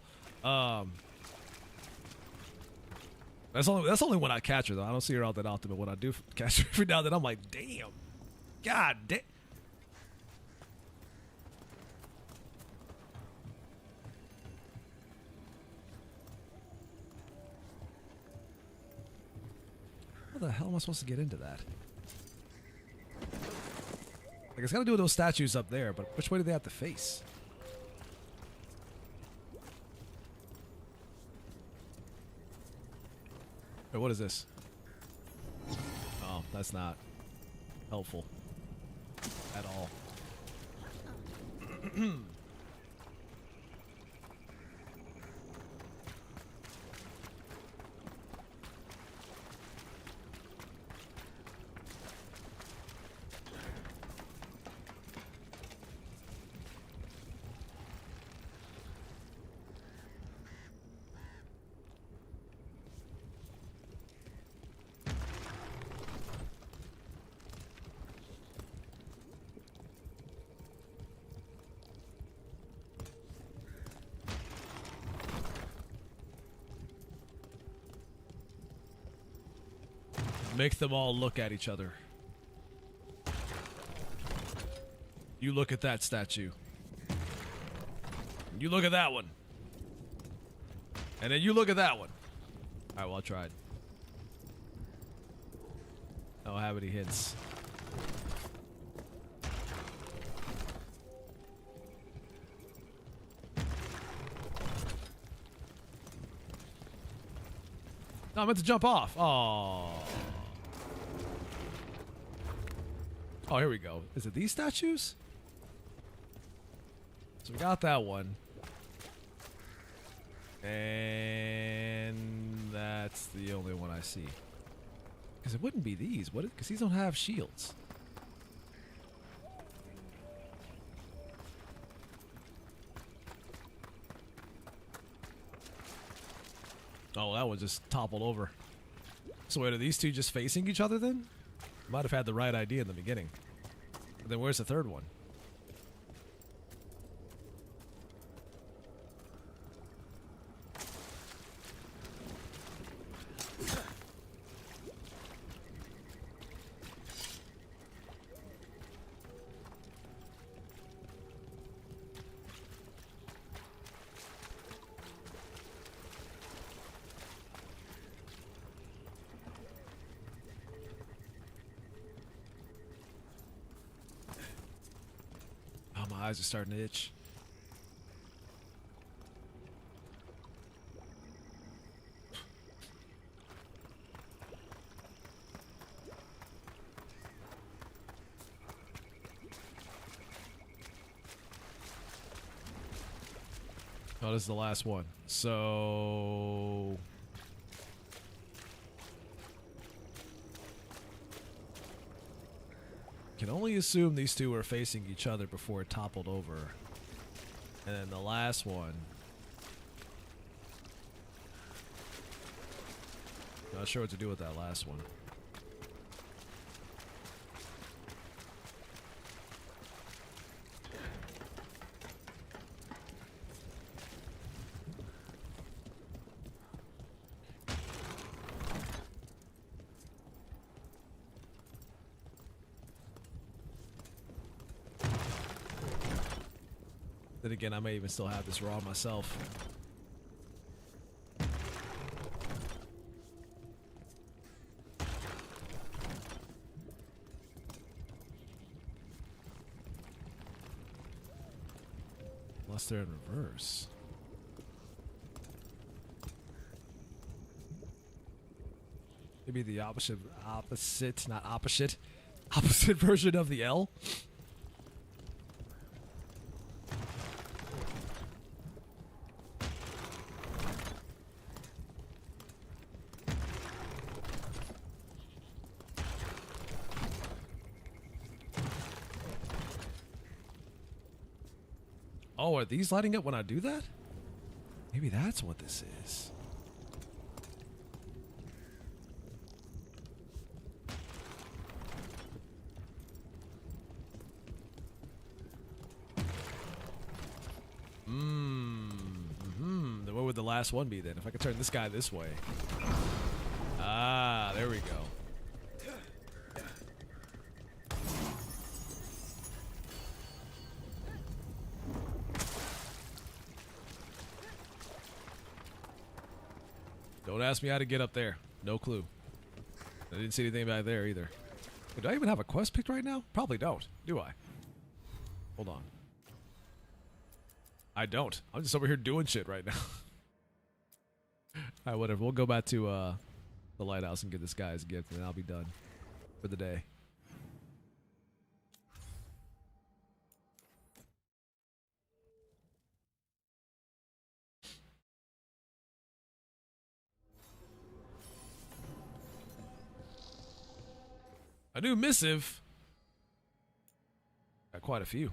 Speaker 1: That's only when I catch her though. I don't see her all that often, but when I do catch her every now and then, I'm like, damn, god damn. How the hell am I supposed to get into that? Like, it's got to do with those statues up there, but which way do they have to face? Wait, what is this? Oh, that's not helpful at all. Make them all look at each other. You look at that statue. You look at that one. And then you look at that one. Alright, well, I tried. I don't have any hints. No, I meant to jump off. Oh. Oh, here we go. Is it these statues? So we got that one. And that's the only one I see. Because it wouldn't be these, would it? Because these don't have shields. Oh, that one just toppled over. So wait, are these two just facing each other then? Might have had the right idea in the beginning. But then where's the third one? My eyes are starting to itch. Oh, this is the last one. So... can only assume these two were facing each other before it toppled over. And then the last one... not sure what to do with that last one. Then again, I may even still have this raw myself. Unless they're in reverse. Maybe the opposite, not opposite, opposite version of the L. Oh, are these lighting up when I do that? Maybe that's what this is. Then what would the last one be then? If I could turn this guy this way. Ah, there we go. Don't ask me how to get up there. No clue. I didn't see anything back there either. Do I even have a quest picked right now? Probably don't. Do I? Hold on. I don't. I'm just over here doing shit right now. Alright, whatever. We'll go back to the lighthouse and get this guy's gift, and then I'll be done for the day. A new missive. Got quite a few.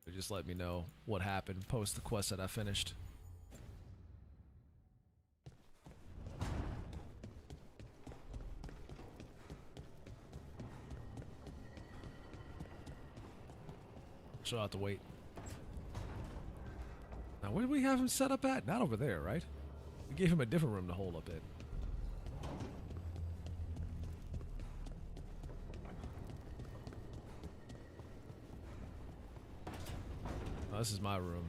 Speaker 1: They just let me know what happened post the quest that I finished. So I'll have to wait. Now Where did we have him set up at? Not over there, right? We gave him a different room to hold up in. Oh, this is my room.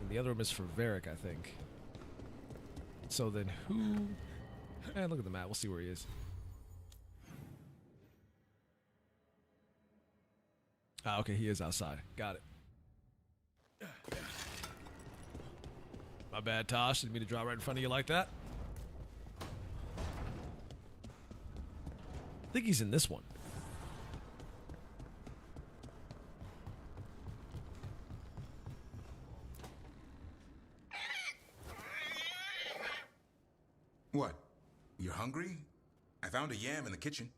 Speaker 1: And the other room is for Varric, I think. So then who... look at the map. We'll see where he is. Ah, okay, he is outside. Got it. My bad, Tosh. Didn't mean to draw right in front of you like that. I think he's in this one.
Speaker 6: What? You're hungry? I found a yam in the kitchen.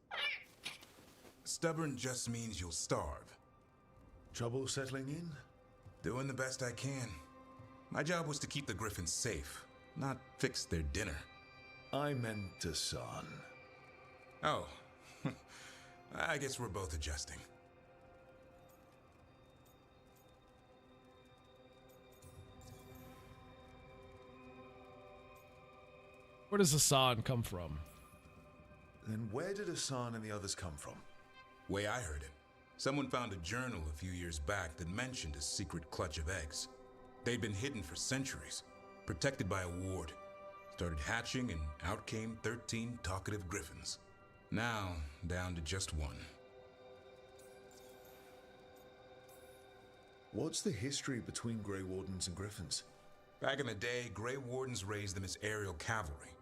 Speaker 6: Stubborn just means you'll starve.
Speaker 5: Trouble settling in?
Speaker 6: Doing the best I can. My job was to keep the Griffins safe, not fix their dinner.
Speaker 5: I meant Hassan.
Speaker 6: Oh. I guess we're both adjusting.
Speaker 1: Where does Hassan come from?
Speaker 5: Then where did Hassan and the others come from?
Speaker 6: Way I heard it. Someone found a journal a few years back that mentioned a secret clutch of eggs. They'd been hidden for centuries, protected by a ward. Started hatching and out came 13 talkative griffins. Now, down to just one.
Speaker 5: What's the history between Grey Wardens and Griffins?
Speaker 6: Back in the day, Grey Wardens raised them as aerial cavalry.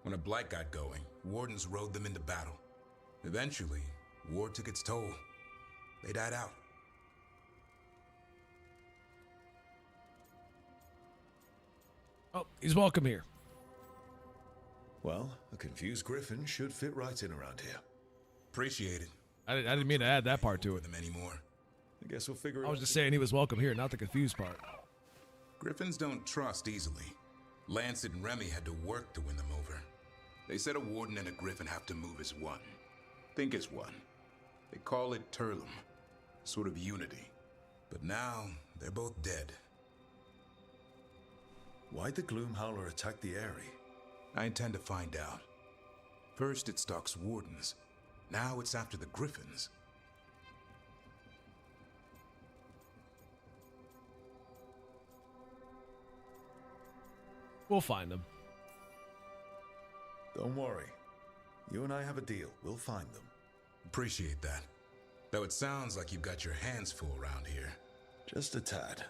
Speaker 6: When a blight got going, Wardens rode them into battle. Eventually, war took its toll. They died out.
Speaker 1: Oh, he's welcome here.
Speaker 5: Well, a confused griffin should fit right in around here.
Speaker 6: Appreciate it.
Speaker 1: I didn't mean to add that part to it.
Speaker 6: Them anymore.
Speaker 5: I guess we'll figure it out.
Speaker 1: I was just saying he was welcome here, not the confused part.
Speaker 6: Griffins don't trust easily. Lancet and Remy had to work to win them over. They said a warden and a griffin have to move as one. Think as one. They call it Turlum. Sort of unity. But now, they're both dead.
Speaker 5: Why'd the Gloomhowler attack the Eyrie?
Speaker 6: I intend to find out. First it stalks wardens. Now it's after the griffins.
Speaker 1: We'll find them.
Speaker 5: Don't worry. You and I have a deal. We'll find them.
Speaker 6: Appreciate that. Though it sounds like you've got your hands full around here.
Speaker 5: Just a tad.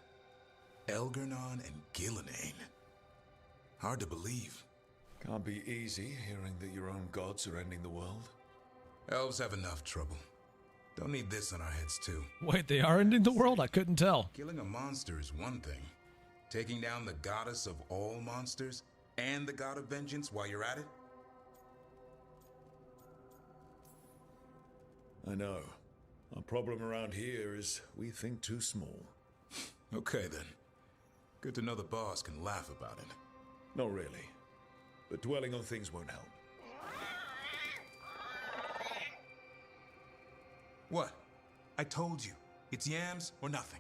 Speaker 6: Elgernon and Gillenane. Hard to believe.
Speaker 5: Can't be easy hearing that your own gods are ending the world.
Speaker 6: Elves have enough trouble. Don't need this on our heads too.
Speaker 1: Wait, they are ending the world? I couldn't tell.
Speaker 6: Killing a monster is one thing. Taking down the goddess of all monsters and the god of vengeance while you're at it?
Speaker 5: I know. Our problem around here is we think too small.
Speaker 6: Okay then. Good to know the boss can laugh about it.
Speaker 5: Not really. But dwelling on things won't help.
Speaker 6: What? I told you. It's yams or nothing.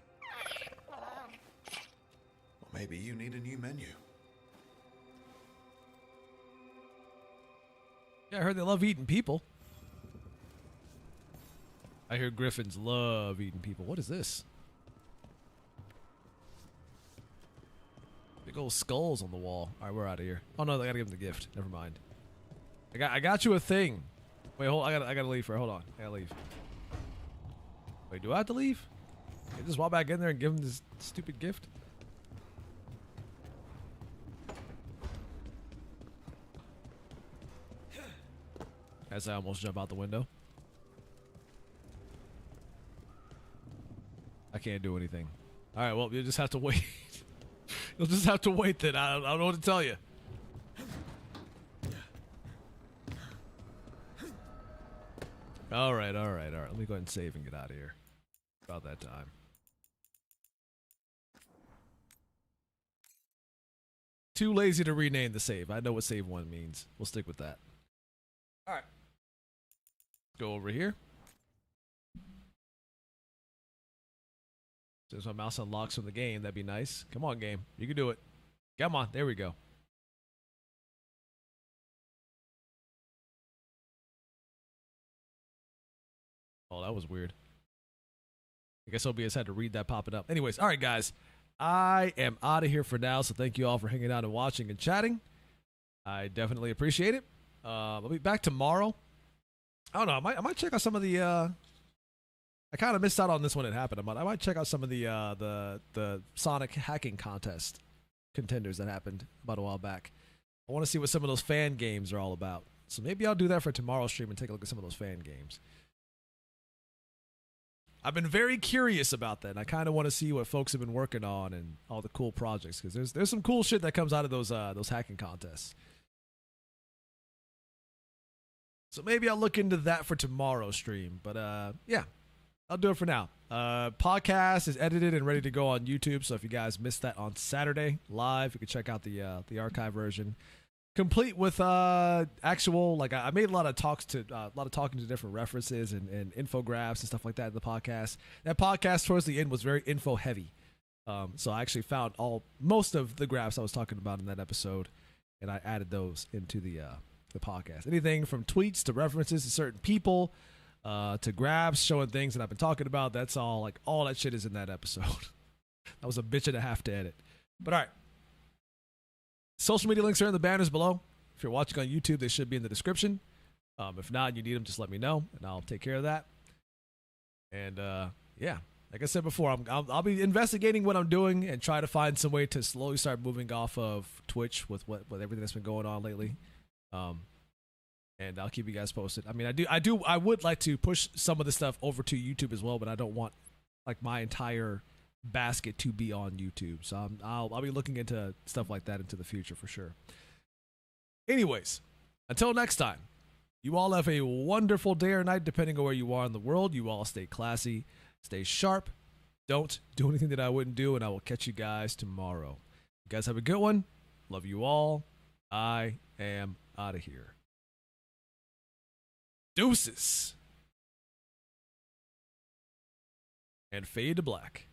Speaker 5: Or maybe you need a new menu.
Speaker 1: Yeah, I heard they love eating people. I hear griffins love eating people. What is this? Big old skulls on the wall. All right, we're out of here. Oh no, I gotta give him the gift. Never mind. I got you a thing. Wait, hold. I gotta leave for. Hold on. I gotta leave. Wait, do I have to leave? Can I just walk back in there and give him this stupid gift? As I almost jump out the window. I can't do anything. All right, well, you'll just have to wait. You'll just have to wait then. I don't know what to tell you. All right. Let me go ahead and save and get out of here. About that time. Too lazy to rename the save. I know what save 1 means. We'll stick with that. All right. Go over here. As my mouse unlocks from the game, that'd be nice. Come on, game. You can do it. Come on. There we go. Oh, that was weird. I guess OBS had to read that popping up. Anyways, all right, guys. I am out of here for now, so thank you all for hanging out and watching and chatting. I definitely appreciate it. I'll be back tomorrow. I don't know. I might check out some of the... I kind of missed out on this when it happened. I might check out some of the Sonic hacking contest contenders that happened about a while back. I want to see what some of those fan games are all about. So maybe I'll do that for tomorrow's stream and take a look at some of those fan games. I've been very curious about that, and I kind of want to see what folks have been working on and all the cool projects, because there's some cool shit that comes out of those hacking contests. So maybe I'll look into that for tomorrow's stream. But yeah, I'll do it for now. Podcast is edited and ready to go on YouTube, so if you guys missed that on Saturday live, you can check out the archive version, complete with actual, like, I made a lot of talking to different references and infographics and stuff like that in the podcast. That podcast towards the end was very info heavy, so I actually found most of the graphs I was talking about in that episode, and I added those into the podcast. Anything from tweets to references to certain people, to grabs showing things that I've been talking about. That's all, like, all that shit is in that episode. That was a bitch and a half to edit. But all right. Social media links are in the banners below. If you're watching on YouTube, they should be in the description. If not, and you need them, just let me know, and I'll take care of that. And yeah, like I said before, I'll be investigating what I'm doing and try to find some way to slowly start moving off of Twitch with everything that's been going on lately. And I'll keep you guys posted. I mean, I would like to push some of the stuff over to YouTube as well, but I don't want, like, my entire basket to be on YouTube. So I'll be looking into stuff like that into the future for sure. Anyways, until next time, you all have a wonderful day or night, depending on where you are in the world. You all stay classy, stay sharp, don't do anything that I wouldn't do, and I will catch you guys tomorrow. You guys have a good one. Love you all. I am out of here. Deuces. And fade to black.